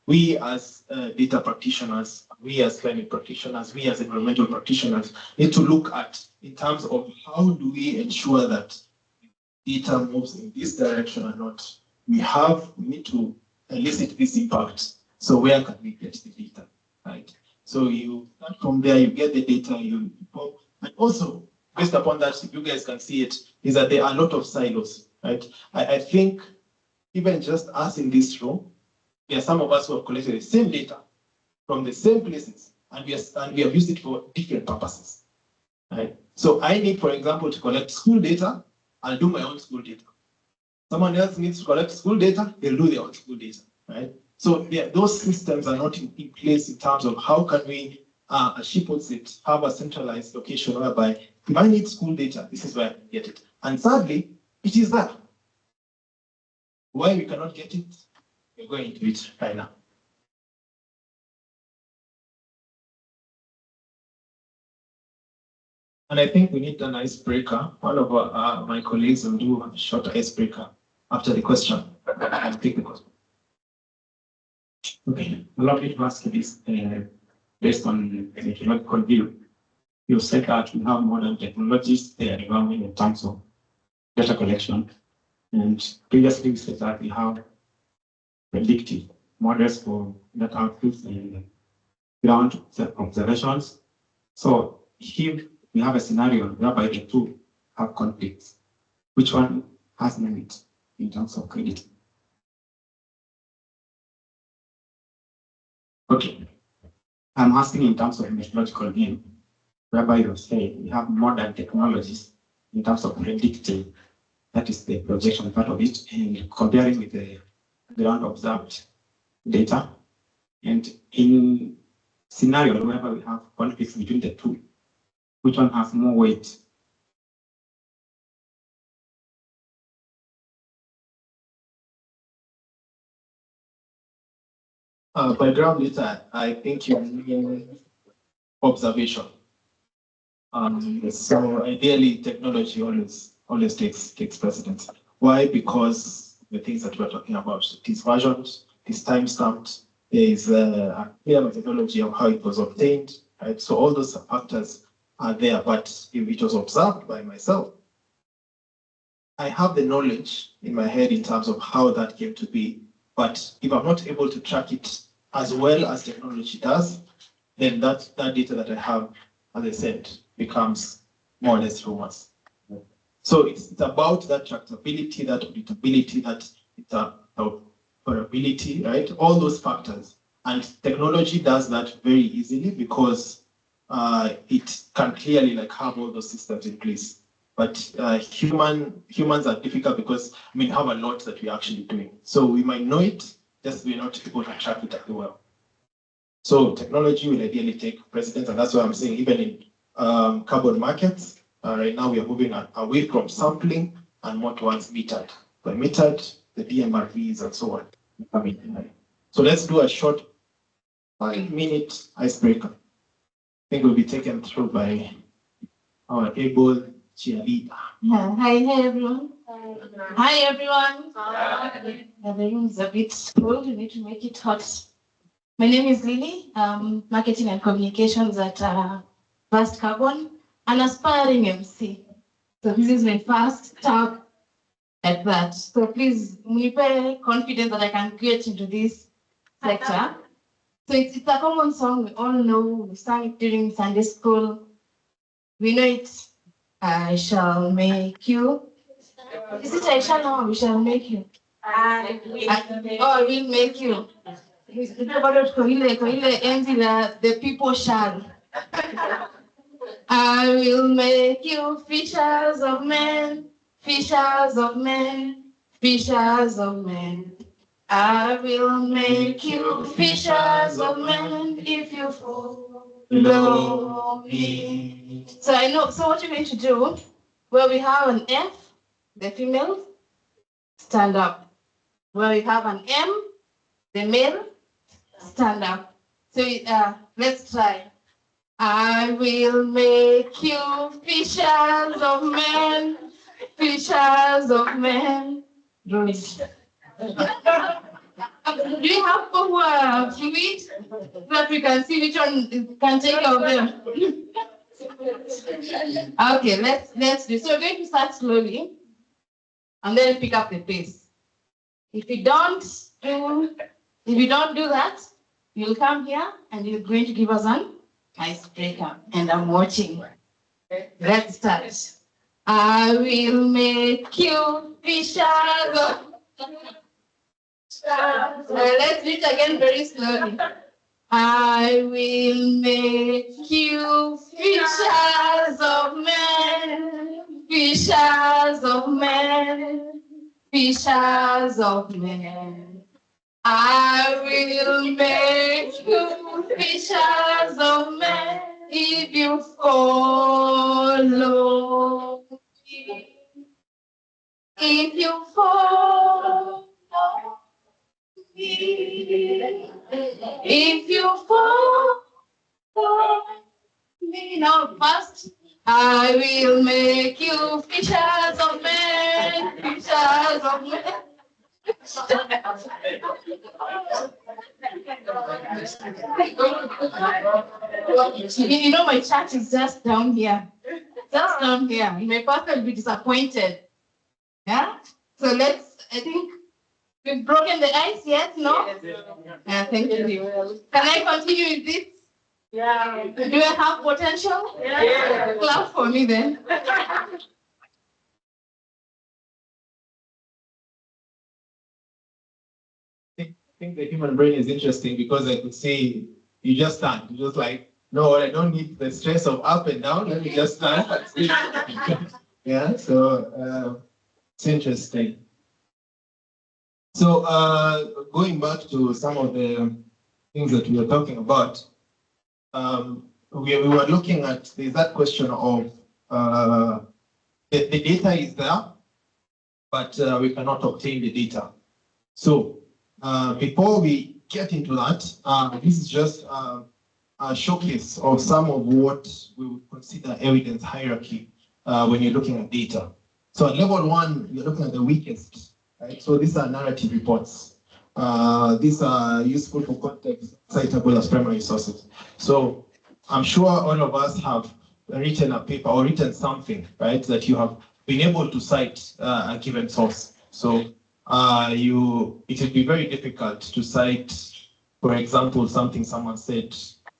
we as data practitioners, we as climate practitioners, we as environmental practitioners need to look at in terms of how do we ensure that data moves in this direction or not. We need to elicit this impact. So where can we get the data, right? So you start from there, you get the data, and also based upon that, you guys can see it, is that there are a lot of silos, right? I think even just us in this room, there are some of us who have collected the same data from the same places, and we have used it for different purposes, right? So I need, for example, to collect school data. I'll do my own school data. Someone else needs to collect school data, they'll do their own school data, right? So those systems are not in place in terms of how can we, as she puts it, have a centralized location whereby if I need school data, this is where I can get it. And sadly, it is there. Why we cannot get it? We're going into it right now. And I think we need an icebreaker. One of my colleagues will do a short icebreaker after the question. I'll take the question. Okay, allow me to ask you this based on the technological view. You said that we have modern technologies evolving in terms of data collection. And previously we said that we have predictive models for data outputs and ground observations. So if we have a scenario whereby the two have conflicts, which one has merit in terms of credit? Okay, I'm asking in terms of methodological view, whereby you say we have modern technologies in terms of predicting, that is the projection part of it, and comparing with the ground observed data. And in scenario whereby we have conflicts between the two, which one has more weight? By ground data, I think you mean observation. So ideally, technology always takes precedence. Why? Because the things that we're talking about, it is versioned, it is time-stamped, there is a clear methodology of how it was obtained, right? So all those factors are there, but if it was observed by myself, I have the knowledge in my head in terms of how that came to be, but if I'm not able to track it as well as technology does, then that data that I have, as I said, becomes more or less rumors. So it's about that tractability, that auditability, that interoperability, right? All those factors. And technology does that very easily because it can clearly have all those systems in place. But humans are difficult because we have a lot that we're actually doing. So we might know it, just we're not able to track it as well. So technology will ideally take precedence, and that's why I'm saying even in carbon markets, right now we are moving away from sampling and more towards metered. By metered, the DMRVs and so on. So let's do a short 5-minute icebreaker. I think we'll be taken through by our able cheerleader. Hi everyone. Hi everyone. The room is a bit cold. We need to make it hot. My name is Lily. Marketing and communications at Vast Carbon, an aspiring MC. So this is my first talk at that. So please, be confident that I can get into this sector. So it's a common song we all know. We sang it during Sunday school. We know it. I shall make you Is it I shall or we shall make you? I will make you. The people shall. I will make you fishers of men, fishers of men, fishers of men. I will make you fishers of men if you follow me. So I know, so what you're going to do, where we have an F, the female, stand up. Where we have an M, the male, stand up. So let's try. I will make you fishers of men, fishers of men. Do you have fluid that we can see which one can take care of them? Okay, let's do. So we're going to start slowly and then pick up the pace. If you don't do that, you'll come here and you're going to give us an icebreaker, and I'm watching. Let's start. I will make you fishers of. Let's do it again very slowly. I will make you fishers of men, fishers of men, fishers of men. I will make you fishers of men if you follow me. If you follow me, if you follow me, now fast. I will make you fishers of men, fishers of men. You know, my chat is just down here. Just down here. You may possibly be disappointed. Yeah? So I think we've broken the ice yet, no? Yeah, thank you. Can I continue with this? Yeah. Do I have potential? Yeah. Clap for me then. I think the human brain is interesting because I could see you just stand. You're just like, no, I don't need the stress of up and down. Let me just stand. Yeah, so it's interesting. So going back to some of the things that we were talking about, we were looking at, there's that question of the data is there, but we cannot obtain the data. So before we get into that, this is just a showcase of some of what we would consider evidence hierarchy when you're looking at data. So at level 1, you're looking at the weakest, right? So these are narrative reports. These are useful for context, citable as primary sources. So I'm sure all of us have written a paper or written something, right, that you have been able to cite a given source. So it would be very difficult to cite, for example, something someone said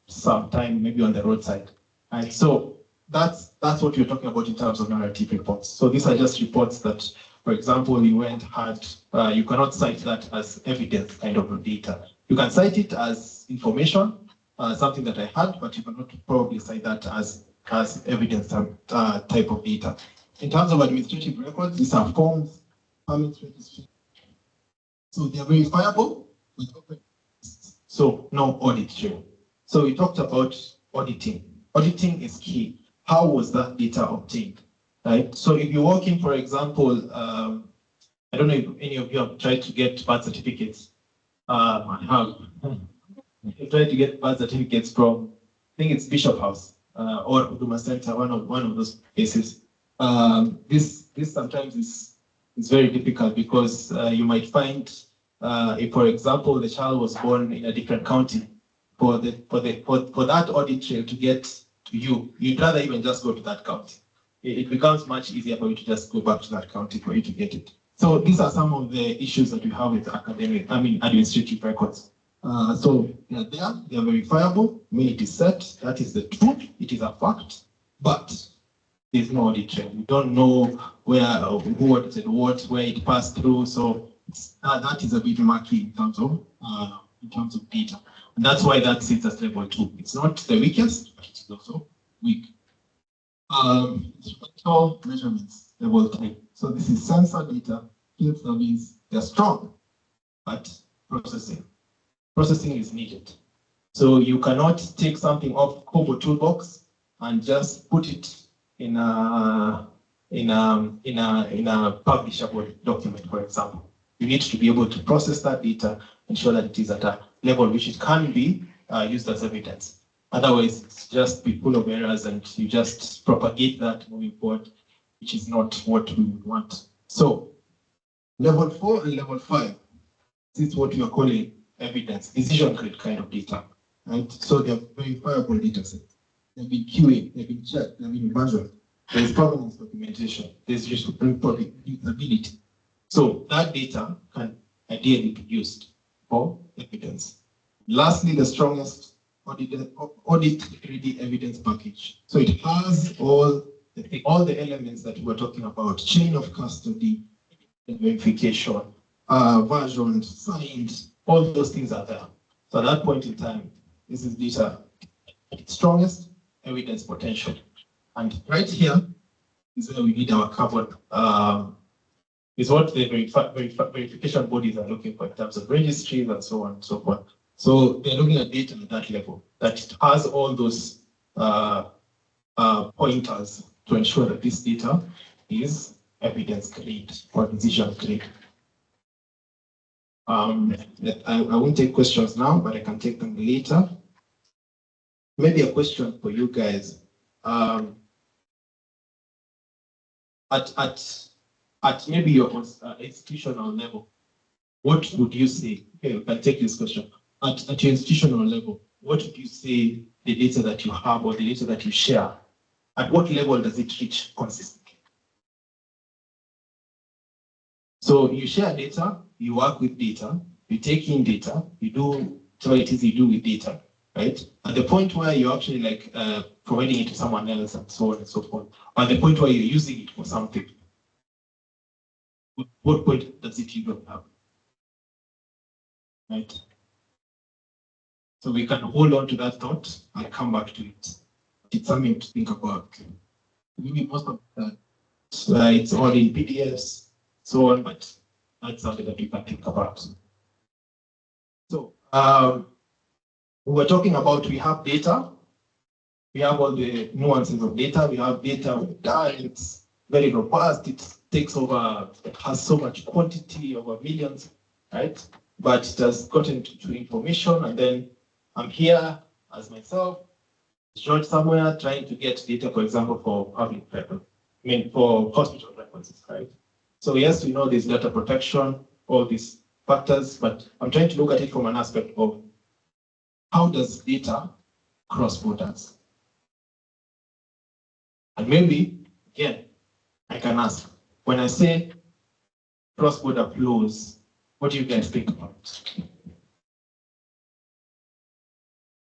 sometime maybe on the roadside. Right? So that's what we're talking about in terms of narrative reports. So these are just reports that, for example, you cannot cite that as evidence kind of data. You can cite it as information, something that I had, but you cannot probably cite that as evidence type of data. In terms of administrative records, these are forms, permits, registry. So they're verifiable, so no audit trail. So we talked about auditing. Auditing is key. How was that data obtained, right? So if you're working, for example, I don't know if any of you have tried to get birth certificates. I have. You've tried to get birth certificates from, I think it's Bishop House or Huduma Center, one of those places. This sometimes is very difficult because you might find, if, for example, the child was born in a different county, for that audit trail to get to you, you'd rather even just go to that county. It becomes much easier for you to just go back to that county for you to get it. So these are some of the issues that we have with administrative records. So they're there, they're verifiable, mean it is set, that is the truth, it is a fact, but there's no audit trail. We don't know where, who audited what, where it passed through. So that is a bit murky in terms of data. And that's why that sits at level 2. It's not the weakest, but it's also weak. Instrumental measurements, level 3. So this is sensor data, field surveys, they're strong, but processing is needed. So you cannot take something off Kobo toolbox and just put it in a publishable document, for example. You need to be able to process that data, ensure that it is at a level which it can be used as evidence. Otherwise, it's just be full of errors and you just propagate that moving forward, which is not what we would want. So level 4 and level 5, this is what we are calling evidence, decision grade kind of data. And so they are verifiable data sets. They've been QA, they've been checked, they've been measured. There's provenance documentation, there's reproducibility. So that data can ideally be used for evidence. Lastly, the strongest audit-ready evidence package. So it has all the elements that we were talking about: chain of custody, verification, version, signed, all those things are there. So at that point in time, this is data, its strongest evidence potential. And right here is where we need our carbon, is what the verification bodies are looking for in terms of registries and so on and so forth. So they're looking at data at that level, that it has all those pointers to ensure that this data is evidence grade or decision grade. I won't take questions now, but I can take them later. Maybe a question for you guys. At maybe your institutional level, what would you say? Okay, you can take this question. At your institutional level, what would you say the data that you have or the data that you share, at what level does it reach consistently? So you share data, you work with data, you take in data, you do what it is you do with data, right? At the point where you're actually like providing it to someone else and so on and so forth, or at the point where you're using it for something, what point does it even have? Right? So we can hold on to that thought and come back to it. It's something to think about. Maybe most of that, it's all in PDFs, so on, but that's something that you can think about. So we were talking about, we have data, we have all the nuances of data, we have data, it's very robust, it has so much quantity, over millions, right? But it has gotten to information, and then I'm here as myself, George somewhere, trying to get data, for example, for public record, for hospital records, right? So yes, we know there's data protection, all these factors, but I'm trying to look at it from an aspect of how does data cross borders? And maybe, again, I can ask, when I say cross-border flows, what do you guys think about?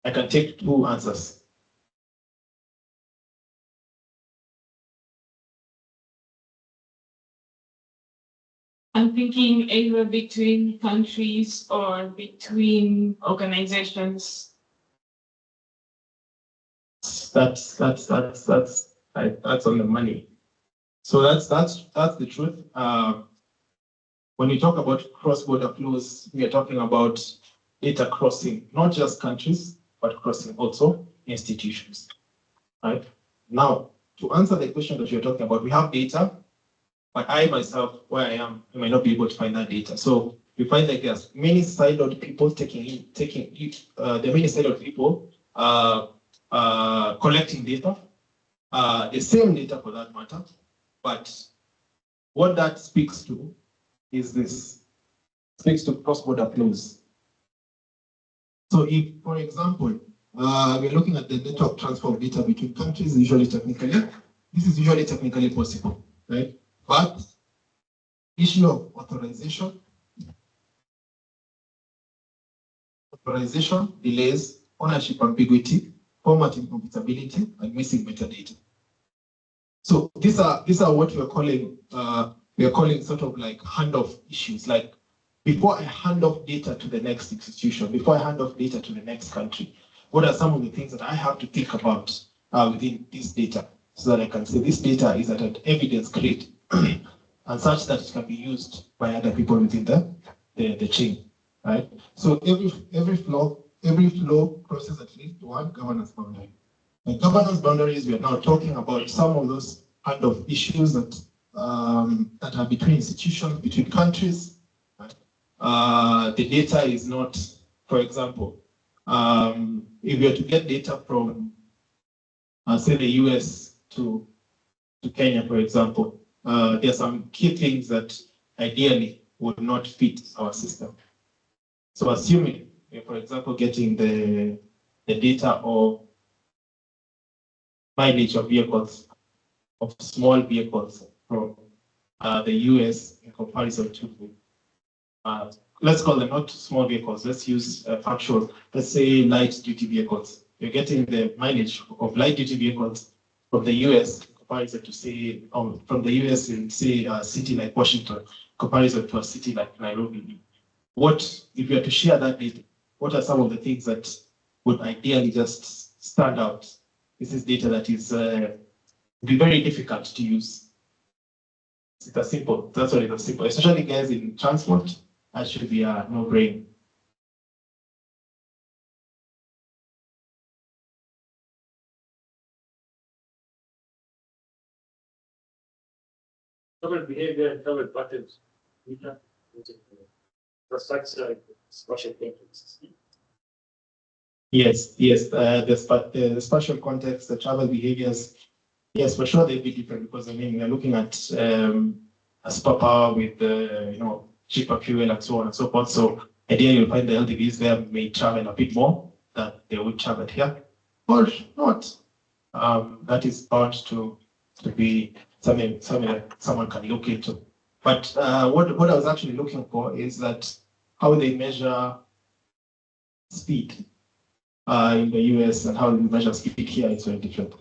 I can take 2 answers. I'm thinking either between countries or between organizations. That's on the money. So that's the truth. When we talk about cross-border flows, we are talking about data crossing, not just countries, but crossing also institutions. Right? Now, to answer the question that you're talking about, we have data, but I myself, where I am, I might not be able to find that data. So we find that there's many siloed people there are many siloed people collecting data, the same data for that matter, but what that speaks to is this, speaks to cross-border flows. So if, for example, we're looking at the network transfer of data between countries, this is usually technically possible, right? But issue of authorization, delays, ownership ambiguity, format incompatibility, and missing metadata. So these are what we are calling sort of like handoff issues. Like before I hand off data to the next institution, before I hand off data to the next country, what are some of the things that I have to think about within this data, so that I can say this data is at an evidence grade and such that it can be used by other people within the chain, right? So every flow process that leads to one governance boundary. The governance boundaries, we are now talking about some of those kind of issues that are between institutions, between countries. Right? The data is not, for example, if we are to get data from, say, the US to Kenya, for example, there are some key things that ideally would not fit our system. So assuming, for example, getting the data of mileage of vehicles, of small vehicles from the US in comparison to, let's call them not small vehicles, let's use factual, let's say light duty vehicles. You're getting the mileage of light duty vehicles from the US in comparison to, say, from the US in, say, a city like Washington, comparison to a city like Nairobi. What, if you are to share that data, what are some of the things that would ideally just stand out? This is data that is be very difficult to use. It's a simple, that's what it's simple, especially guys in transport, that should be a no-brainer. Covered behavior and covered patterns. Infrastructure, spatial context. Yes, the spatial context, the travel behaviors, yes, for sure they'll be different, because I mean we're looking at a superpower with cheaper fuel and so on and so forth. So ideally you'll find the LDVs there may travel a bit more than they would travel here, or not. That is bound to be something someone can look into. But what I was actually looking for is that how they measure speed in the US and how they measure speed here is very different.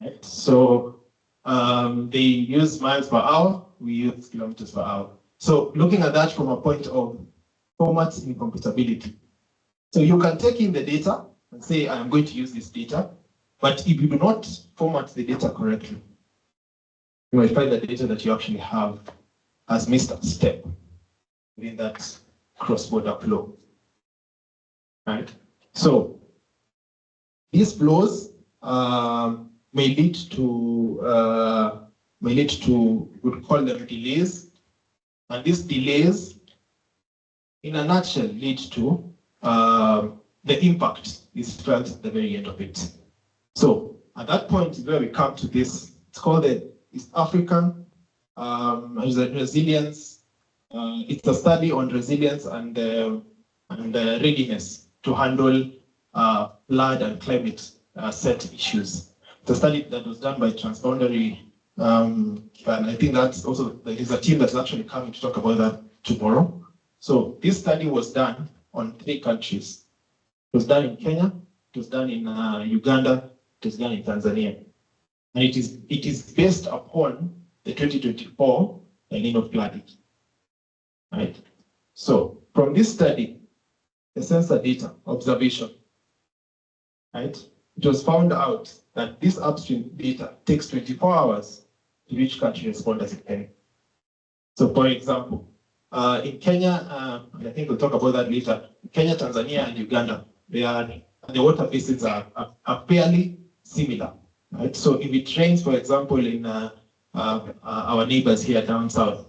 Right? So they use miles per hour, we use kilometers per hour. So looking at that from a point of format incompatibility. So you can take in the data and say, I'm going to use this data, but if you do not format the data correctly, you might find the data that you actually have has missed a step within that cross-border flow. Right? So these flows may lead to we'd call them delays, and these delays, in a nutshell, lead to the impact is felt at the very end of it. So at that point is where we come to this. It's called the East African resilience. It's a study on resilience and readiness to handle flood and climate set issues. It's a study that was done by Transboundary, and I think that's also, there is a team that's actually coming to talk about that tomorrow. So this study was done on 3 countries. It was done in Kenya, it was done in Uganda, it was done in Tanzania. And it is based upon the 2024 El Nino flooding. Right? So from this study, the sensor data observation, right? It was found out that this upstream data takes 24 hours to reach country responders in Kenya. So for example, in Kenya, and I think we'll talk about that later, in Kenya, Tanzania, and Uganda, the water basins are fairly similar. Right? So if it rains, for example, in our neighbors here down south,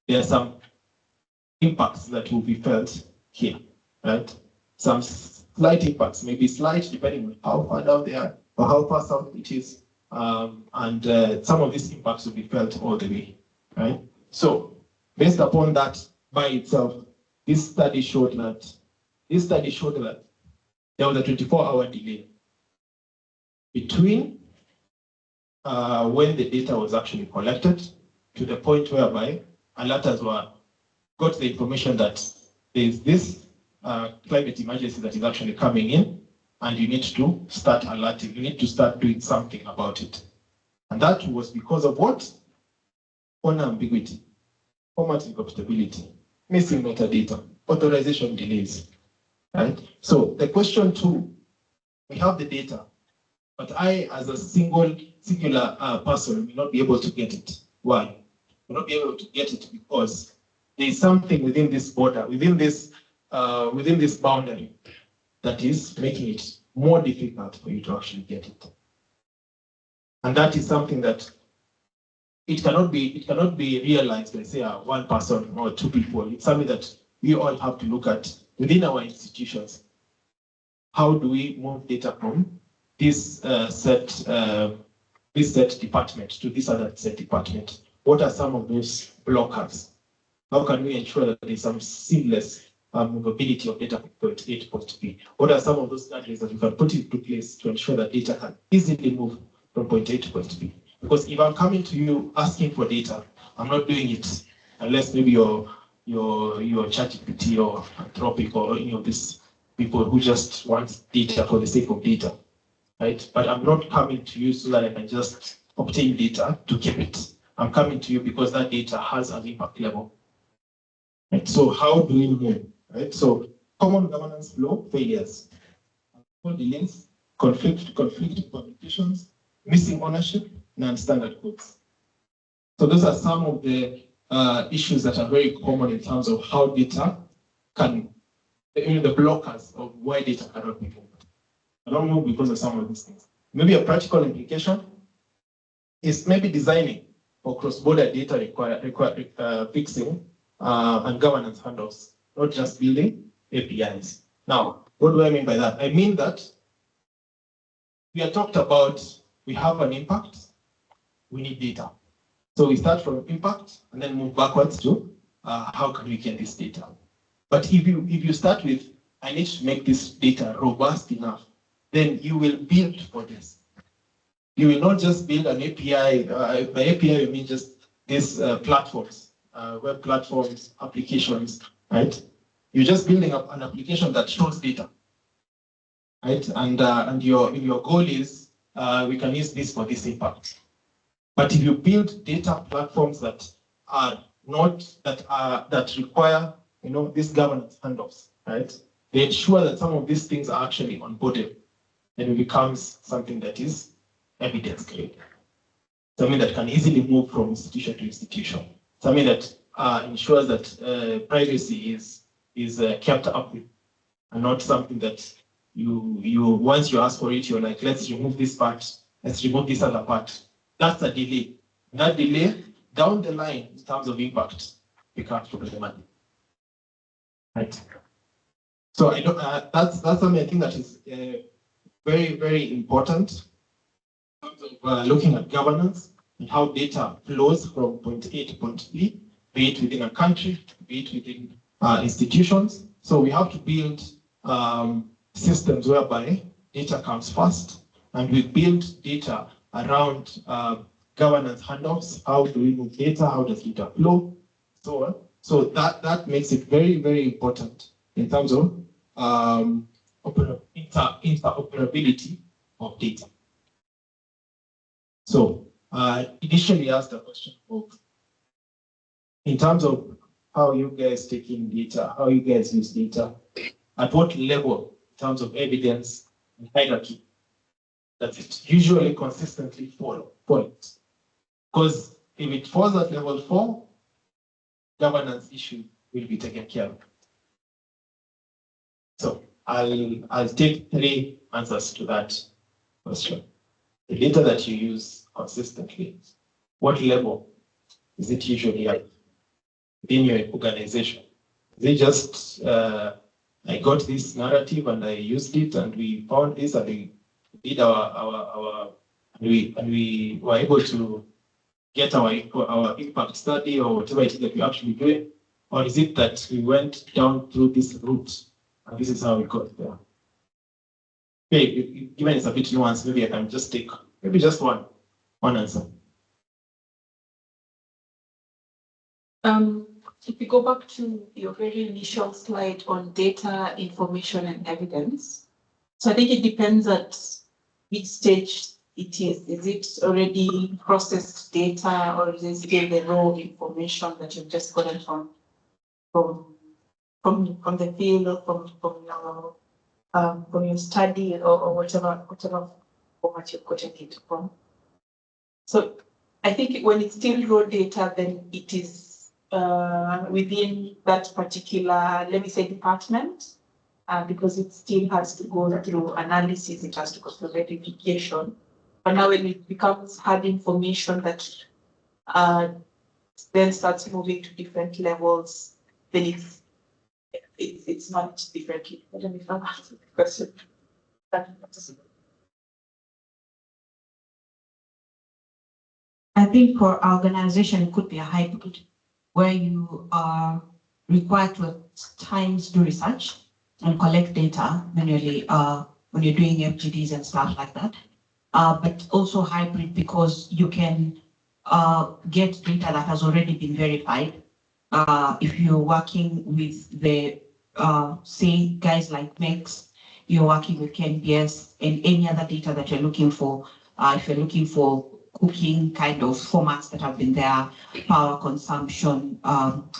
there are some impacts that will be felt here, right? Some slight impacts, maybe slight, depending on how far down they are or how far south it is. And some of these impacts will be felt all the way, right? So based upon that by itself, this study showed that there was a 24-hour delay between when the data was actually collected to the point whereby alerters got the information that there is this climate emergency that is actually coming in, and you need to start alerting, you need to start doing something about it. And that was because of what? Owner ambiguity, format incompatibility, missing metadata, authorization delays, right? So the question 2, we have the data, but I, as a singular person, will not be able to get it. Why? Will not be able to get it because there is something within this border, within this boundary, that is making it more difficult for you to actually get it. And that is something that it cannot be realized by, say, one person or 2 people. It's something that we all have to look at within our institutions. How do we move data from this set department to this other set department? What are some of those blockers? How can we ensure that there's some seamless movability of data from point A to point B? What are some of those guidelines that we can put into place to ensure that data can easily move from point A to point B? Because if I'm coming to you asking for data, I'm not doing it unless maybe you're ChatGPT or Anthropic or any of these people who just want data for the sake of data, right? But I'm not coming to you so that I can just obtain data to keep it. I'm coming to you because that data has an impact level. Right? So how do we move? Right? So common governance flow failures, delays, conflict communications, missing ownership, non-standard codes. So those are some of the issues that are very common in terms of how data can, the blockers of why data cannot be moved. I don't move because of some of these things. Maybe a practical implication is maybe designing for cross-border data fixing and governance handles, not just building APIs. Now, what do I mean by that? I mean that we are talked about, we have an impact, we need data. So we start from impact and then move backwards to how can we get this data. But if you start with, I need to make this data robust enough, then you will build for this. You will not just build an API. By API, I mean just these platforms, web platforms, applications, right? You're just building up an application that shows data, right? And your goal is we can use this for this impact. But if you build data platforms that are not that require these governance handoffs, right? They ensure that some of these things are actually onboarded, and it becomes something that is evidence-based, something that can easily move from institution to institution, something that ensures that privacy is kept up with, and not something that you once you ask for it, you're like, let's remove this part, let's remove this other part. That's a delay. That delay down the line in terms of impact becomes problematic. Right. So I don't. That's something I think that is very, very important in terms of looking at governance and how data flows from point A to point B, be it within a country, be it within institutions. So we have to build systems whereby data comes first, and we build data around governance handoffs. How do we move data? How does data flow? So on. So that makes it very, very important in terms of interoperability of data. So initially asked the question of, in terms of how you guys take in data, how you guys use data, at what level in terms of evidence and hierarchy does it usually consistently fall? Because if it falls at level 4, governance issue will be taken care of. So I'll take 3 answers to that question. The data that you use consistently, what level is it usually at within your organization? Is it just I got this narrative and I used it and we found this and we did we were able to get our impact study or whatever it is that we're actually doing? Or is it that we went down through this route and this is how we got there? Okay, given it's a bit nuanced, maybe I can just take maybe just one answer. If we go back to your very initial slide on data, information, and evidence, So I think it depends at which stage it is. Is it already processed data or is it still the raw information that you've just gotten from the field or from your study or whatever format you've gotten it from? So I think when it's still raw data, then it is within that particular, let me say, department, because it still has to go through analysis, it has to go through verification. But now when it becomes hard information that then starts moving to different levels, then it's managed differently. I don't know if I'm asking the question. I think for organization, it could be a hybrid where you are required to at times do research and collect data manually when you're doing FGDs and stuff like that. But also hybrid because you can get data that has already been verified. If you're working with the, say, guys like MEX, you're working with KNBS and any other data that you're looking for. If you're looking for cooking kind of formats that have been there, power consumption,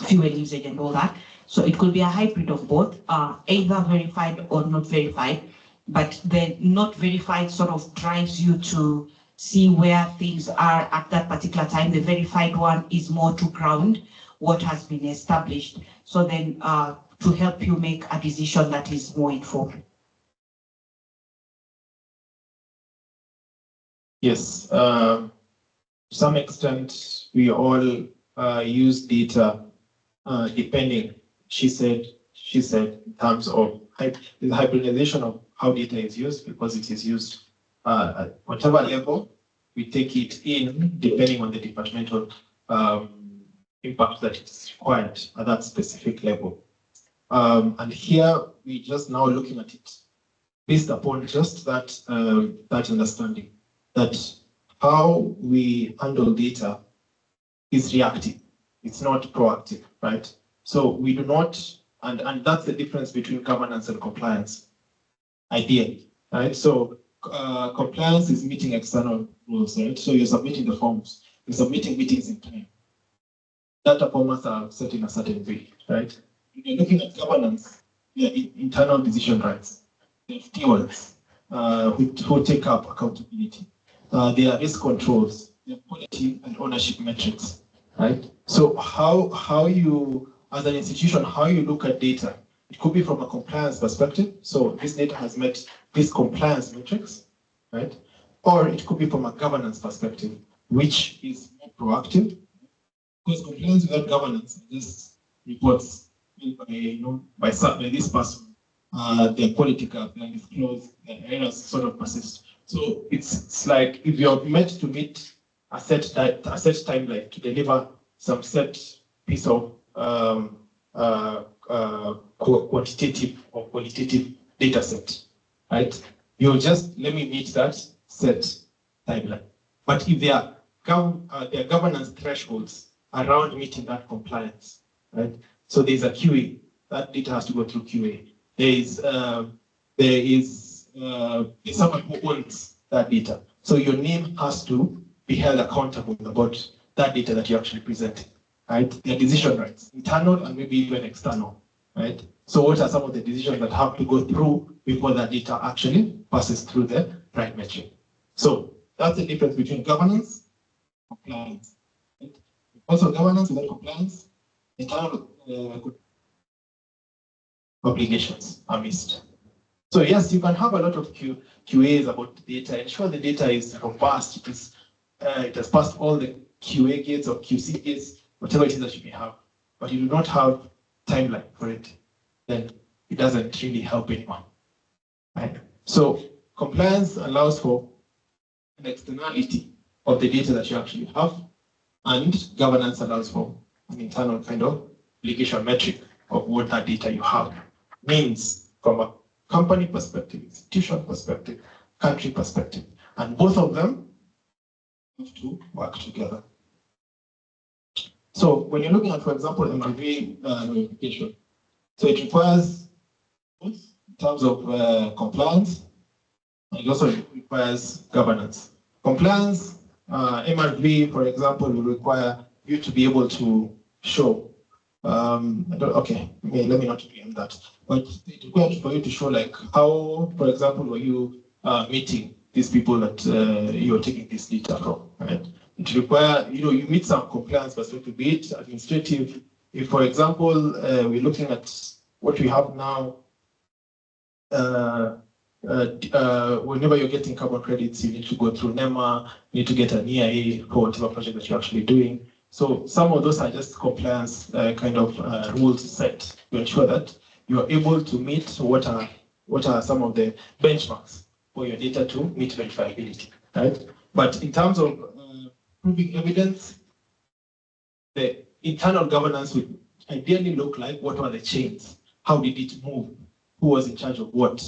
fuel usage and all that. So it could be a hybrid of both, either verified or not verified, but the not verified sort of drives you to see where things are at that particular time. The verified one is more to ground what has been established. So then to help you make a decision that is more informed. Yes, to some extent, we all use data depending, she said, in terms of the hybridization of how data is used, because it is used at whatever level, we take it in depending on the departmental impact that is required at that specific level. And here, we just now looking at it based upon just that, that understanding, that how we handle data is reactive. It's not proactive, right? So we do not, and that's the difference between governance and compliance, ideally, right? So compliance is meeting external rules, right? So you're submitting the forms, you're submitting meetings in time. Data formats are set in a certain way, right? When you're looking at governance, there are internal decision rights. There are stewards who take up accountability. There are risk controls, there are quality and ownership metrics, right? So how you, as an institution, how you look at data, it could be from a compliance perspective. So this data has met these compliance metrics, right? Or it could be from a governance perspective, which is more proactive. Because compliance without governance just reports by this person, their quality gap, their disclosed, their errors sort of persist. So it's like if you're meant to meet a set timeline to deliver some set piece of quantitative or qualitative data set, right? You just let me meet that set timeline. But if there are governance thresholds around meeting that compliance, right? So there's a QA. That data has to go through QA. There's someone who owns that data. So your name has to be held accountable about that data that you're actually presenting, right? There are decision rights, internal and maybe even external, right? So what are some of the decisions that have to go through before that data actually passes through the right metric? So that's the difference between governance and compliance. Right? Also, governance without compliance, internal obligations are missed. So yes, you can have a lot of QAs about the data. Ensure the data is robust. It has passed all the QA gates or QC gates, whatever it is that you may have. But you do not have timeline for it, then it doesn't really help anyone. Right? So compliance allows for an externality of the data that you actually have, and governance allows for an internal kind of obligation metric of what that data you have means from a company perspective, institution perspective, country perspective, and both of them have to work together. So when you're looking at, for example, MRV notification, so it requires both in terms of compliance It also requires governance. Compliance, MRV, for example, will require you to be able to show. Okay, let me not preempt that. But it requires for you to show like how, for example, were you meeting these people that you're taking this data from, right? It requires, you meet some compliance perspective, be it administrative. If, for example, we're looking at what we have now, whenever you're getting carbon credits, you need to go through NEMA, you need to get an EIA for whatever project that you're actually doing. So some of those are just compliance rules set to ensure that you are able to meet what are some of the benchmarks for your data to meet verifiability, right? But in terms of proving evidence, the internal governance would ideally look like what were the chains, how did it move, who was in charge of what,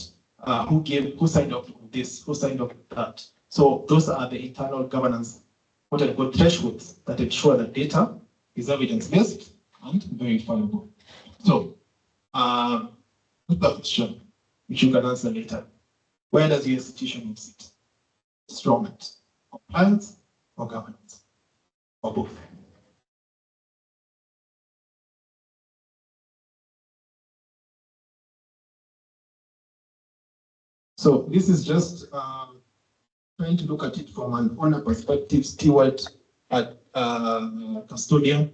who signed up with this, who signed up with that. So those are the internal governance, what I call thresholds that ensure that data is evidence-based and verifiable. So, the question, which you can answer later, where does your institution sit? Strongment, compliance, or governance, or both? So this is just trying to look at it from an owner perspective, steward, custodian.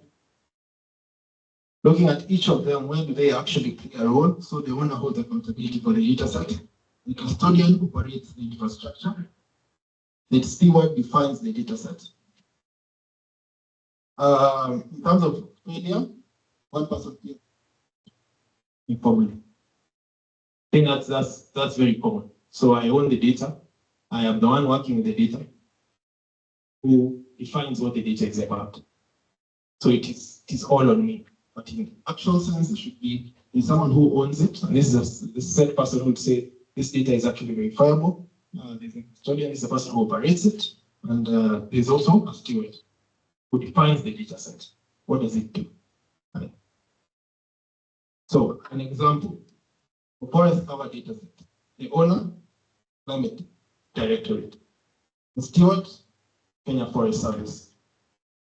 Looking at each of them, when do they actually play a role? So the owner holds accountability for the data set. The custodian operates the infrastructure. The steward defines the data set. In terms of failure, one person probably. I think that's very common. So I own the data. I am the one working with the data who defines what the data is about. So it is all on me. But in actual sense, it should be someone who owns it. And this is the said person who would say this data is actually verifiable. There's a custodian, is the person who operates it. And there's also a steward who defines the data set. What does it do? Right. So an example, for forest cover data set, the owner, Climate Directorate. The steward, Kenya Forest Service.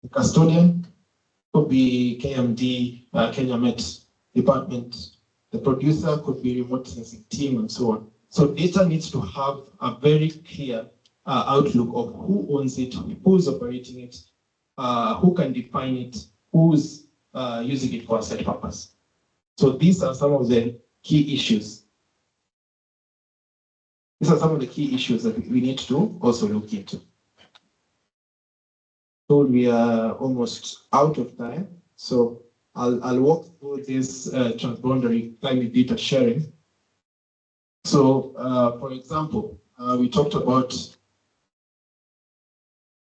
The custodian could be KMD, Kenya Met Department. The producer could be remote sensing team and so on. So data needs to have a very clear outlook of who owns it, who's operating it, who can define it, who's using it for a set purpose. So these are some of the key issues. These are some of the key issues that we need to also look into. So we are almost out of time. So I'll walk through this transboundary climate data sharing. So for example, we talked about,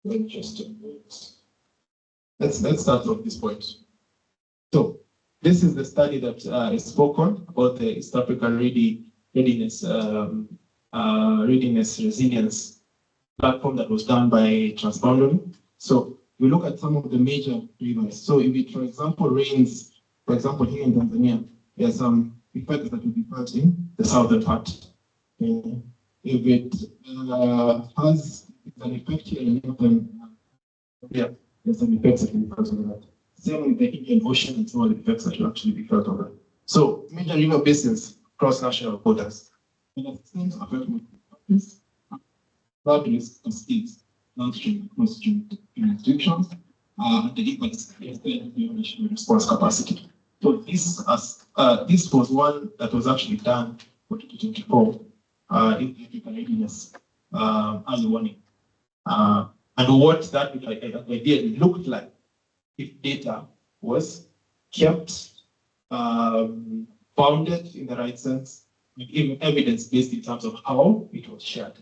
let's start from this point. So this is the study that is spoken about the East African readiness resilience platform that was done by Transboundary. So we look at some of the major rivers. So if it, for example, rains, for example, here in Tanzania, there are some effects that will be felt in the southern part. If it has an effect here in northern, there's some effects that will be felt on that. Same with the Indian Ocean and some of the effects that will actually be felt on that. So major river basins cross national borders. And at the same affect flood risk cascades downstream across jurisdictions and the impacts national response capacity. So this was one that was actually done for 2024 in the African readiness early warning. And what that ideally looked like if data was kept bounded in the right sense, even evidence-based in terms of how it was shared.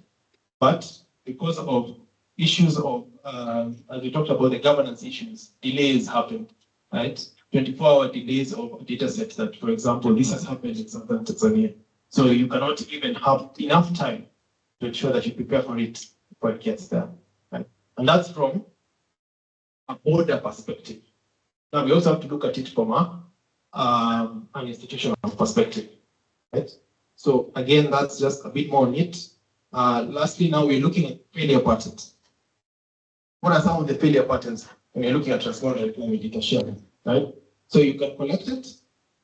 But because of issues of, as we talked about the governance issues, delays happened, right? 24-hour delays of data sets that, for example, this has happened in southern Tanzania. So you cannot even have enough time to ensure that you prepare for it before it gets there, right? And that's from a border perspective. Now we also have to look at it from an institutional perspective, right? So again, that's just a bit more neat. Lastly, now we're looking at failure patterns. What are some of the failure patterns when you're looking at transboundary climate data sharing, right? So you can collect it,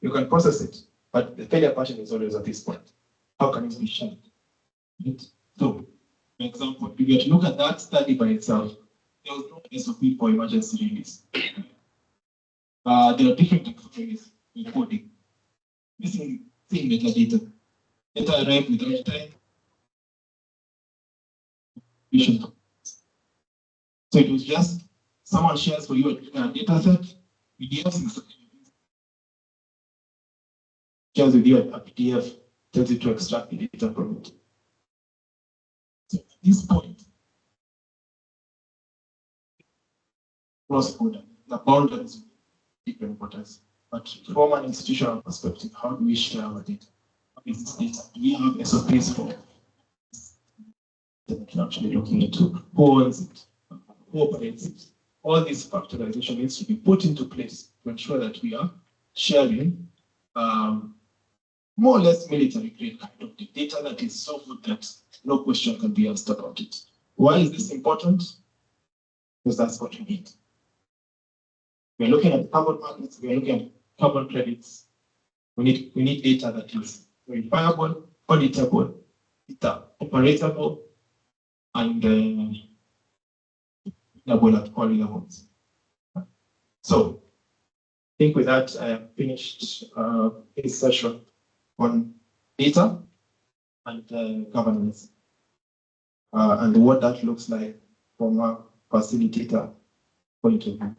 you can process it, but the failure pattern is always at this point. How can it be shared? Right? So, for example, if you were to look at that study by itself, there was no SOP for emergency release. There are different taxonomies in coding. Missing metadata. Data arrived without time. So it was just someone shares for you a data set, PDFs, shares with you a PDF, tells you to extract the data from it. So at this point, cross-border, the boundaries of different borders. But from an institutional perspective, how do we share our data? What is this data? Do we have SOPs for that we can actually looking into? Who owns it? Who operates it? All this factorization needs to be put into place to ensure that we are sharing more or less military grade kind of data that is so good that no question can be asked about it. Why is this important? Because that's what we need. We're looking at carbon markets, we're looking at carbon credits. We need data that is verifiable, auditable, operatable, and double at all levels. So I think with that, I have finished this session on data and governance and what that looks like from a facilitator point of view.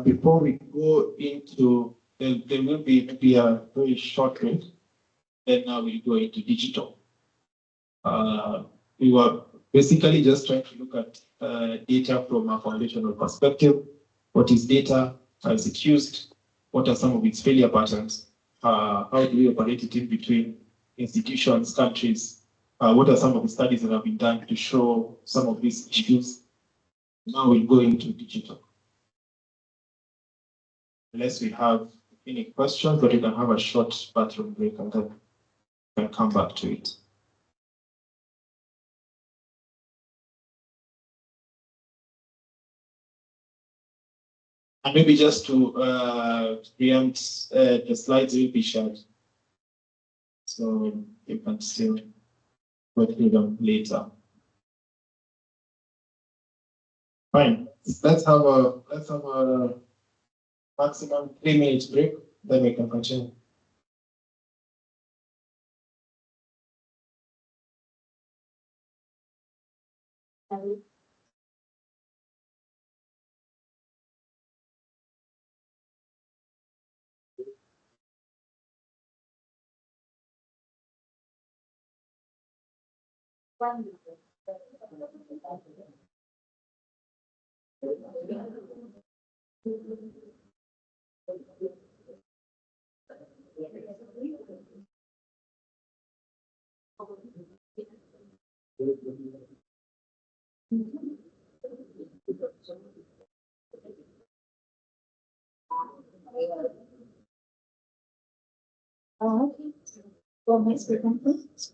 Before we go into, there will be a very short break, then now we'll go into digital. We were basically just trying to look at data from a foundational perspective. What is data? How is it used? What are some of its failure patterns? How do we operate it in between institutions, countries? What are some of the studies that have been done to show some of these issues? Now we'll go into digital. Unless we have any questions, but we can have a short bathroom break and then we can come back to it. And maybe just to preempt, the slides will be shared. So you can still go through them later. Fine. Let's have a maximum 3 minutes break, then we can continue. Okay. Well, next weekend, please.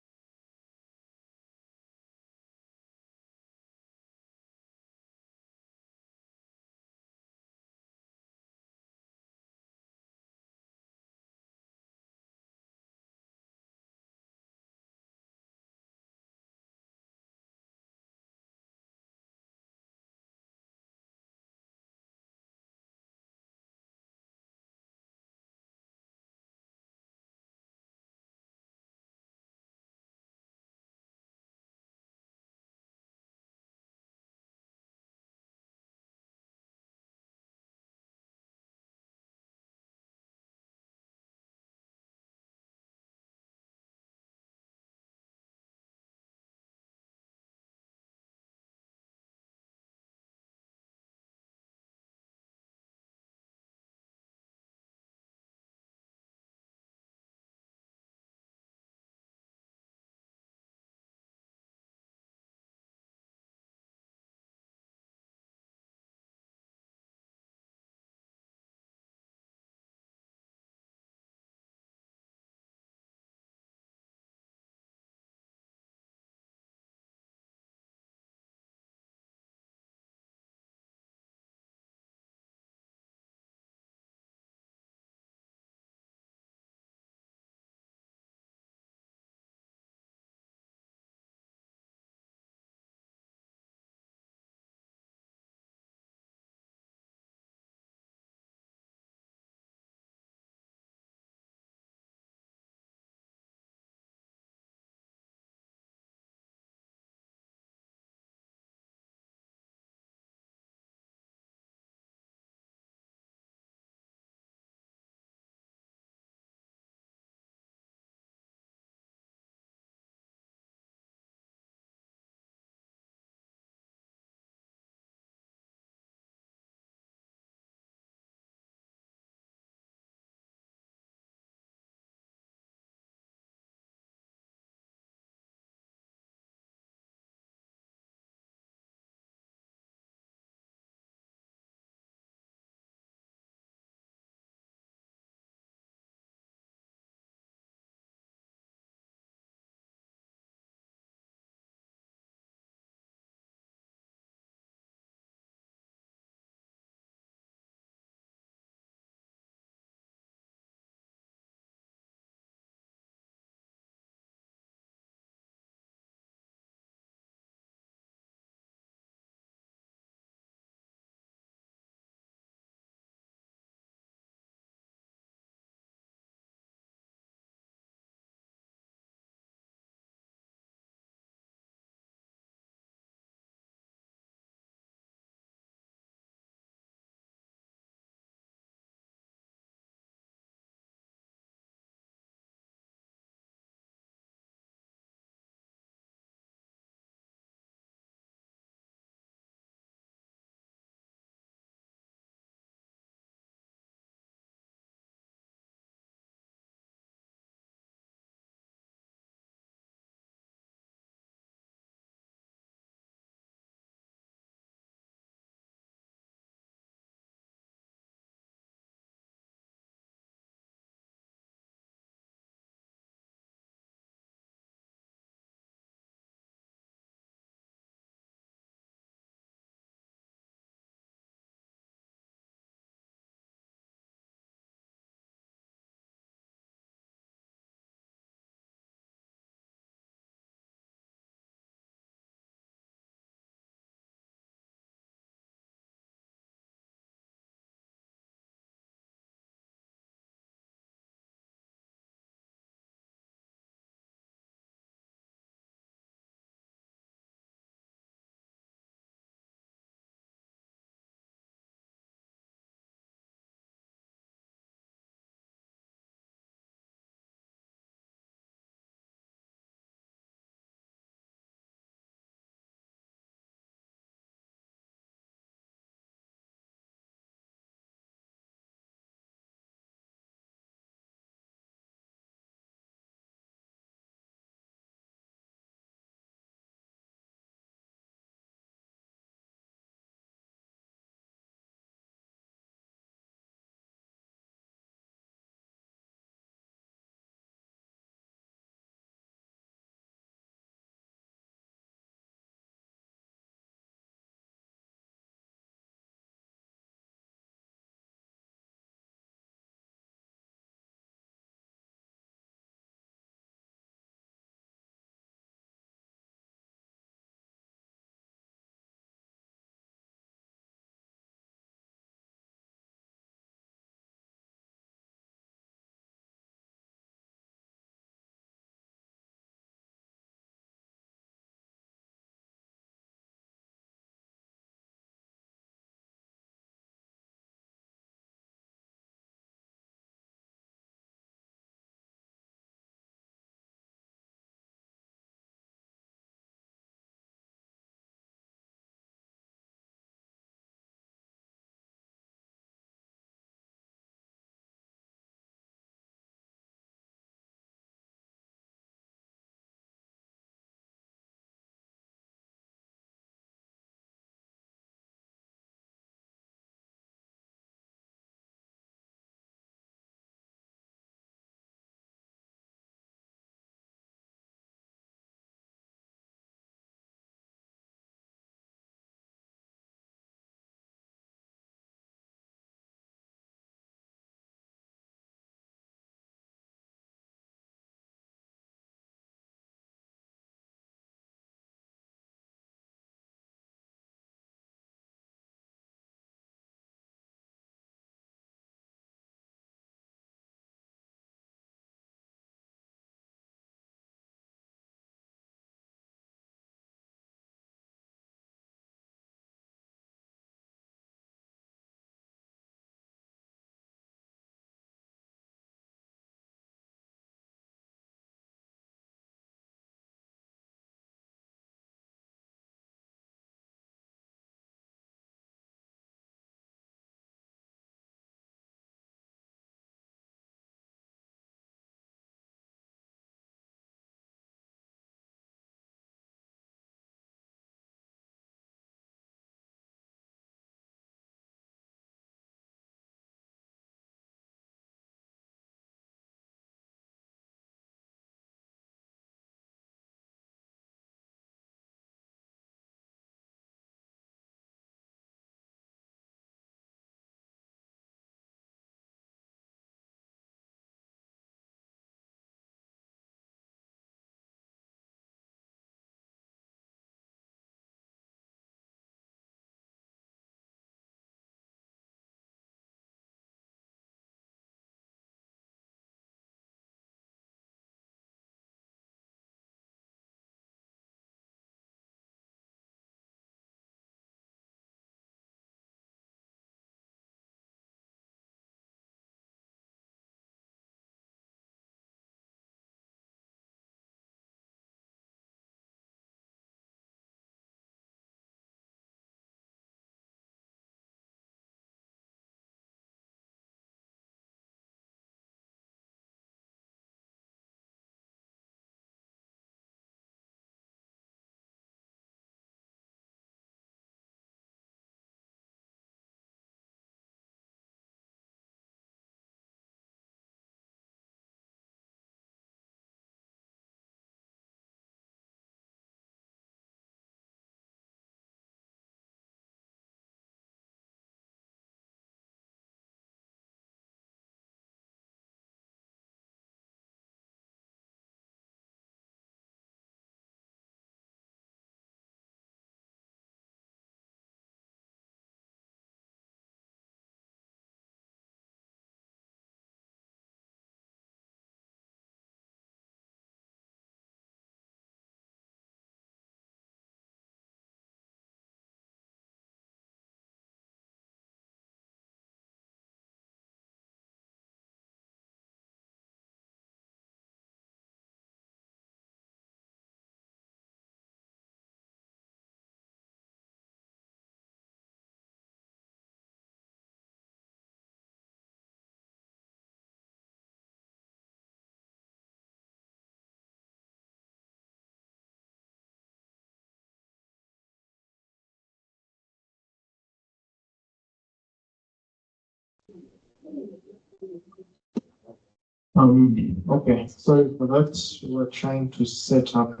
Okay, sorry for that. We're trying to set up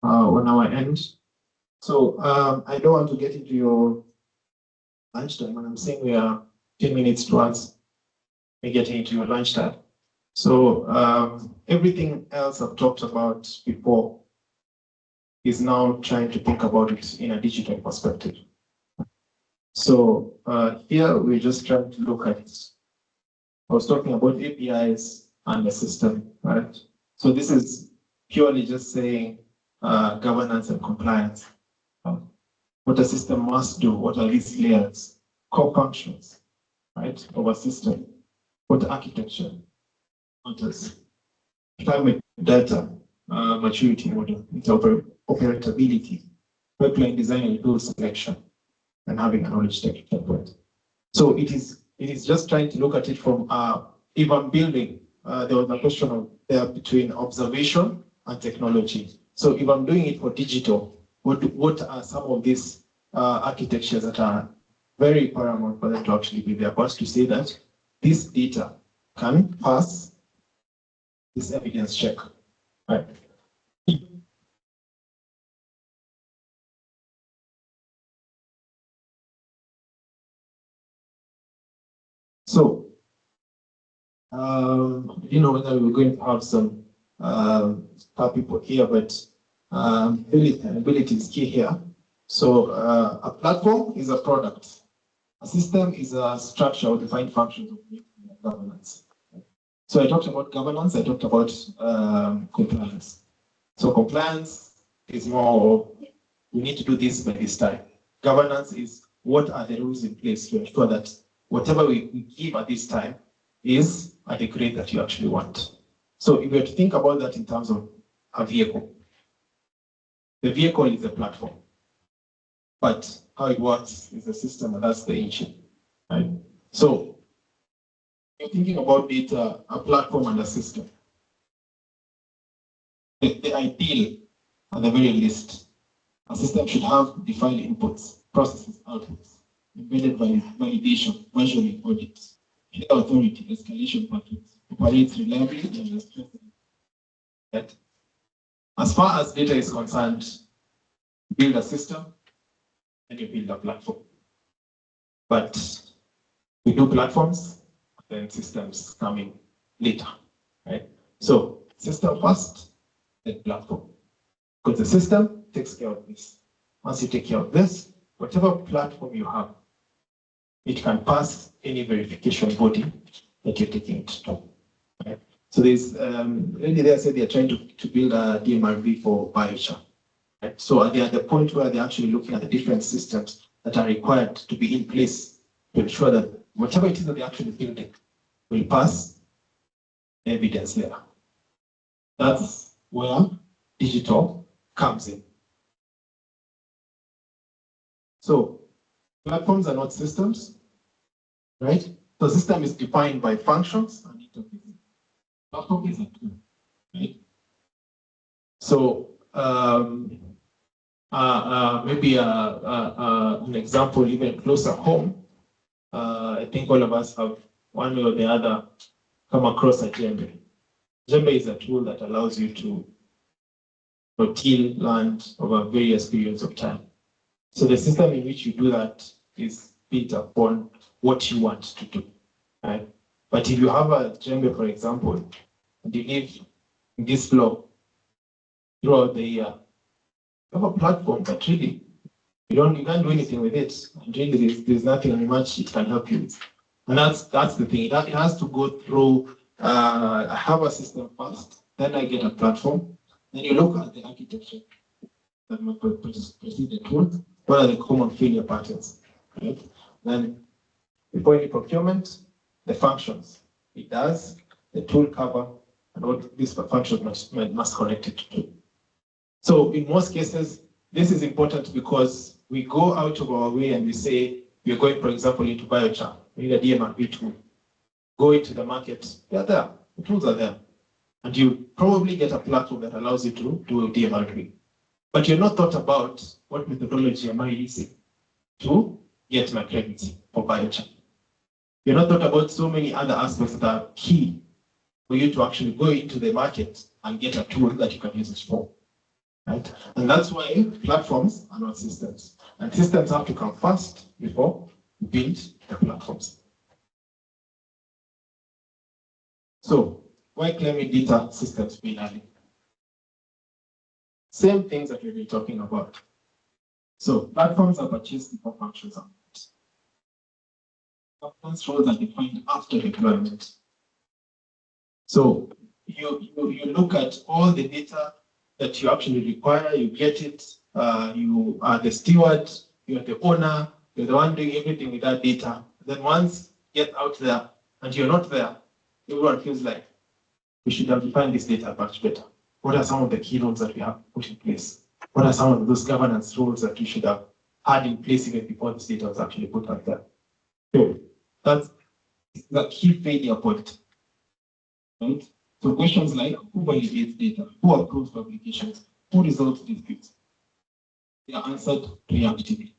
on our end. So I don't want to get into your lunchtime, and I'm saying we are 10 minutes towards me getting into your lunchtime. So everything else I've talked about before is now trying to think about it in a digital perspective. So here we're just trying to look at it. I was talking about APIs and the system, right? So this is purely just saying governance and compliance. What a system must do, what are these layers, core functions, right, of a system, what architecture matters, climate data, maturity model, interoperability, pipeline design and tool selection, and having a knowledge technical point. So it is just trying to look at it from if I'm building, there was a question of there between observation and technology. So if I'm doing it for digital, what are some of these architectures that are very paramount for them to actually be there? First, to say that this data can pass this evidence check, right? So, you know whether we're going to have some people here, but ability is key here. So a platform is a product. A system is a structure or defined functions of governance. So I talked about governance, I talked about compliance. So compliance is more of, we need to do this by this time. Governance is, what are the rules in place to ensure that whatever we give at this time is at the grade that you actually want. So if we were to think about that in terms of a vehicle, the vehicle is a platform, but how it works is the system, and that's the engine, right? So you're thinking about data, a platform and a system. The ideal, at the very least, a system should have defined inputs, processes, outputs, embedded validation, measuring, audits, clear authority, escalation patterns, operates reliably and responsibly. Right? As far as data is concerned, build a system and you build a platform. But we do platforms, then systems coming later, right? So system first, then platform. Because the system takes care of this. Once you take care of this, whatever platform you have, it can pass any verification body that you're taking it to. Right? So there's really they said they're trying to build a DMRV for biochar. Right? So they're at the point where they're actually looking at the different systems that are required to be in place to ensure that whatever it is that they're actually building will pass evidence there. That's where digital comes in. So platforms are not systems, right? So system is defined by functions and interfaces. Platform is a tool, right? So maybe an example even closer home. I think all of us have one way or the other come across a Jembe. Jembe is a tool that allows you to till land over various periods of time. So the system in which you do that is built upon what you want to do, right? But if you have a Jembe, for example, and you live in this floor throughout the year, you have a platform, but really you can't do anything with it. And really there's nothing much it can help you with. And that's the thing. It has to go through I have a system first, then I get a platform, then you look at the architecture that might precede the tool. What are the common failure patterns? Right? Then before any procurement, the functions it does, the tool cover, and what this function must connect it to. So in most cases, this is important because we go out of our way and we say we're going, for example, into biochar. We need a DMRV tool. Go into the market, they're there. The tools are there. And you probably get a platform that allows you to do a DMRV. But you're not thought about what methodology am I using to get my credits for biochar. You're not thought about so many other aspects that are key for you to actually go into the market and get a tool that you can use it for. Right? And that's why platforms are not systems. And systems have to come first before you build the platforms. So why claiming data systems be learning? Same things that we've been talking about. So platforms are purchased before functions are built. Governance roles are defined after deployment. So you look at all the data that you actually require, you get it, you are the steward, you're the owner, you're the one doing everything with that data. Then once you get out there and you're not there, everyone feels like we should have defined this data much better. What are some of the key roles that we have put in place? What are some of those governance rules that we should have had in place even before this data was actually put out there? So that's the key failure point. Right? So questions like who validates data, who approves publications, who resolves disputes, they are answered reactively.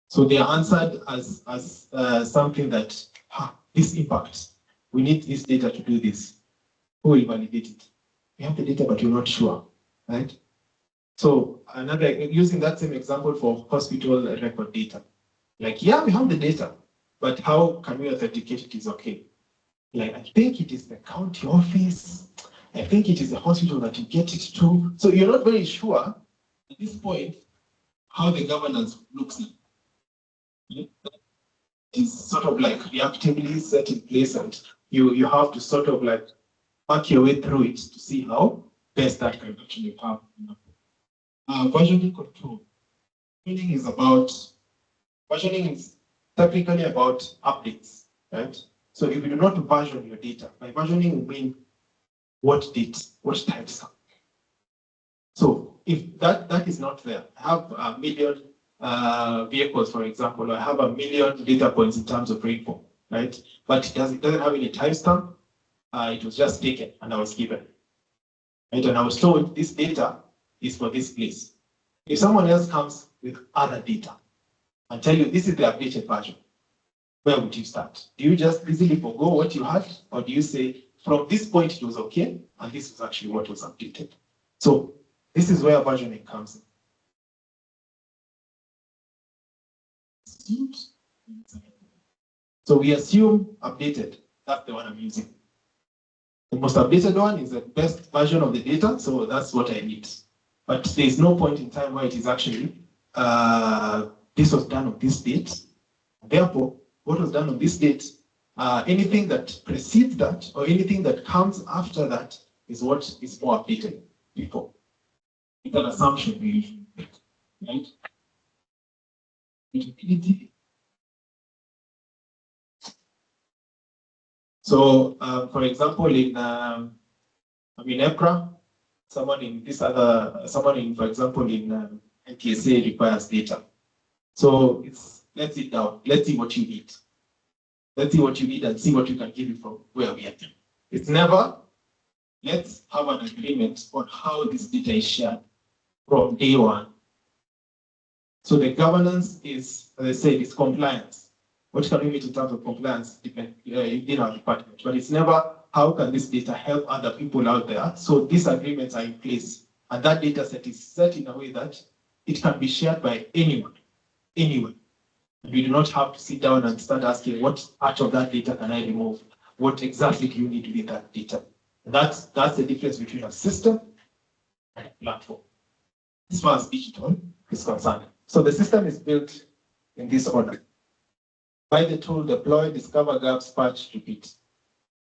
So they are answered as something that this impacts. We need this data to do this. Who will validate it? We have the data, but we're not sure, right? So another, using that same example for hospital record data. Like, yeah, we have the data, but how can we authenticate it is okay? Like, I think it is the county office. I think it is the hospital that you get it to. So you're not very sure at this point how the governance looks like. It's sort of like reactively set in place, and you have to sort of like work your way through it to see how best that can actually happen. Versioning control. Versioning is technically about updates, right? So if you do not version your data, by versioning we mean what date, what timestamp. So if that is not there, I have a million vehicles, for example, or I have a million data points in terms of rainfall, right? But it doesn't have any timestamp. It was just taken and I was given. Right? And I was told this data is for this place. If someone else comes with other data and tell you this is the updated version, where would you start? Do you just easily forgo what you had? Or do you say, from this point it was okay, and this is actually what was updated? So this is where versioning comes in. So we assume updated, that's the one I'm using. The most updated one is the best version of the data, so that's what I need. But there's no point in time where it is actually, this was done on this date. Therefore, what was done on this date, anything that precedes that or anything that comes after that is what is more updated before. It's an assumption we usually make, right? So, for example, in EPRA, someone for example, in NTSA requires data. So let's sit down, let's see what you need. Let's see what you need and see what you can give you from where we are. It's never, let's have an agreement on how this data is shared from day one. So the governance is, as I said, is compliance. What can we mean in terms of compliance in our department? But it's never, how can this data help other people out there? So these agreements are in place. And that data set is set in a way that it can be shared by anyone. And we do not have to sit down and start asking what part of that data can I remove? What exactly do you need within that data? And that's the difference between a system and a platform, as far as digital is concerned. So the system is built in this order. By the tool, deploy, discover gaps, patch, repeat.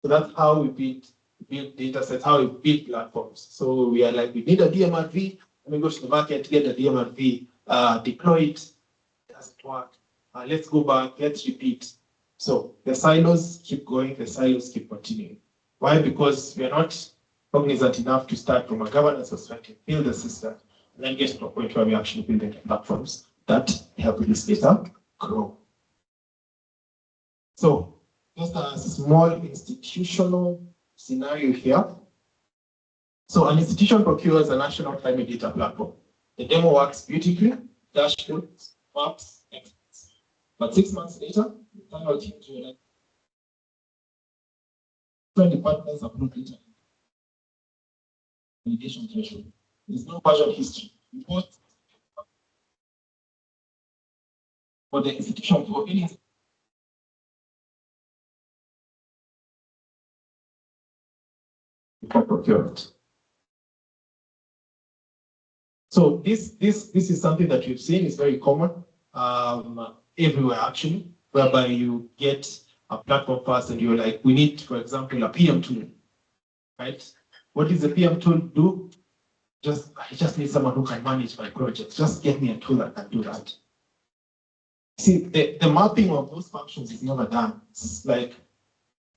So that's how we build data sets, how we build platforms. So we are like, we need a DMRV, let me go to the market, get a DMRV, deploy it, doesn't work. Let's go back, let's repeat. So the silos keep going, the silos keep continuing. Why? Because we are not cognizant enough to start from a governance perspective, build a system, and then get to a point where we actually build the platforms that help this data grow. So just a small institutional scenario here. So an institution procures a national climate data platform. The demo works beautifully, dashboards, maps, experts. But 6 months later, the final teams were like, different departments upload data. Validation threshold. There's no version history. Report for the institution for any procurement. So this is something that we've seen is very common everywhere actually, whereby you get a platform first and you're like, we need, for example, a PM tool, right? What does the PM tool do? I just need someone who can manage my project. Just get me a tool that can do that. See, the mapping of those functions is never done. It's like,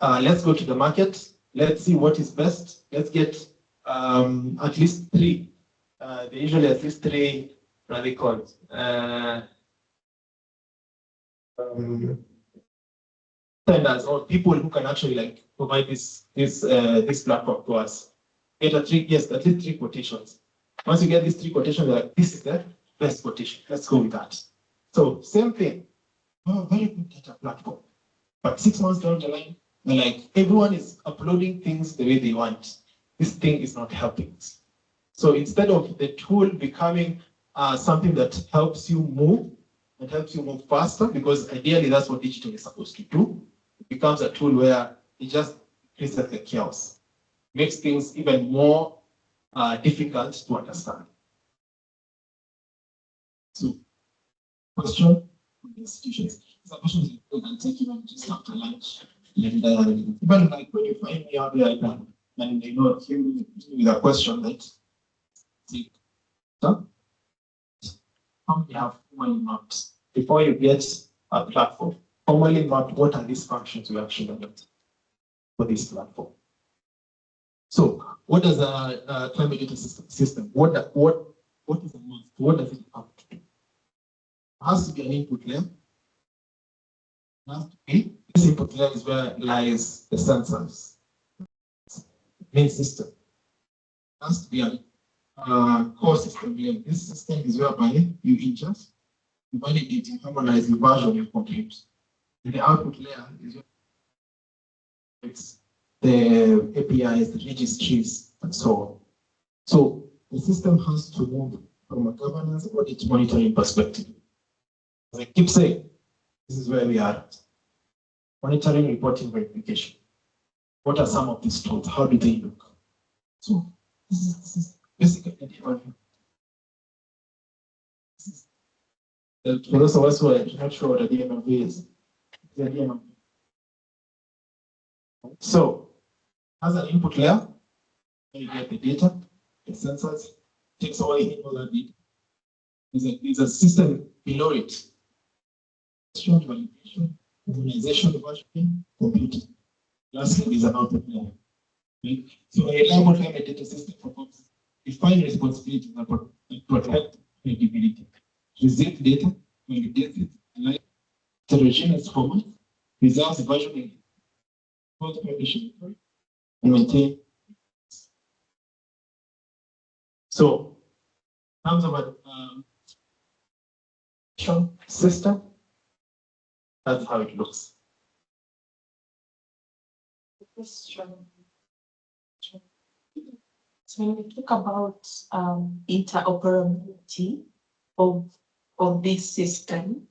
let's go to the market. Let's see what is best. Let's get at least 3. They usually at least 3, what are they called? Vendors or people who can actually like provide this platform to us. Get at least 3 quotations. Once you get these 3 quotations, you're like, this is the best quotation. Let's go with that. So same thing. Very good data platform. But 6 months down the line, they're like, everyone is uploading things the way they want. This thing is not helping us. So instead of the tool becoming something that helps you move and helps you move faster, because ideally that's what digital is supposed to do, it becomes a tool where it just creates the chaos, makes things even more difficult to understand. So, question from the institutions. It's a question you can take even just after lunch. And even like when you find me out there and you know him with a question that how many have formally mapped before you get a platform? Formally mapped, what are these functions we actually need for this platform? So, what does a climate data system? What is the most? What does it have to do? It has to be an input layer. It has to be, this input layer is where lies the sensors, main system. It has to be a core system layer. This system is whereby you ingest, you validate, you harmonize, you version, you compute. And the output layer is where it's the APIs, the registries, and so on. So the system has to move from a governance audit monitoring perspective. As I keep saying, this is where we are at. Monitoring, reporting, verification. What are some of these tools? How do they look? So this is basically the DMRV. For those of us who are not sure what a DMRV is, the DMRV. So, as an input layer, you get the data, the sensors, takes away all that data. There's a system below it. Validation, organization, versioning, computing. Lastly, there's an output layer. Okay? So a reliable climate data system performs define responsibilities and protect credibility. Receive data, validate it, analyze heterogeneous format, resolves versioning, publishing, and maintain. So, in terms of a system, that's how it looks. Question. So when we talk about interoperability of this system,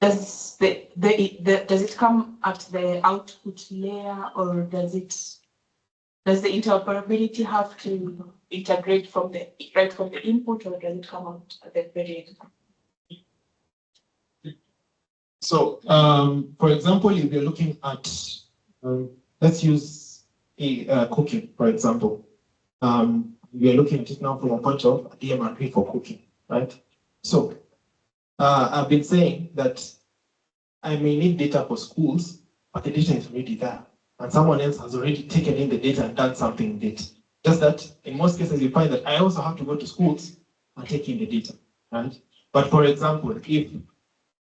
does does it come at the output layer, or does the interoperability have to integrate from the input, or does it come out at the very end? So, for example, if you're looking at, let's use cooking, for example. We are looking at it now from a point of a DMRP for cooking, right? So, I've been saying that I may need data for schools, but the data is already there. And someone else has already taken in the data and done something with it. Just that in most cases, you find that I also have to go to schools and take in the data, right? But for example, if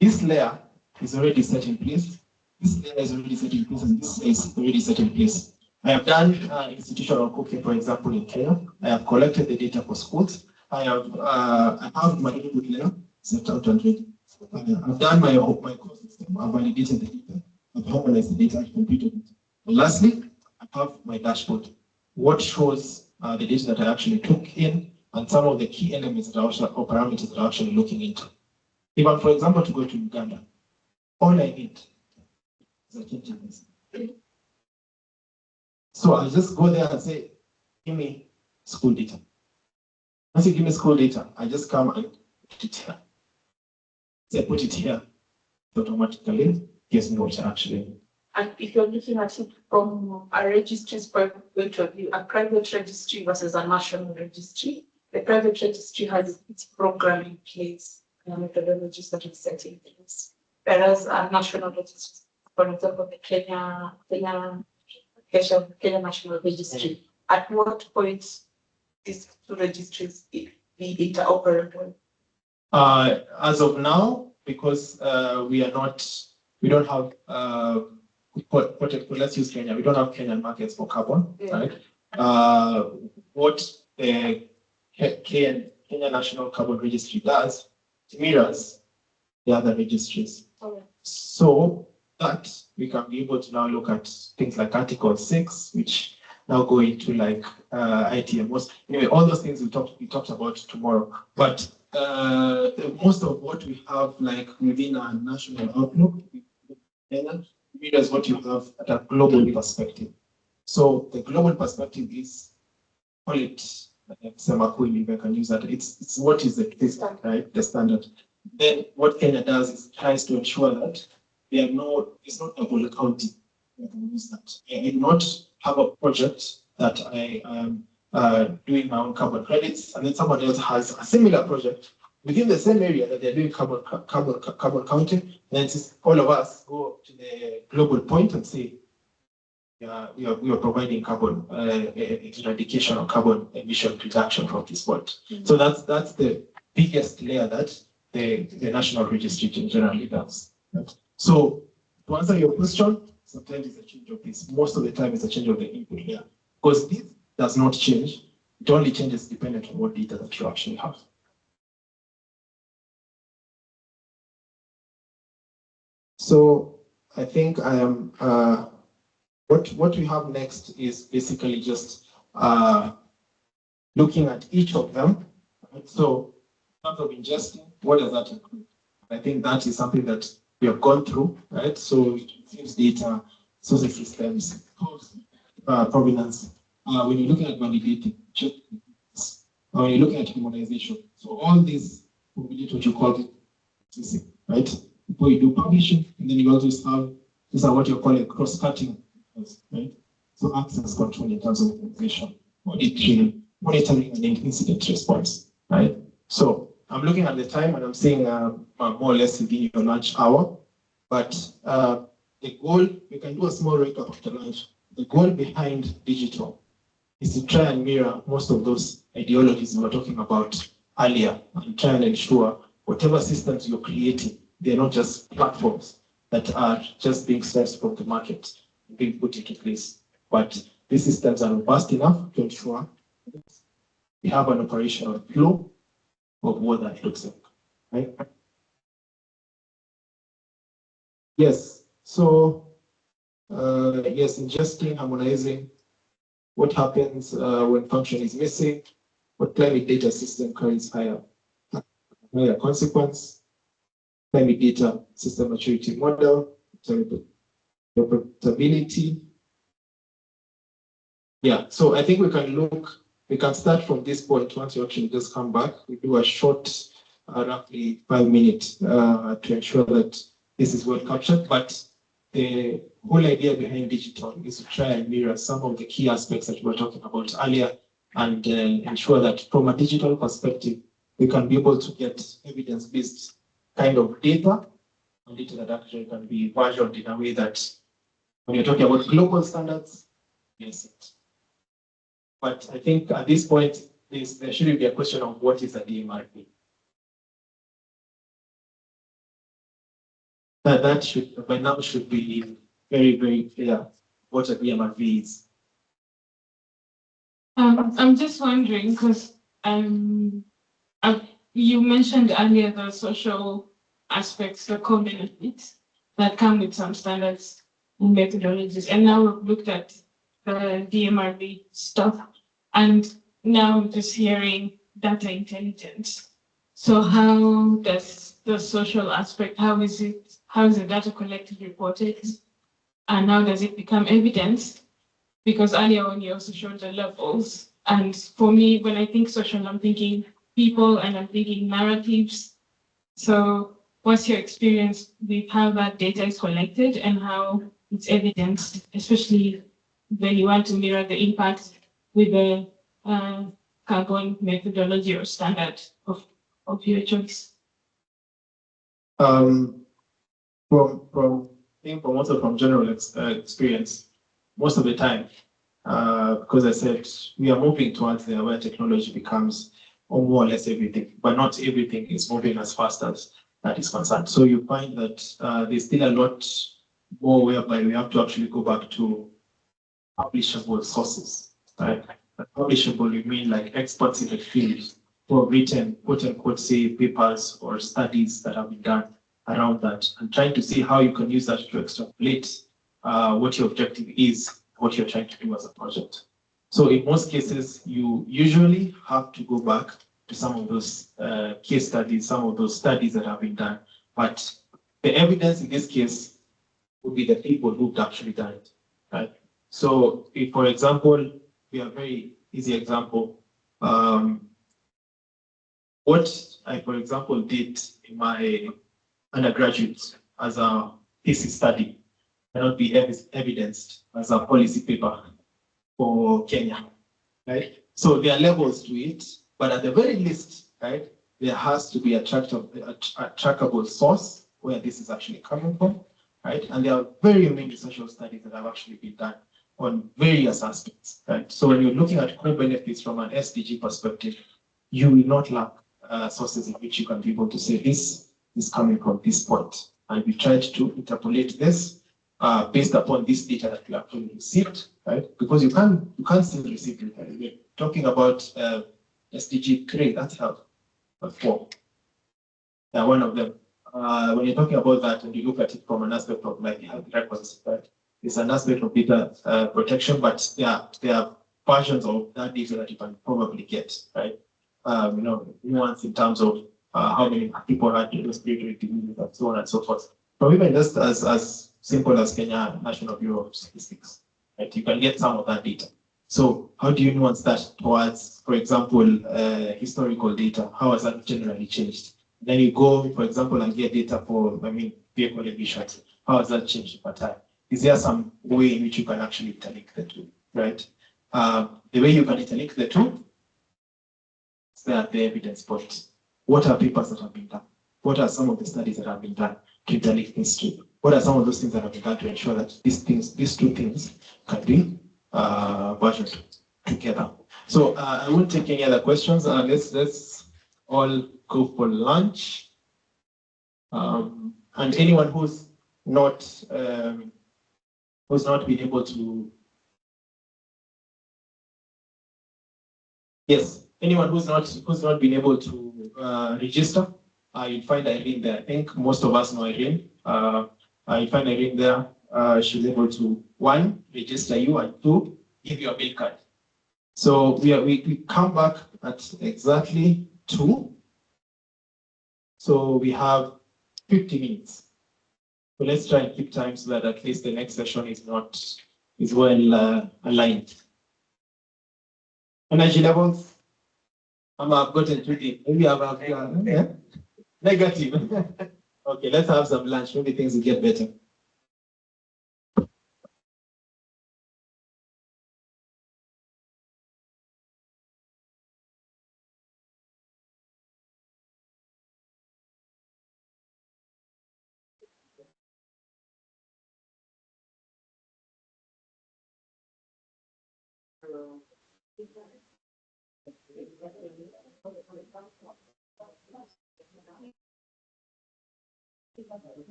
this layer is already set in place, this layer is already set in place, and this is already set in place. I have done institutional cooking, for example, in Kenya. I have collected the data for schools. I have my input layer set out and ready. I've done my core system. I've validated the data. I've harmonized the data. I've completed it. And lastly, I have my dashboard. What shows the data that I actually took in and some of the key elements that are actually, or parameters that I'm actually looking into. If I'm, for example, to go to Uganda, all I need is a change in this. So I'll just go there and say, give me school data. Once you give me school data, I just come and put it here. So I put it here, it automatically gives me what I actually need. And if you're looking at it from a registry's point of view, a private registry versus a national registry, the private registry has its program in place and methodologies that it's set in place. Whereas a national registry, for example, the Kenya National Registry, at what point these two registries be interoperable? As of now, because we don't have, let's use Kenya. We don't have Kenyan markets for carbon, right? What the Kenya National Carbon Registry does, it mirrors the other registries. Okay. So that we can be able to now look at things like Article 6, which now go into like ITMOs. Anyway, all those things we talked about tomorrow. But most of what we have like within our national outlook mirrors what you have at a global perspective. So the global perspective is, call it Semakui, if I can use that. It's what is the standard, right? The standard. Then what Kenya does is tries to ensure that it's not double accounting. I can use that. I do not have a project that I am doing my own carbon credits, and then someone else has a similar project within the same area that they're doing carbon counting. Then it's all of us go to the global point and say, we are providing carbon eradication or carbon emission reduction from this point. So that's the biggest layer that the national registry generally does. Right? So to answer your question, sometimes it's a change of this. Most of the time it's a change of the input layer. Because this does not change. It only changes dependent on what data that you actually have. So I think I am what we have next is basically just looking at each of them. Right? So in terms of ingesting, what does that include? I think that is something that we have gone through, right? So it includes data, source systems, provenance. When you're looking at validating, when you're looking at harmonization, so all these will be what you call it, right? Before you do publishing, and then you also have, these are what you call a cross-cutting, right? So access control in terms of organization, monitoring, and incident response, right? So I'm looking at the time and I'm saying more or less within your lunch hour, but the goal, we can do a small recap after lunch. The goal behind digital is to try and mirror most of those ideologies we were talking about earlier and try and ensure whatever systems you're creating, they're not just platforms that are just being sourced from the market, being put into place, but these systems are robust enough to ensure we have an operational flow of what that looks like, right? Yes, so yes, ingesting, harmonizing, what happens when function is missing, what climate data system carries higher consequence, climate data system maturity model, interpretability. Yeah, so I think we can start from this point once you actually just come back. We do a short, roughly 5 minutes to ensure that this is well captured, but the whole idea behind digital is to try and mirror some of the key aspects that we were talking about earlier and ensure that from a digital perspective, we can be able to get evidence-based kind of data, and data that actually can be versioned in a way that when you're talking about global standards, yes. But I think at this point, there shouldn't be a question of what is a DMRV. That should, by now, should be very, very clear what a DMRV is. I'm just wondering, because you mentioned earlier the social aspects, the core benefits that come with some standards and methodologies. And now we've looked at the DMRV stuff, and now we're just hearing data intelligence. So how does the social aspect, how is the data collected, reported, and how does it become evidence? Because earlier on you also showed the levels. And for me, when I think social, I'm thinking people and I'm thinking narratives. So what's your experience with how that data is collected and how it's evidenced, especially when you want to mirror the impact with the carbon methodology or standard of your choice? From also from general experience, most of the time, because I said we are moving towards there where technology becomes more or less everything, but not everything is moving as fast as that is concerned. So you find that there's still a lot more whereby we have to actually go back to publishable sources, right? By publishable, we mean like experts in the field who have written, quote unquote, say papers or studies that have been done around that, and trying to see how you can use that to extrapolate what your objective is, what you're trying to do as a project. So in most cases, you usually have to go back to some of those case studies, some of those studies that have been done. But the evidence in this case would be the people who've actually done it, right? So if, for example, we have a very easy example. What I, for example, did in my undergraduate as a thesis study cannot be evidenced as a policy paper for Kenya, right? So there are levels to it, but at the very least, right, there has to be a trackable source where this is actually coming from, right? And there are very many social studies that have actually been done on various aspects, right? So when you're looking at core benefits from an SDG perspective, you will not lack sources in which you can be able to say this is coming from this point. And we tried to interpolate this based upon this data that we actually received, right? Because you can't still receive data. We're talking about SDG 3, that's health, 4. One of them. When you're talking about that and you look at it from an aspect of like health records, right? It's an aspect of data protection, but there are versions of that data that you can probably get, right? Nuance in terms of how many people had respiratory diseases and so on and so forth. From even just as simple as Kenya National Bureau of Statistics, right? You can get some of that data. So how do you nuance that towards, for example, historical data? How has that generally changed? Then you go, for example, and get data for, vehicle emissions. How has that changed over time? Is there some way in which you can actually interlink the two, right? The way you can interlink the two is there the evidence point. What are papers that have been done? What are some of the studies that have been done to interlink these two? What are some of those things that have been done to ensure that these two things can be versioned together? So I won't take any other questions. Let's all go for lunch. And anyone who's not been able to, yes, anyone who's not been able to register, you'll find Irene there. I think most of us know Irene. You'll find Irene there. She's able to, 1, register you, and 2, give you a bill card. So we come back at exactly 2. So we have 50 minutes. So let's try and keep time so that at least the next session is well aligned. Energy levels. I've gotten too deep. Maybe I've negative. Okay, let's have some lunch. Maybe things will get better.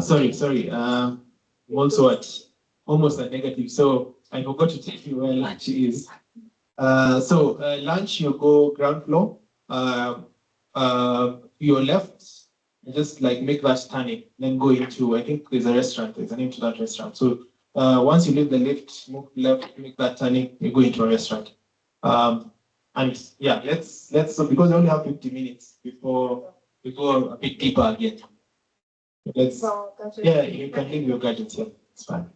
Sorry. I'm also at almost a negative, so I forgot to tell you where lunch is. Lunch, you go ground floor, your left, just like make that turning, then go into, I think there's a restaurant, there's a name to that restaurant. So once you leave the lift, move left, make that turning, you go into a restaurant. And yeah, so because we only have 50 minutes before we go a bit deeper again. Yeah, you can leave your gadgets here, it's fine.